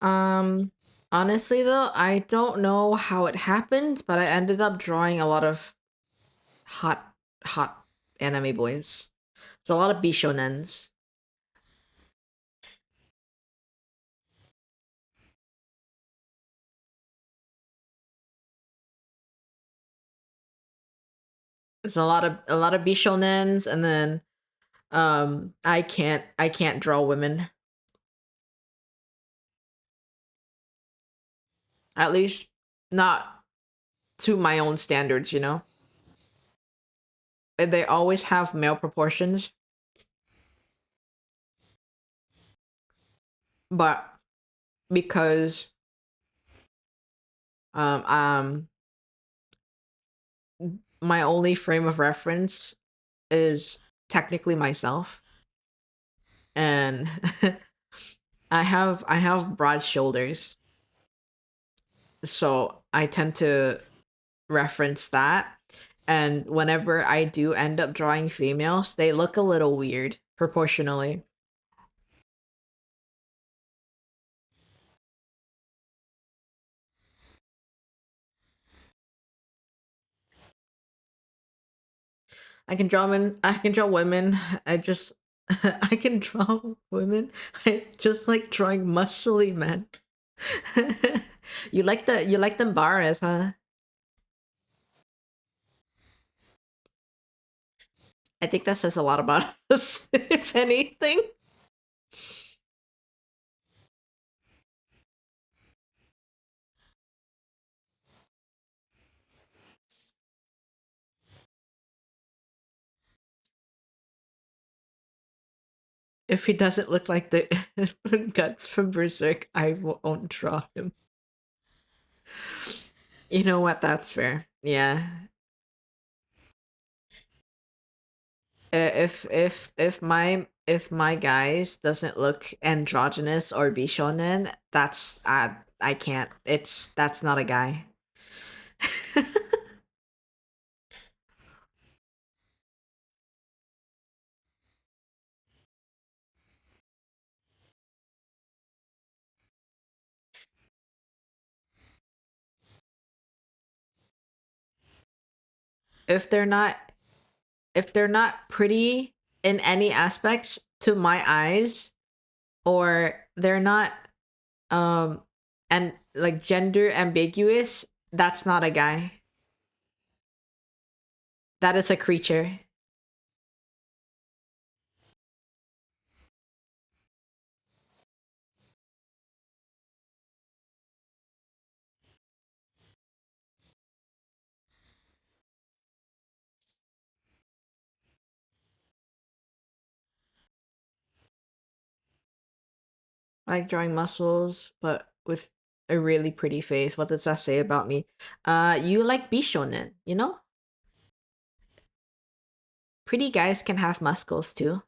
Um, Honestly though, I don't know how it happened, but I ended up drawing a lot of hot, hot anime boys. It's a lot of bishonens. It's a lot of bishonens, and then I can't draw women, at least not to my own standards. You know, and they always have male proportions, but because um um my only frame of reference is technically myself, and I have broad shoulders, so I tend to reference that. And whenever I do end up drawing females, they look a little weird proportionally. I can draw men. I can draw women. I just I can draw women. I just like drawing muscly men. You like them bars, huh? I think that says a lot about us, if anything. If he doesn't look like the guts from Berserk, I won't draw him. You know what? That's fair. Yeah. If my guys doesn't look androgynous or bishonen, that's I can't. That's not a guy. if they're not pretty in any aspects to my eyes, or they're not and like gender ambiguous, that's not a guy. That is a creature. I like drawing muscles, but with a really pretty face. What does that say about me? You like bishonen, you know? Pretty guys can have muscles too.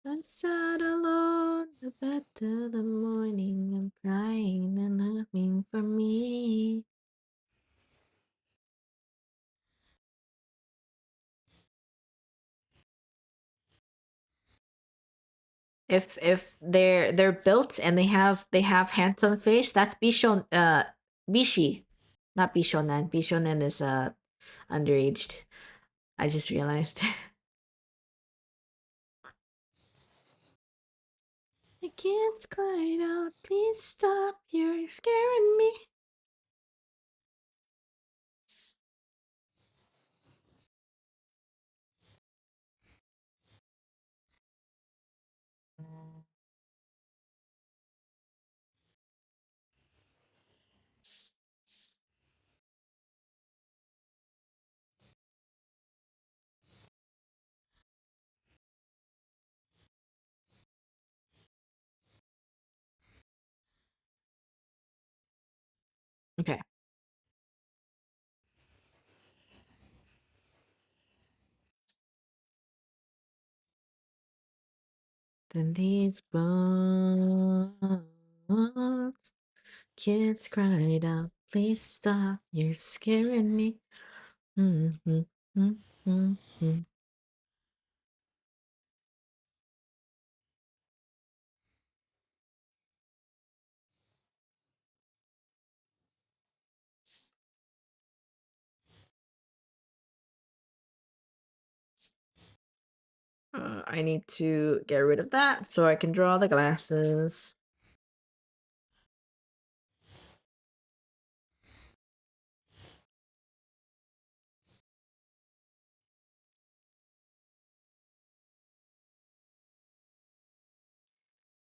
I'm sad alone, the bed till the morning. I'm crying and laughing for me. If they're built and they have handsome face, that's bishi, not bishonen. Bishonen is underaged. I just realized. I can't glide out. Please stop. You're scaring me. Okay. Then these bones kids cried out, please stop, you're scaring me. Mm-hmm. Mm-hmm. I need to get rid of that so I can draw the glasses.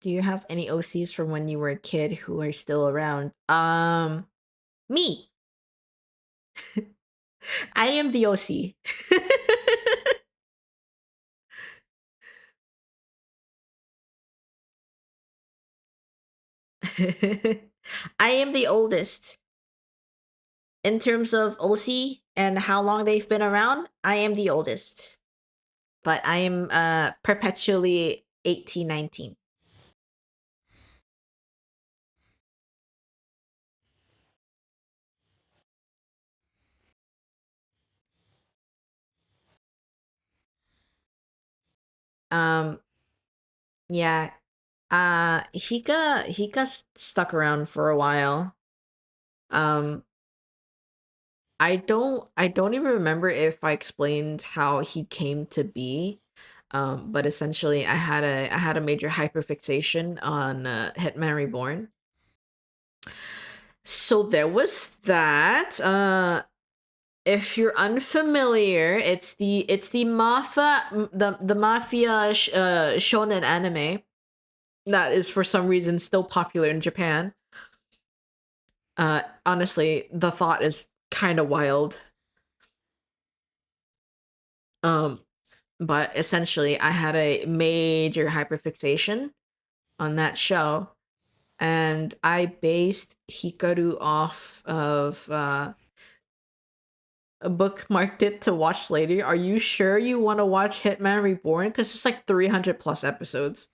Do you have any OCs from when you were a kid who are still around? Me. I am the OC. I am the oldest. In terms of OC and how long they've been around, I am the oldest. But I am perpetually 18, 19. Um yeah. Hika stuck around for a while. Um I don't even remember if I explained how he came to be. But essentially I had a major hyperfixation on Hitman Reborn. So there was that. If you're unfamiliar, it's the mafia shonen anime that is for some reason still popular in Japan. Honestly, the thought is kind of wild. Um, but essentially, I had a major hyperfixation on that show, and I based Hikaru off of bookmarked it to watch later. Are you sure you want to watch Hitman Reborn? Because it's like 300 plus episodes.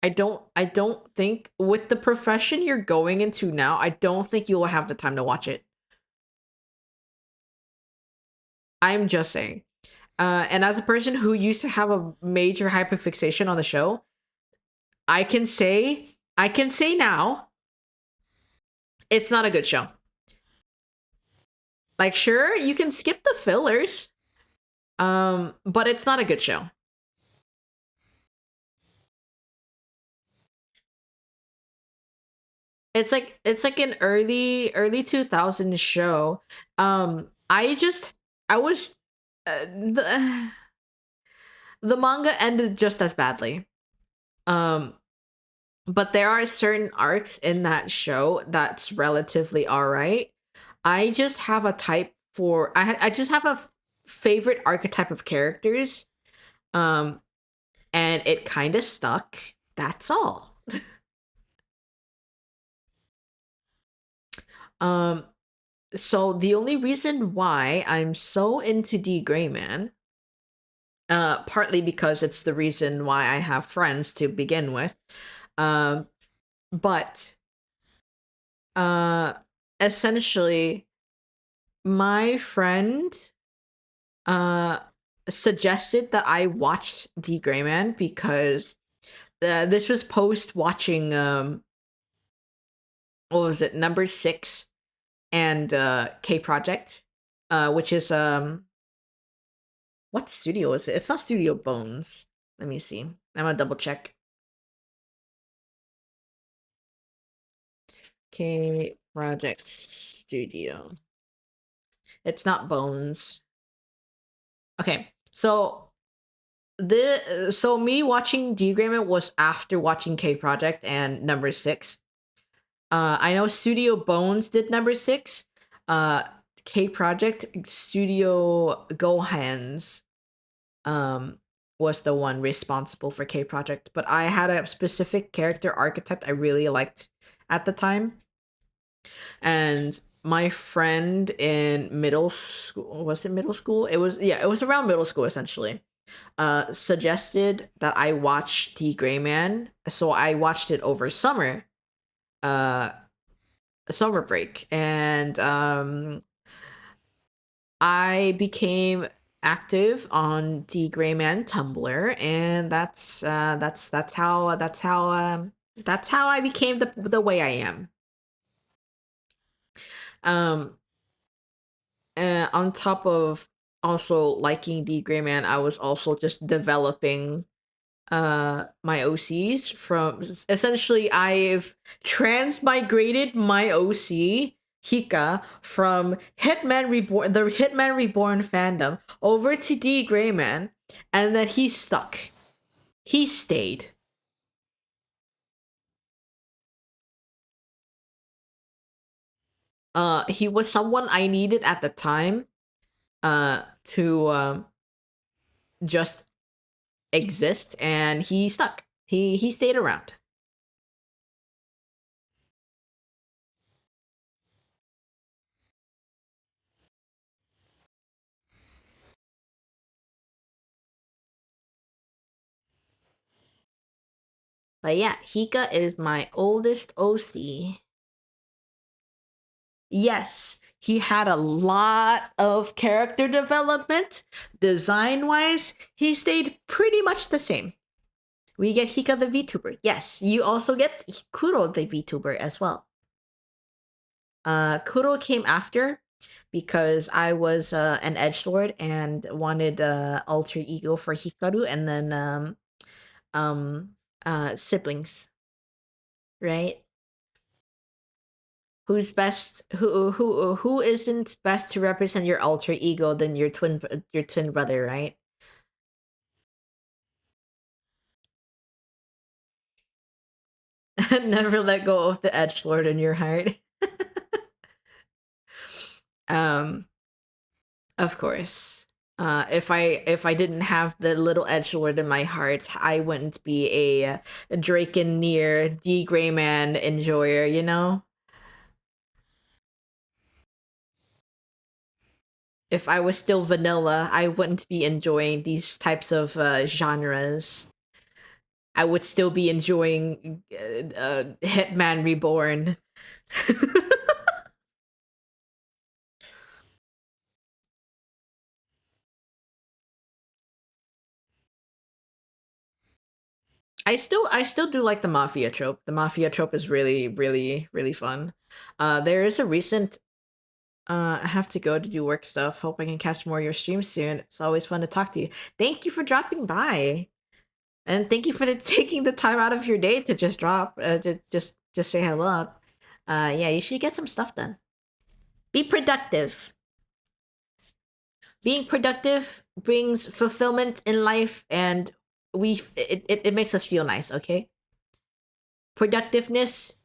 I don't think with the profession you're going into now, I don't think you will have the time to watch it. I'm just saying. And as a person who used to have a major hyperfixation on the show, I can say now, it's not a good show. Like, sure, you can skip the fillers, but it's not a good show. It's like an early 2000s show. I just I was the manga ended just as badly. Um, but there are certain arcs in that show that's relatively all right. I just have a type for I just have a favorite archetype of characters. Um, and it kind of stuck. That's all. um, so the only reason why I'm so into D Gray Man, partly because it's the reason why I have friends to begin with, um, but uh, essentially, my friend uh suggested that I watch D Gray Man because this was post watching what was it, number 6 and K Project, which is what studio is it? It's not Studio Bones. Let me see. I'm gonna double check. K Project Studio. It's not Bones. Okay, so me watching Degramment was after watching K Project and number 6. I know Studio Bones did number 6. Uh, K Project Studio Gohan's was the one responsible for K Project, but I had a specific character archetype I really liked at the time. And my friend in middle school, was it middle school? It was around middle school essentially. Suggested that I watch D Gray Man, so I watched it over uh summer break, and I became active on D Gray Man Tumblr, and that's how I became the way I am. Um, on top of also liking D Gray Man, I was also just developing my OCs from essentially I've transmigrated my OC Hika from the Hitman Reborn fandom over to D Gray Man, and then he stuck. He stayed. He was someone I needed at the time to just exist, and he stuck. He stayed around. But yeah, Hika is my oldest OC. Yes, he had a lot of character development. Design wise, he stayed pretty much the same. We get Hika the VTuber. Yes, you also get Kuro the VTuber as well. Kuro came after because I was an edgelord and wanted alter ego for Hikaru, and then siblings, right? Who isn't best to represent your alter ego than your twin brother, right? Never let go of the edgelord in your heart. um of course. If I didn't have the little edgelord in my heart, I wouldn't be a Drake and Near D Gray Man enjoyer, you know? If I was still vanilla, I wouldn't be enjoying these types of genres. I would still be enjoying Hitman Reborn. I still do like the mafia trope. The mafia trope is really, really, really fun. There is a recent I have to go to do work stuff. Hope I can catch more of your streams soon. It's always fun to talk to you. Thank you for dropping by. And thank you for taking the time out of your day to just drop, to just say hello. Yeah, you should get some stuff done. Be productive. Being productive brings fulfillment in life, and it makes us feel nice. Okay, productiveness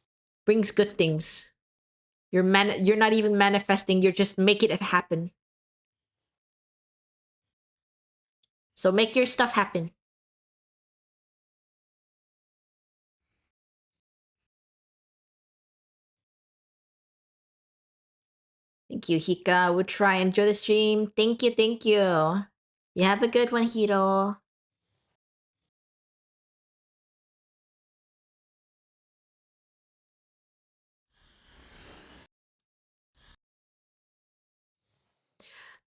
brings good things. You're not even manifesting. You're just making it happen. So make your stuff happen. Thank you, Hika. We'll try and enjoy the stream. Thank you, thank you. You have a good one, Hiro.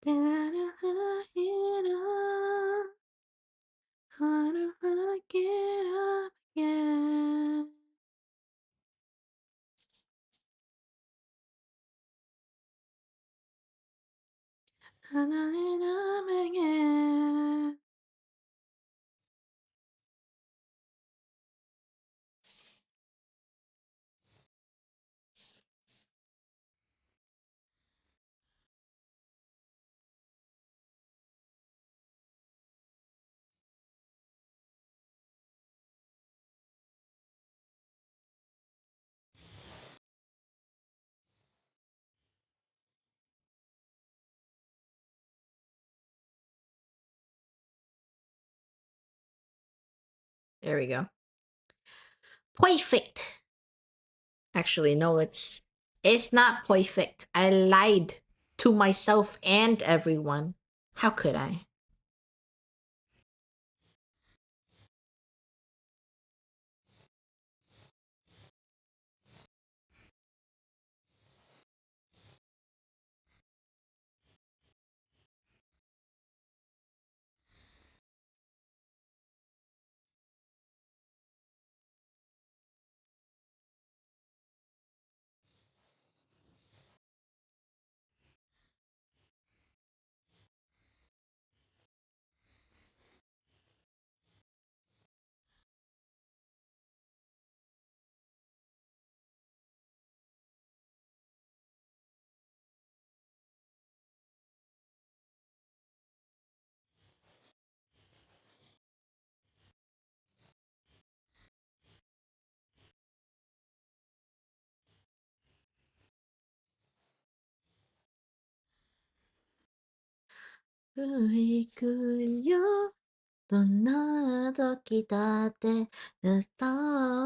Get up again. Again. There we go. Perfect. Actually, no, it's not perfect. I lied to myself and everyone. How could I?行くよ。どんな時だって歌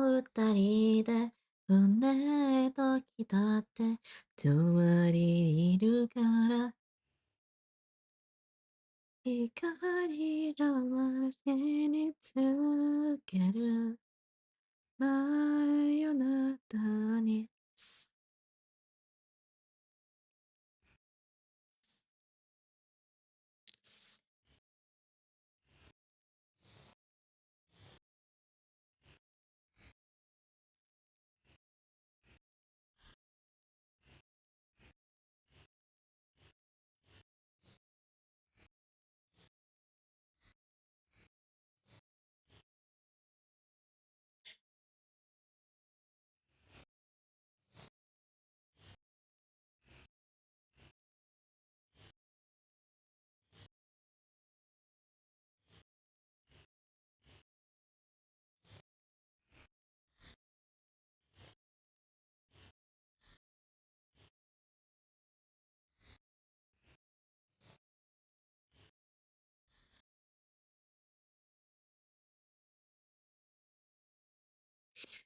う二人でどんな時だって隣にいるから光のせにつける真夜中に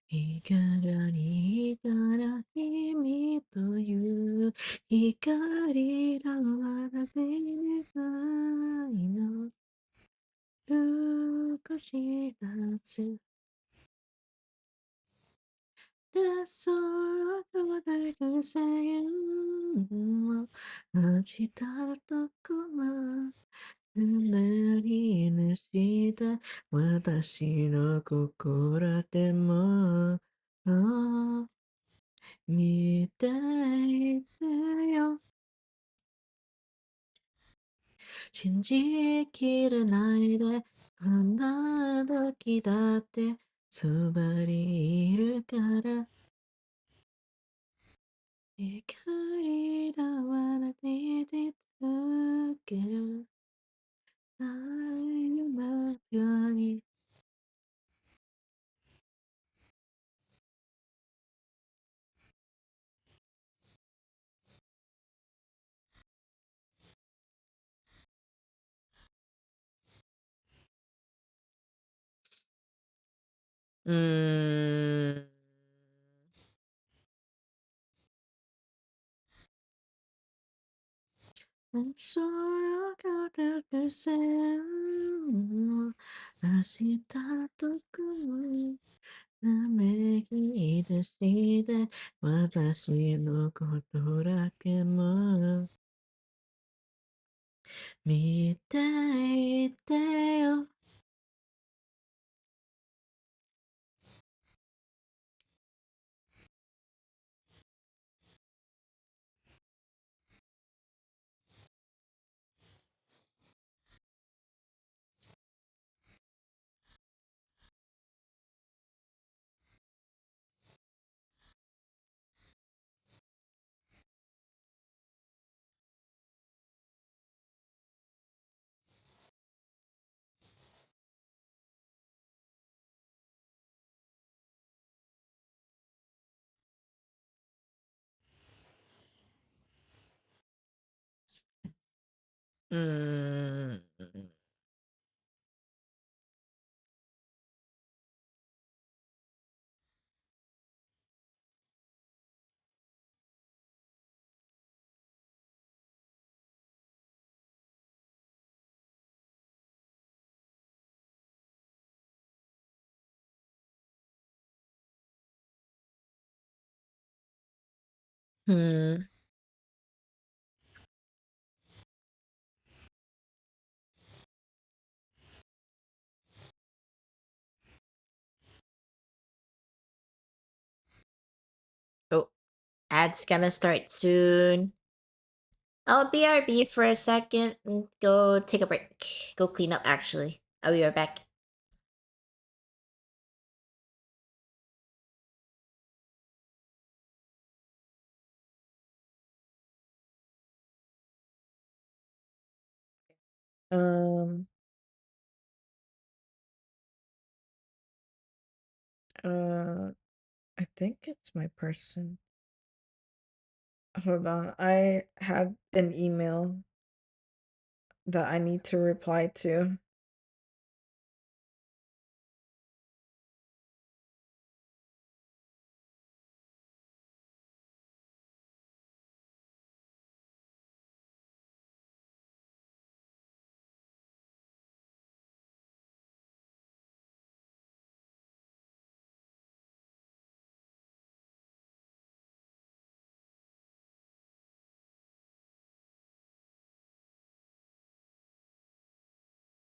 光にいたら君という光がまだ見えないの少しずつ solo toda cosa io agitare tocco なりなした私の心でも見たいだよ信じきれないでこんな時だってそばにいるから光だわら出てたけど誰の中にうーん。solo gotta listen 明日とくもため息出して私のことだけも見ていてようーん。Hmm. Oh, ads gonna start soon. I'll BRB for a second and go take a break. Go clean up, actually. I'll be right back. Um, I think it's my person. Hold on, I have an email that I need to reply to.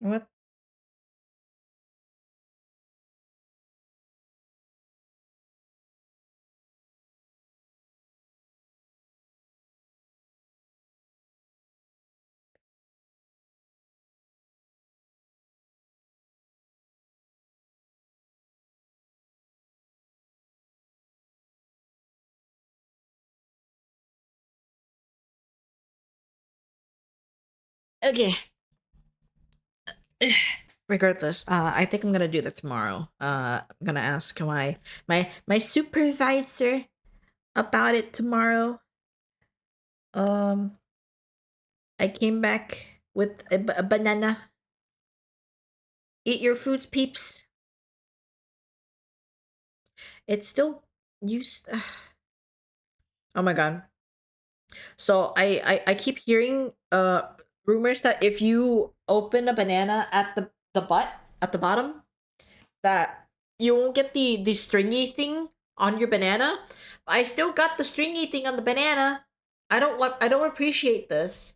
What? Okay. Regardless, I think I'm gonna do that tomorrow. I'm gonna ask my supervisor about it tomorrow. I came back with a banana. Eat your fruits, peeps. It's still used. Oh my god. So I keep hearing rumors that if you open a banana at the butt at the bottom, that you won't get the stringy thing on your banana. I still got the stringy thing on the banana. I don't appreciate this.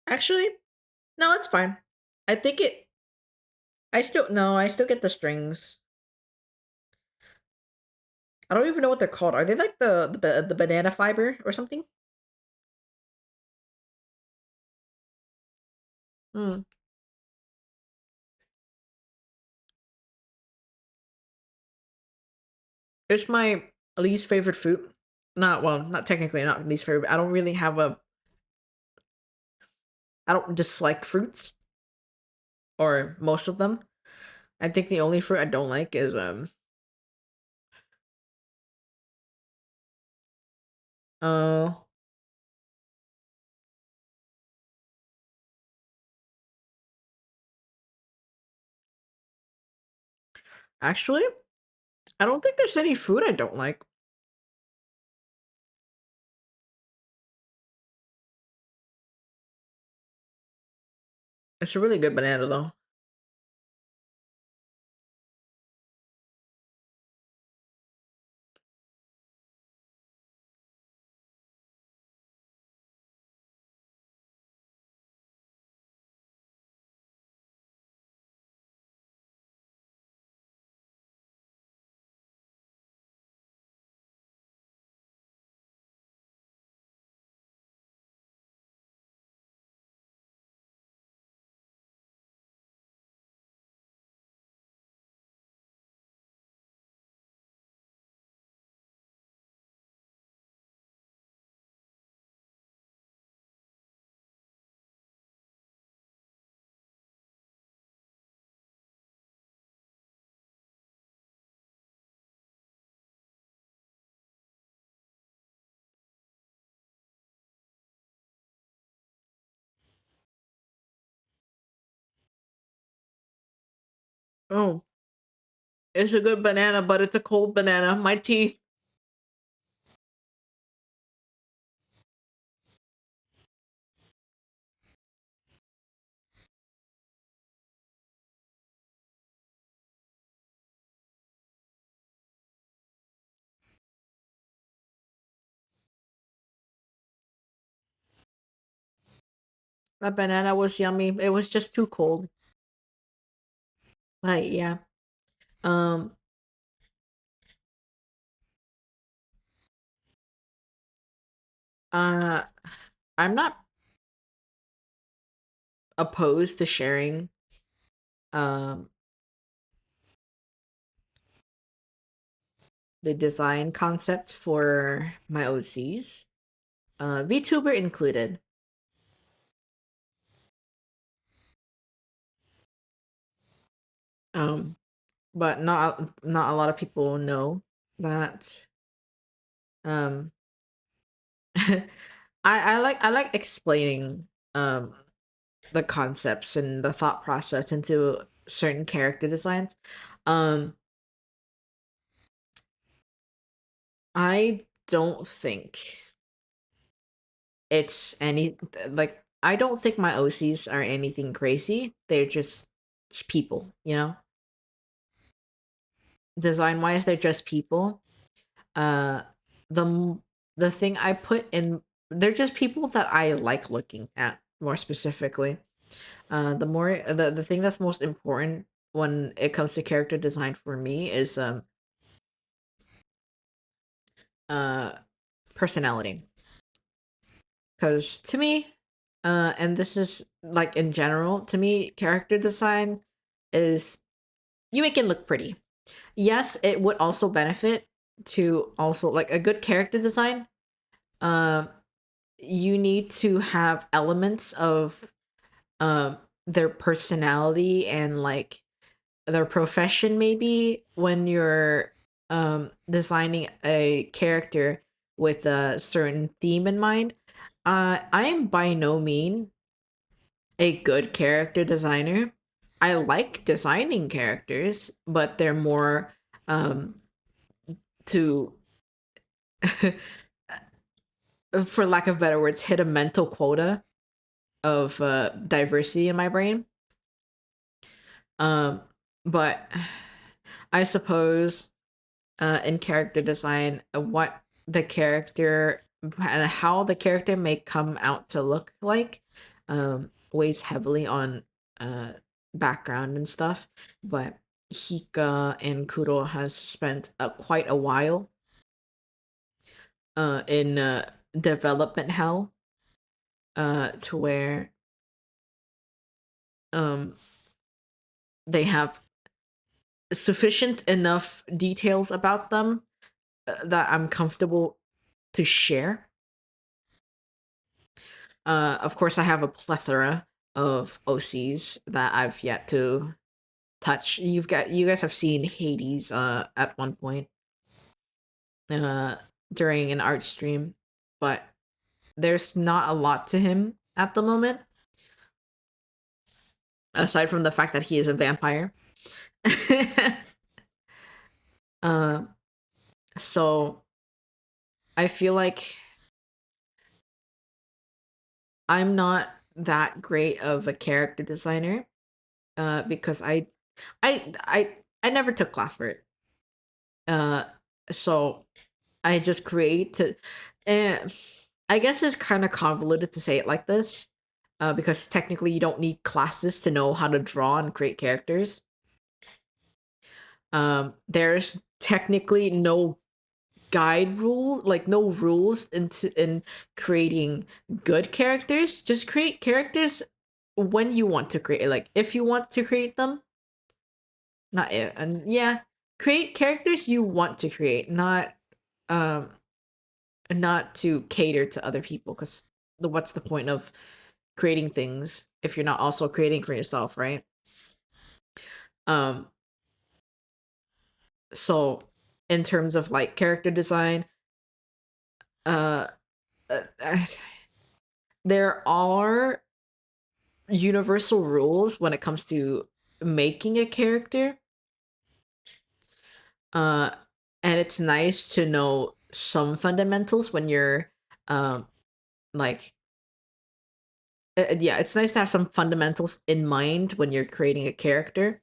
Actually, no, it's fine. I think it. I still no. I still get the strings. I don't even know what they're called. Are they like the banana fiber or something? Hmm. It's my least favorite fruit. Not well, not technically not least favorite. I don't really have a. I don't dislike fruits or most of them. I think the only fruit I don't like is uh actually I don't think there's any fruit I don't like. It's a really good banana though. Oh, it's a good banana, but it's a cold banana. My teeth. That banana was yummy. It was just too cold. But yeah. Um uh I'm not opposed to sharing um the design concept for my OCs. VTuber included. Um but not a lot of people know that um I like explaining the concepts and the thought process into certain character designs. Um I don't think it's any like I don't think my OCs are anything crazy. They're just people, you know? Design wise, they're just people. Uh the the thing I put in they're just people that I like looking at more specifically. The thing that's most important when it comes to character design for me is uh personality. Because to me, and this is like in general, to me, character design is you make it look pretty. Yes, it would also benefit to also like a good character design. Um, you need to have elements of their personality and like their profession maybe when you're designing a character with a certain theme in mind. I am by no mean a good character designer. I like designing characters, but they're more to for lack of better words, hit a mental quota of diversity in my brain. Um, but I suppose in character design, what the character and how the character may come out to look like weighs heavily on uh, background and stuff. But Hika and Kuro has spent quite a while in development hell to where um they have sufficient enough details about them that I'm comfortable to share. Of course, I have a plethora of OCs that I've yet to touch. You guys have seen Hades at one point uh during an art stream, but there's not a lot to him at the moment, aside from the fact that he is a vampire. uh, so I feel like I'm not that great of a character designer because I I I never took class for it. Uh so I just create to and I guess it's kind of convoluted to say it like this. Because technically you don't need classes to know how to draw and create characters. There's technically no guide rule, like no rules in creating good characters. Just create characters when you want to create, like if you want to create them, not it, and yeah, create characters you want to create, um not to cater to other people. Because what's the point of creating things if you're not also creating for yourself, right? um so in terms of like character design, uh, uh there are universal rules when it comes to making a character. Uh and it's nice to know some fundamentals when you're um like yeah, it's nice to have some fundamentals in mind when you're creating a character.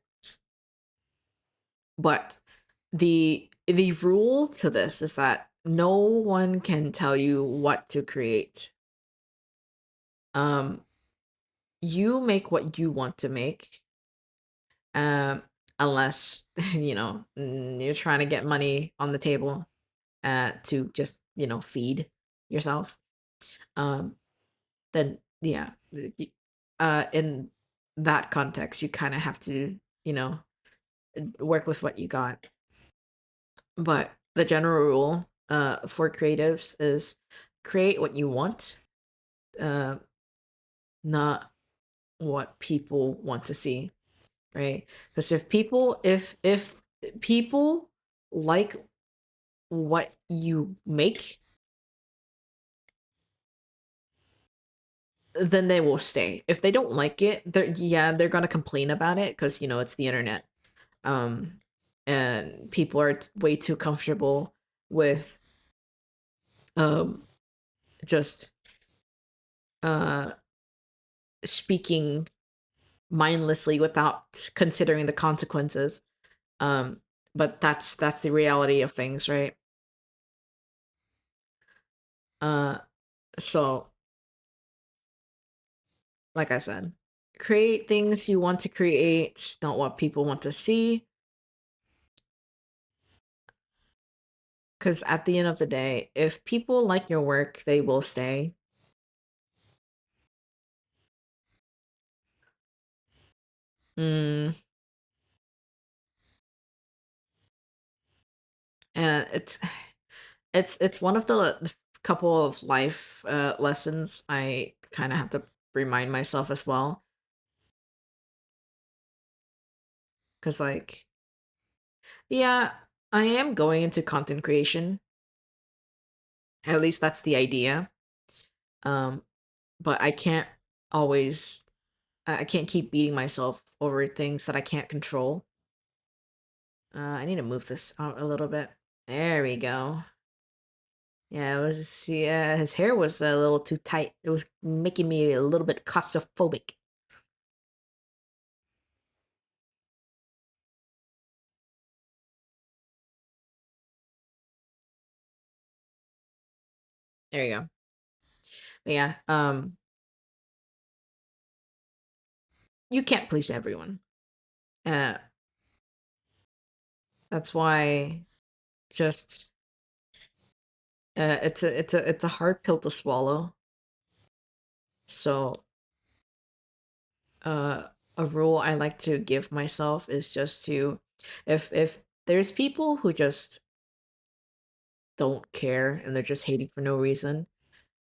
But the rule to this is that no one can tell you what to create. um you make what you want to make, um unless you're trying to get money on the table to just feed yourself. um then yeah, in that context you kind of have to work with what you got. But the general rule for creatives is create what you want, uh not what people want to see, right? Because if people like what you make, then they will stay. If they don't like it, they're gonna complain about it because it's the internet. um and people are way too comfortable with um just uh speaking mindlessly without considering the consequences. um but that's the reality of things, right? uh so like I said, create things you want to create, not what people want to see. Because at the end of the day, if people like your work, they will stay. mm, and it's one of the couple of life lessons I kind of have to remind myself as well. Because like, yeah, I am going into content creation. At least that's the idea. Um, but I can't always. I can't keep beating myself over things that I can't control. I need to move this out a little bit. There we go. Yeah, his hair was a little too tight. It was making me a little bit claustrophobic. There you go. But yeah, you can't please everyone. Uh, that's why just it's a hard pill to swallow. So uh a rule I like to give myself is just to if there's people who just don't care and they're just hating for no reason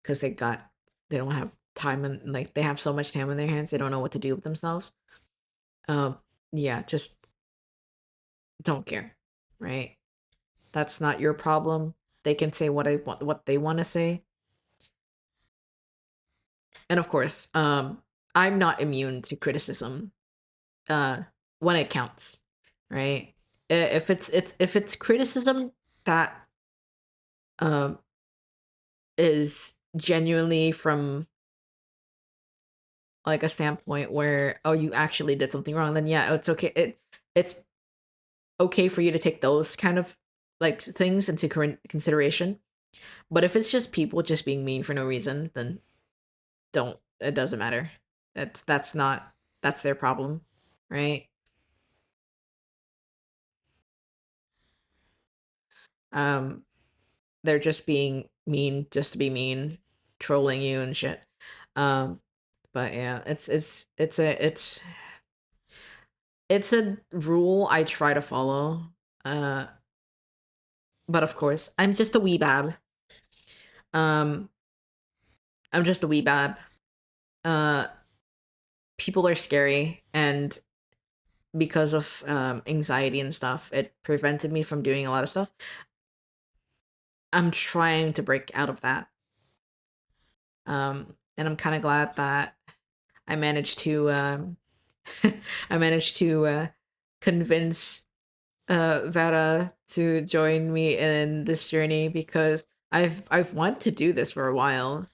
because they don't have time and like they have so much time in their hands they don't know what to do with themselves. Um yeah, just don't care, right? That's not your problem. They can say what they want to say. And of course, I'm not immune to criticism uh when it counts, right? If it's criticism that um is genuinely from like a standpoint where oh you actually did something wrong, then yeah, it's okay. It's okay for you to take those kind of like things into current consideration. But if it's just people just being mean for no reason, then don't. It doesn't matter. That's not that's their problem, right? Um, they're just being mean just to be mean, trolling you and shit. Um, but yeah, it's a rule I try to follow. Uh, but of course, I'm just a wee bab. Um, I'm just a wee bab. Uh, people are scary, and because of anxiety and stuff, it prevented me from doing a lot of stuff. I'm trying to break out of that. And I'm kind of glad that I managed to I managed to convince Vera to join me in this journey because I've wanted to do this for a while.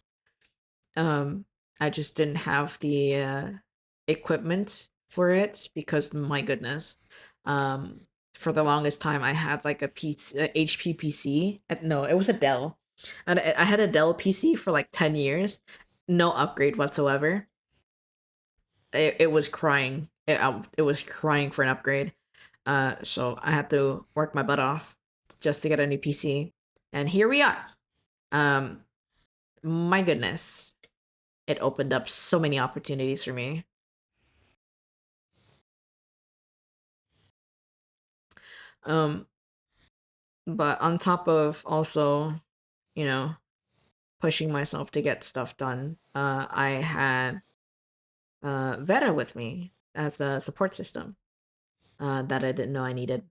Um, I just didn't have the equipment for it because my goodness, um, for the longest time I had like a PC, HP PC. No, it was a Dell, and I had a Dell PC for like 10 years, no upgrade whatsoever. It was crying. It was crying for an upgrade. So I had to work my butt off just to get a new PC, and here we are. Um, my goodness, it opened up so many opportunities for me. Um, but on top of also, you know, pushing myself to get stuff done, I had Vera with me as a support system that I didn't know I needed.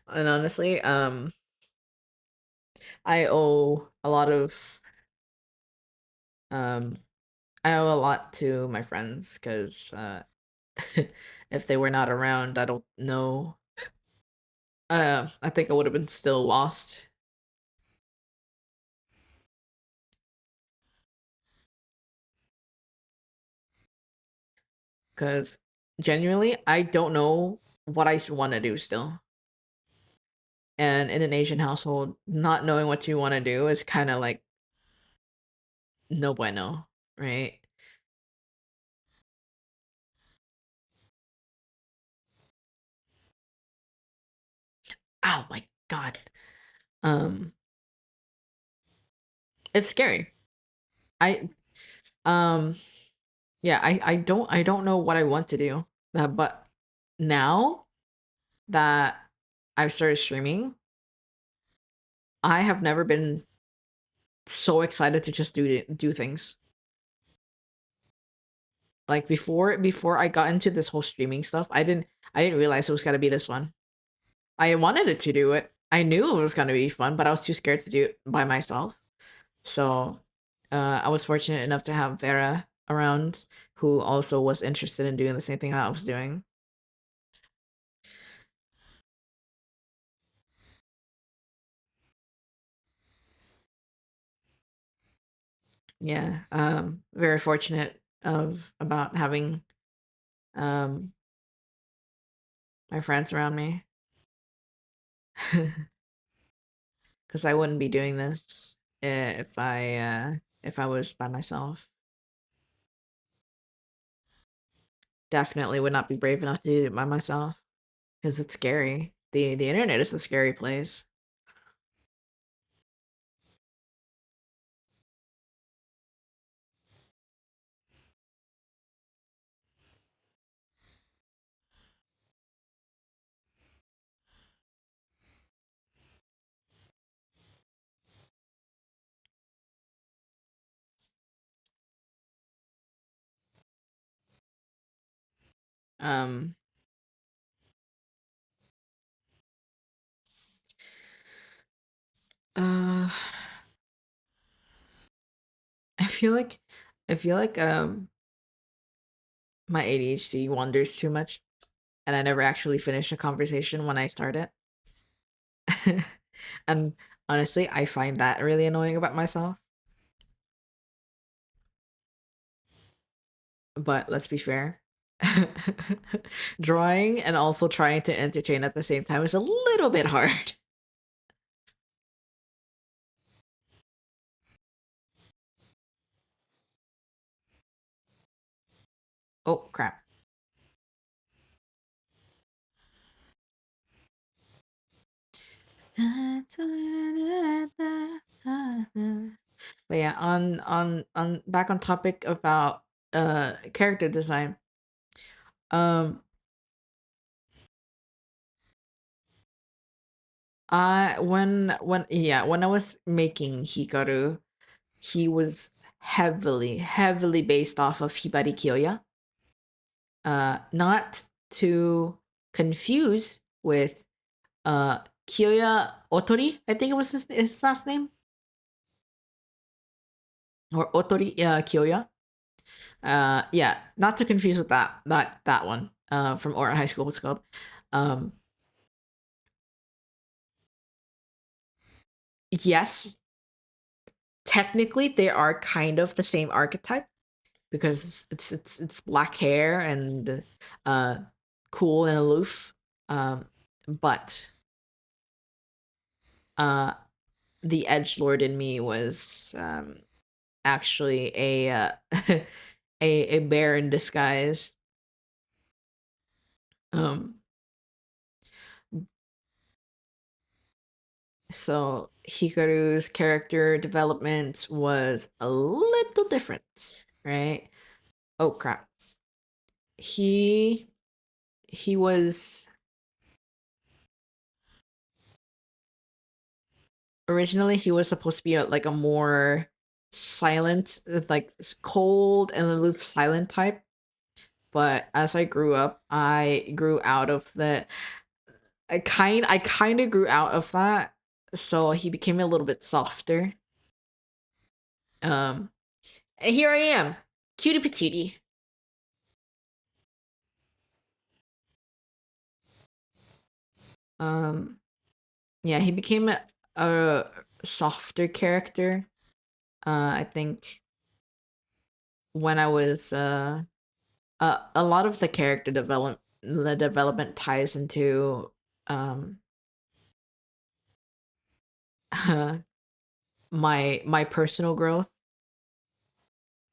And honestly, I owe a lot of um, I owe a lot to my friends because if they were not around, I don't know. I think I would have been still lost. Because genuinely, I don't know what I want to do still. And in an Asian household, not knowing what you want to do is kind of like no bueno, right? Oh my god. Um, it's scary. I um yeah, I don't know what I want to do. But now that I've started streaming, I have never been so excited to just do things. Like before I got into this whole streaming stuff, I didn't realize it was gonna be this one. I wanted it to do it. I knew it was gonna be fun, but I was too scared to do it by myself. So I was fortunate enough to have Vera around who also was interested in doing the same thing I was doing. Yeah, very fortunate about having my friends around me. Because I wouldn't be doing this if I was by myself. Definitely would not be brave enough to do it by myself because it's scary. The internet is a scary place. Um, uh, I feel like I feel like my ADHD wanders too much, and I never actually finish a conversation when I start it. And honestly, I find that really annoying about myself. But let's be fair. Drawing and also trying to entertain at the same time is a little bit hard. Oh, crap. But yeah, on back on topic about character design. Um I when I was making Hikaru, he was heavily based off of Hibari Kyoya. Not to confuse with Kyoya Otori, I think it was his last name. Or Otori Kyoya. Yeah, not to confuse with that one from Ora High School was called. Um, yes, technically they are kind of the same archetype because it's black hair and uh cool and aloof. But uh the edge lord in me was actually a bear in disguise. Um So Hikaru's character development was a little different, right? Oh crap. He he was originally he was supposed to be like a more silent, like cold and aloof silent type. But as I grew up, I grew out of the I kind of grew out of that. So he became a little bit softer. Um and here I am, cutie patootie. Um Yeah, he became a softer character. I think when I was a lot of the development ties into um my personal growth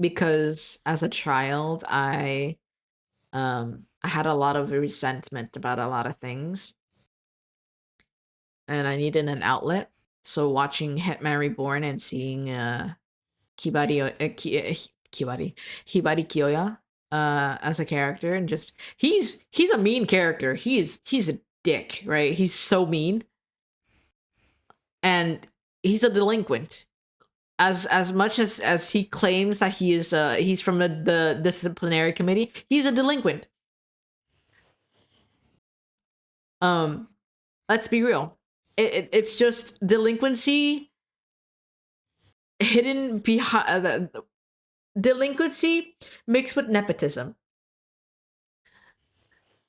because as a child I had a lot of resentment about a lot of things and I needed an outlet. So watching Hitman Reborn and seeing Kibari Kibari Hibari Kyoya as a character and just he's a mean character. He's a dick, right? He's so mean. And he's a delinquent. As much as he claims that he's from the disciplinary committee, he's a delinquent. Um let's be real. It's just delinquency hidden behind delinquency mixed with nepotism.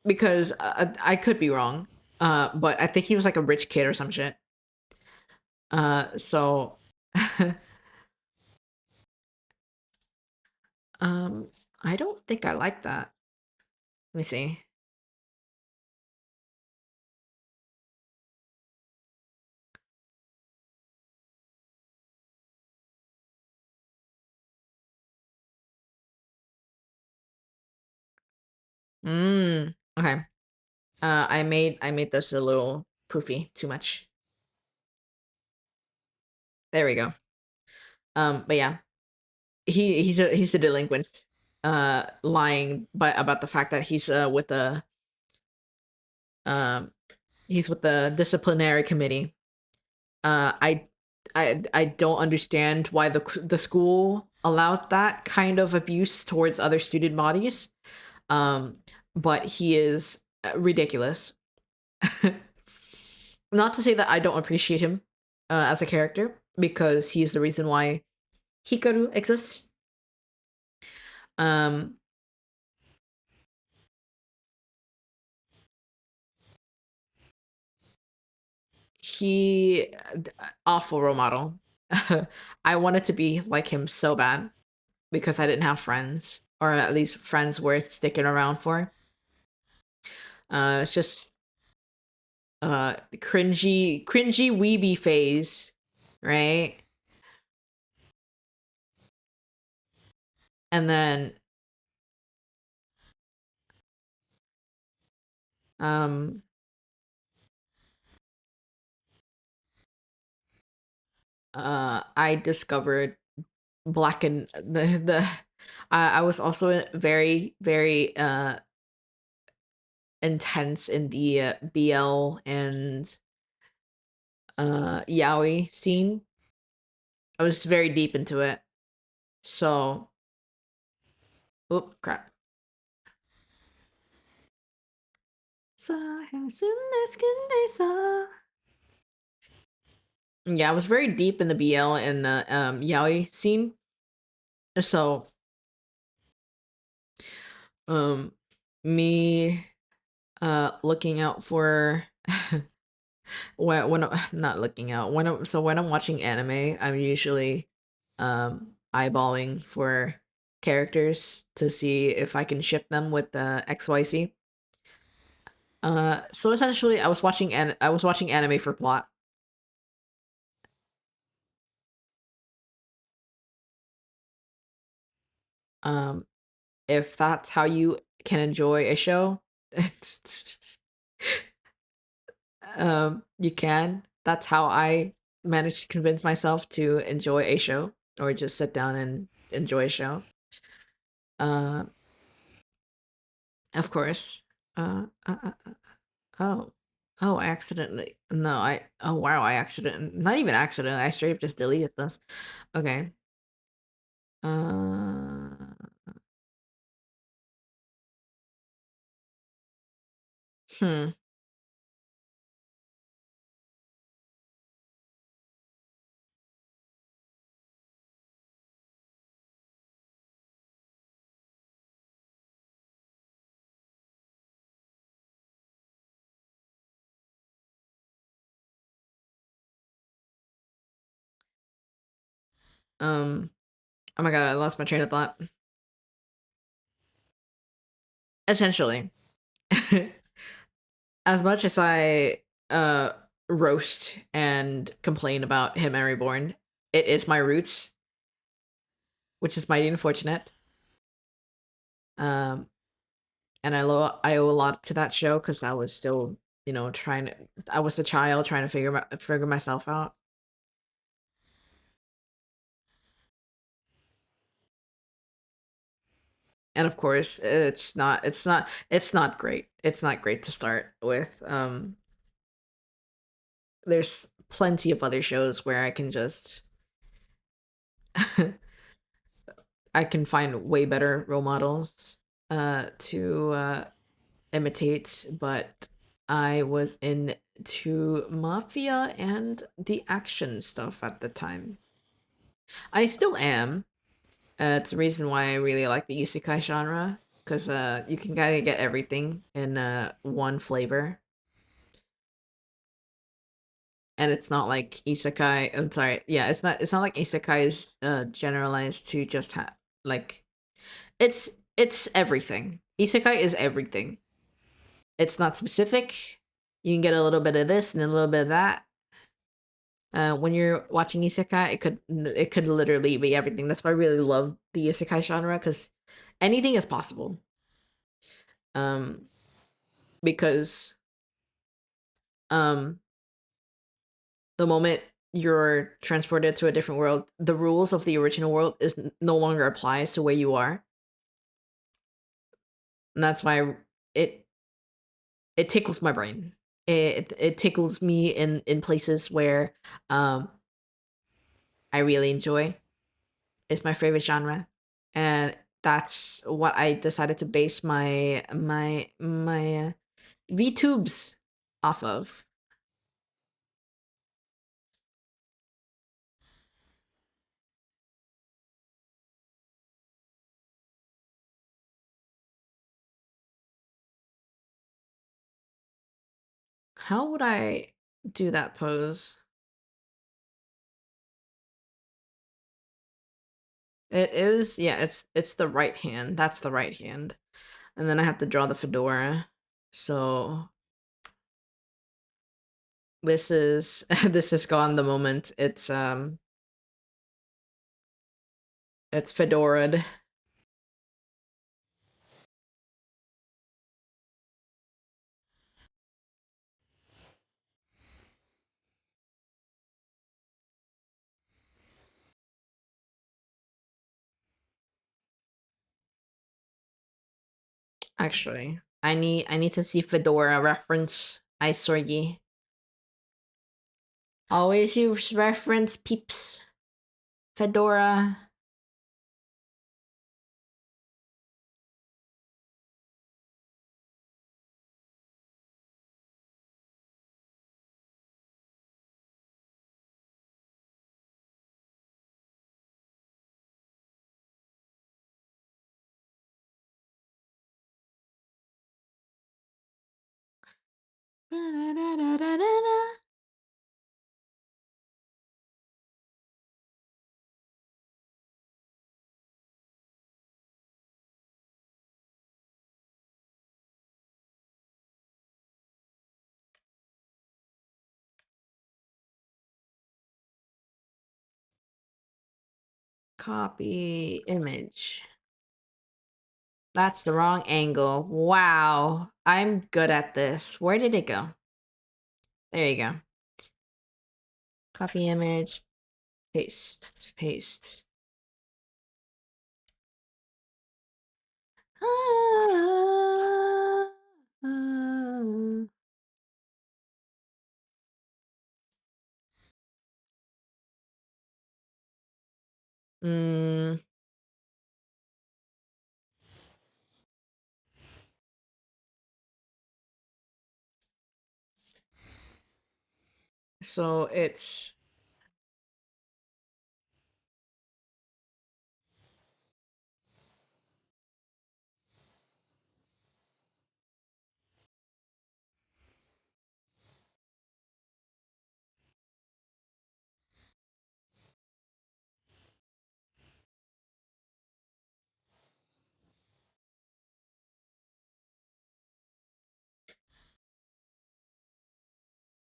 Because I could be wrong, but I think he was like a rich kid or some shit. So, um, I don't think I like that. Let me see. Okay. I made this a little poofy too much. There we go. But yeah, he's a delinquent, lying but about the fact that um he's with the disciplinary committee. I don't understand why the school allowed that kind of abuse towards other student bodies. Um, but he is ridiculous. Not to say that I don't appreciate him as a character, because he's the reason why Hikaru exists. Um, he awful role model. I wanted to be like him so bad because I didn't have friends, or at least friends worth sticking around for. It's just cringy weeby phase, right? And then um I discovered black and the I was also very intense in the BL and yaoi scene. I was very deep into it. So, oop, crap. Yeah, I was very deep in the BL and the yaoi scene. So, um, me looking out for when I'm not looking out when I'm watching anime, I'm usually eyeballing for characters to see if I can ship them with the XYZ. So essentially I was watching anime for plot. Um if that's how you can enjoy a show, you can. That's how I managed to convince myself to enjoy a show, or just sit down and enjoy a show. Uh, of course. Uh, uh, uh, uh, oh, oh, I accidentally. No, I. Oh wow, I accident. Not even accident. I straight up just deleted this. Okay. Uh, hmm. Um. Oh my god, I lost my train of thought. Essentially, as much as I uh roast and complain about him and Reborn, it is my roots, which is mighty unfortunate. Um, and I owe a lot to that show because I was still, trying to. I was a child trying to figure myself out, and of course, it's not great. It's not great to start with. There's plenty of other shows where I can just I can find way better role models to imitate, but I was into mafia and the action stuff at the time. I still am. It's the reason why I really like the isekai genre, because you can kind of get everything in one flavor, and it's not like isekai. I'm sorry, yeah, it's not like isekai is generalized to just have like it's everything. Isekai is everything. It's not specific. You can get a little bit of this and a little bit of that. When you're watching isekai, it could literally be everything. That's why I really love the isekai genre, because anything is possible. Um, because um, the moment you're transported to a different world, the rules of the original world is no longer applies to where you are, and that's why it it tickles my brain. It tickles me in places where um I really enjoy. It's my favorite genre, and that's what I decided to base my VTubes off of. How would I do that pose? It is, yeah, it's the right hand. That's the right hand. And then I have to draw the fedora. So this is this is gone the moment it's fedoraed. Actually. I need to see fedora reference Isorgi. Always use reference peeps. Fedora. Copy image. That's the wrong angle. Wow. I'm good at this. Where did it go? There you go. Copy image. Paste. Paste. Ah, ah. Mm, so it's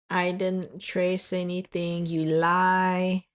I didn't trace anything, you lie.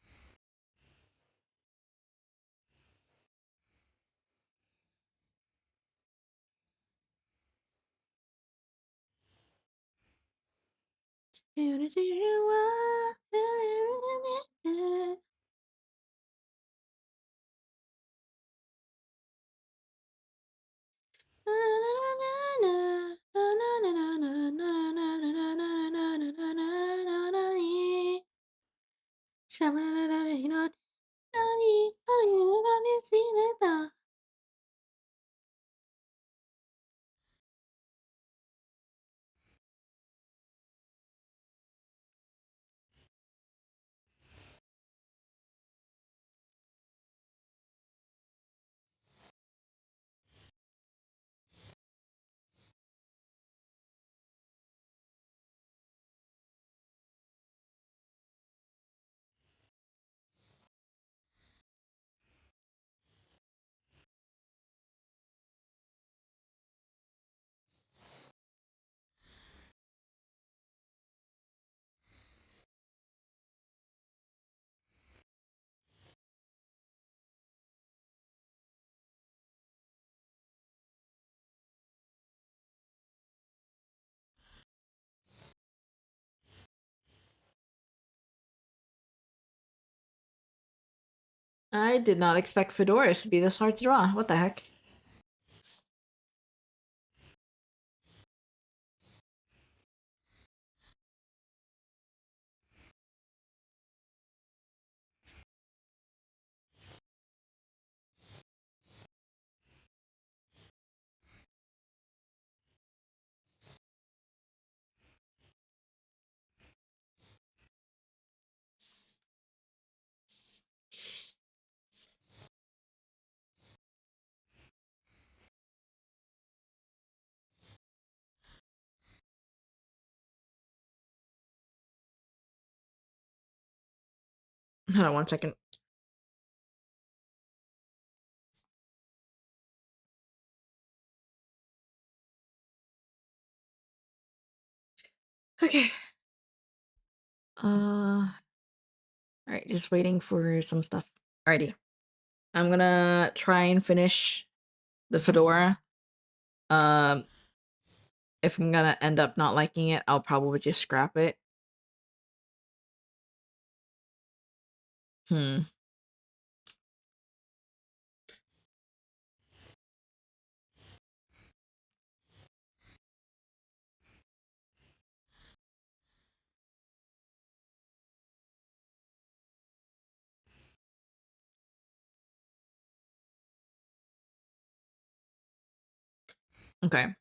I did not expect fedoras to be this hard to draw. What the heck? Hold on 1 second. Okay. Alright, just waiting for some stuff. Alrighty. I'm gonna try and finish the fedora. If I'm gonna end up not liking it, I'll probably just scrap it. Hmm. Okay.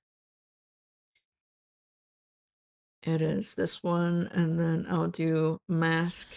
It is this one, and then I'll do mask.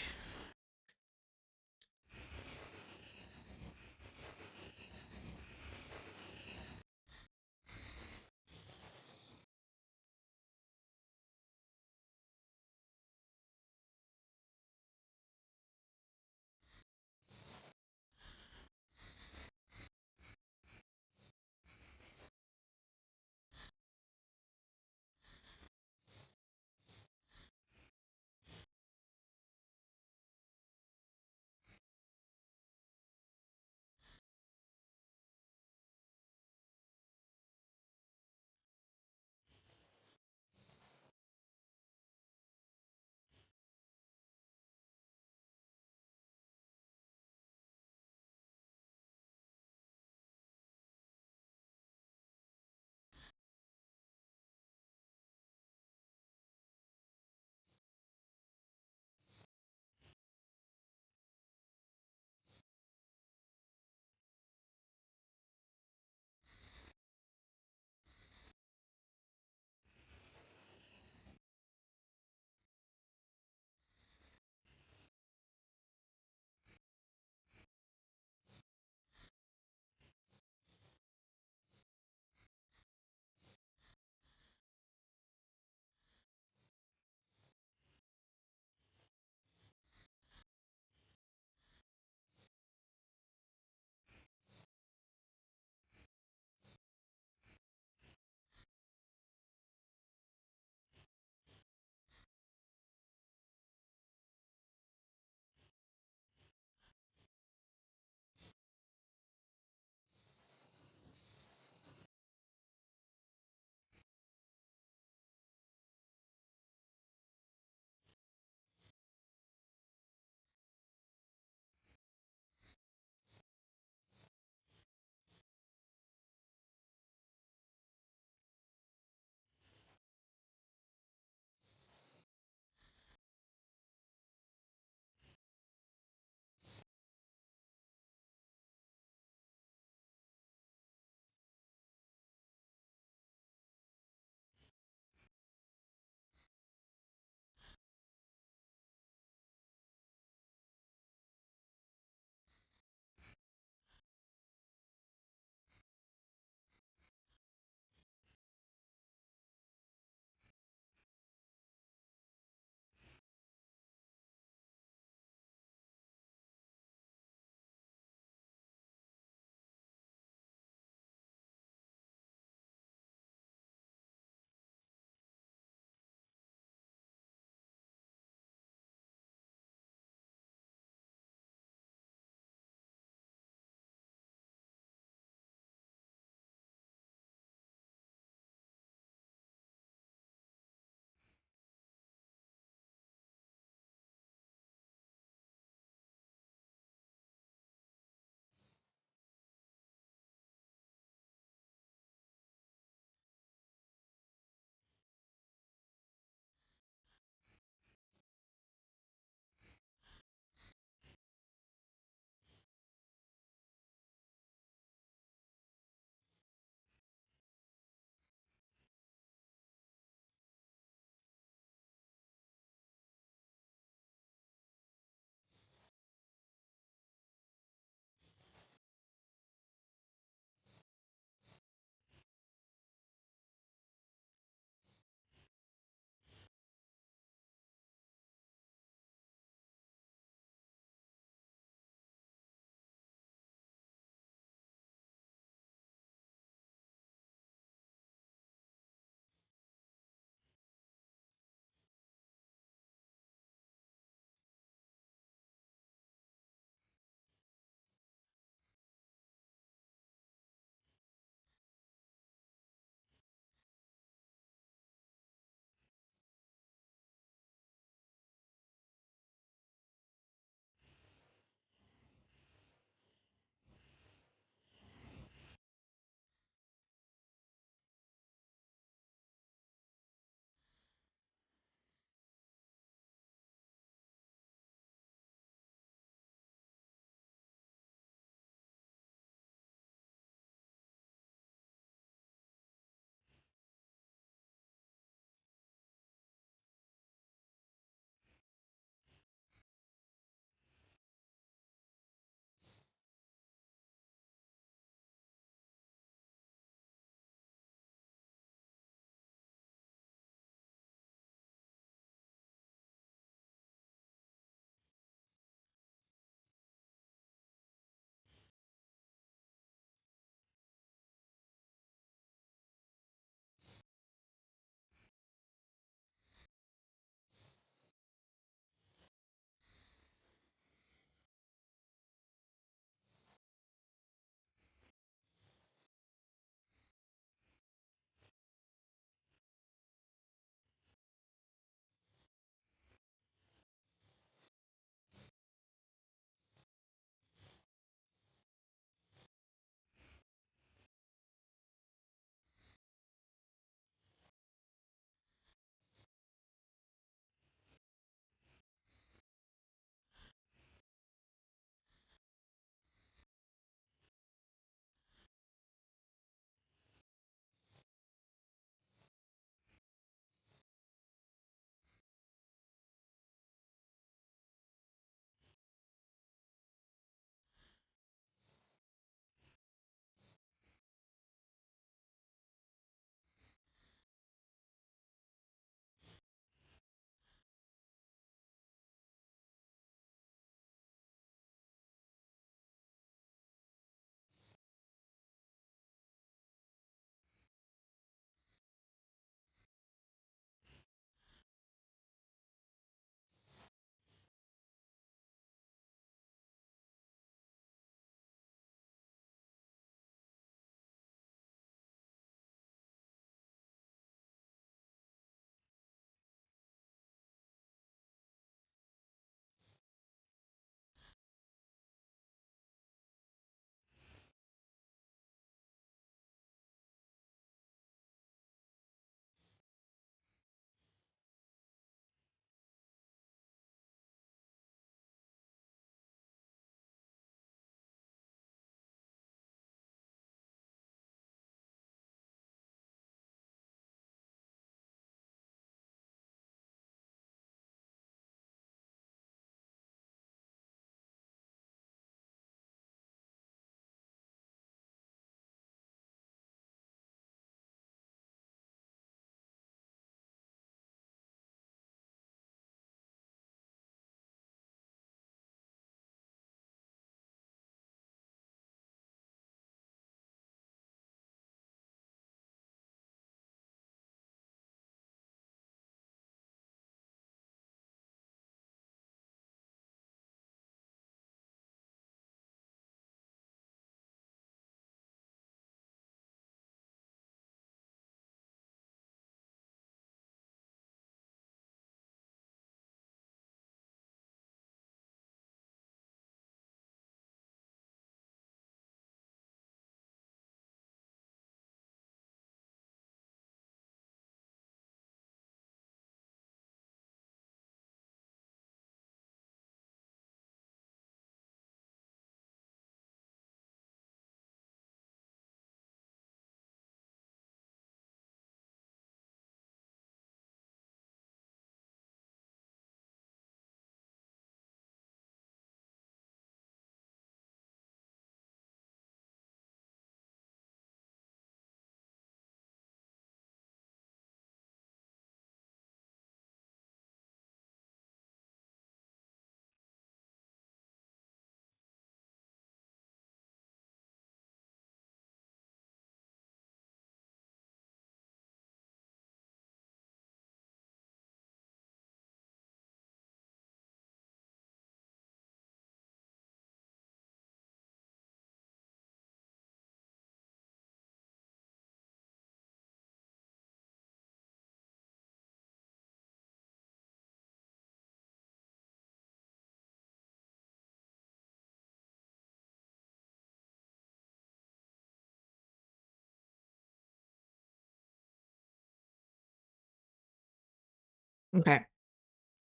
Okay.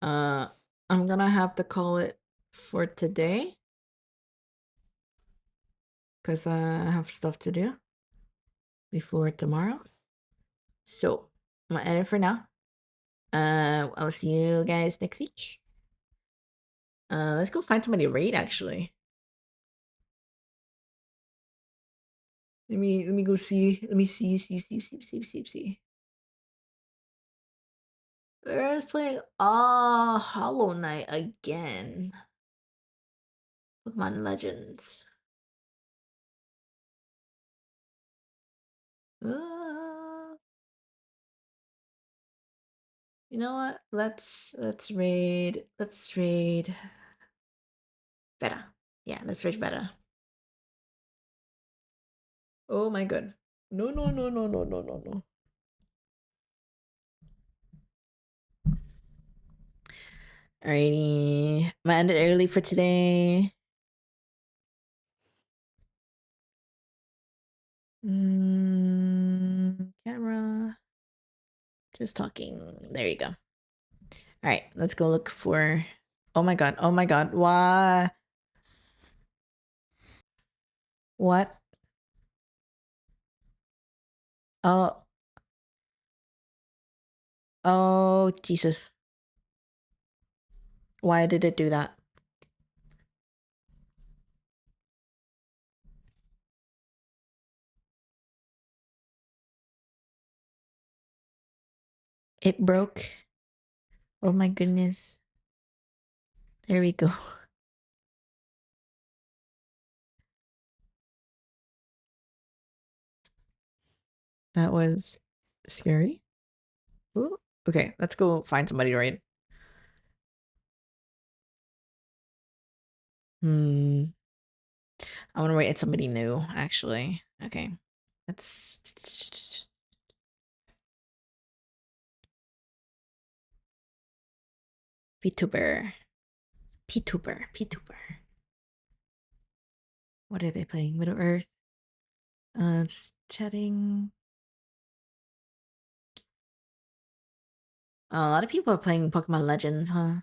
I'm gonna have to call it for today. Because I have stuff to do before tomorrow. So, I'm gonna end it for now. I'll see you guys next week. Let's go find somebody to raid, actually. Let me go see. Let me see. Where's playing? Hollow Knight again. Pokemon Legends. You know what? Let's raid. Let's raid Vera. Yeah, let's raid Vera. Oh my god. No. Alrighty. I'm gonna end it early for today. Camera. Just talking. There you go. Alright, let's go look for... Oh my god. Why? What? Oh. Oh, Jesus. Why did it do that? It broke. Oh my goodness. There we go. That was scary. Ooh. Okay, let's go find somebody, right? I want to wait at somebody new, actually. Okay. Let's... vtuber. Ptuber. What are they playing? Middle Earth? Just chatting. A lot of people are playing Pokemon Legends, huh?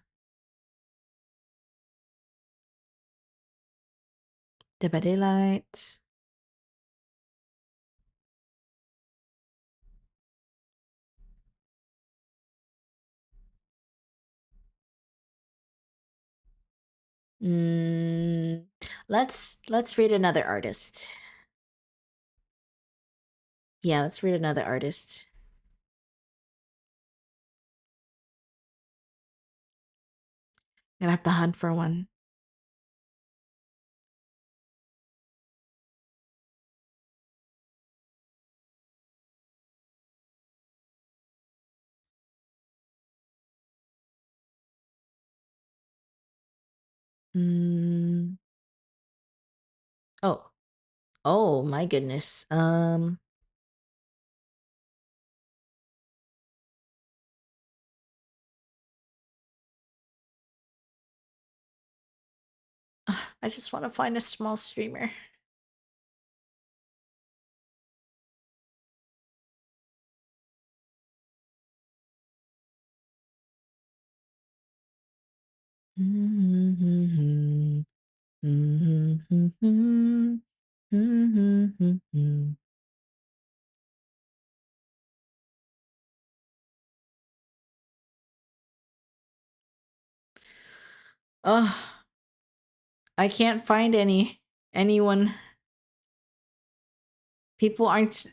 Dead by Daylight. Let's read another artist. Yeah, let's read another artist. Gonna have to hunt for one. Oh. Oh my goodness. I just want to find a small streamer. Oh, I can't find anyone. People aren't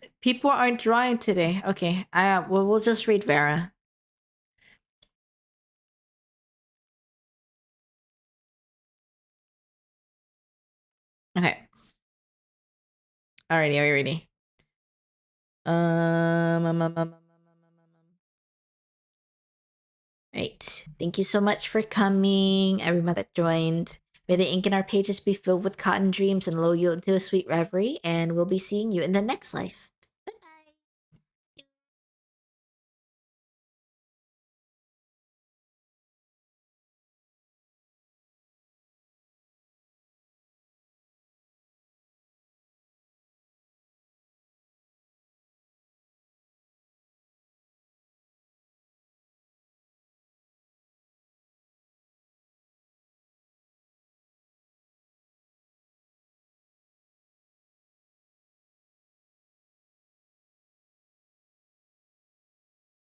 drawing today. Okay, we'll just read Vera. Okay. Alrighty, are you ready? Right. Thank you so much for coming, everyone that joined. May the ink in our pages be filled with cotton dreams and lull you into a sweet reverie, and we'll be seeing you in the next life.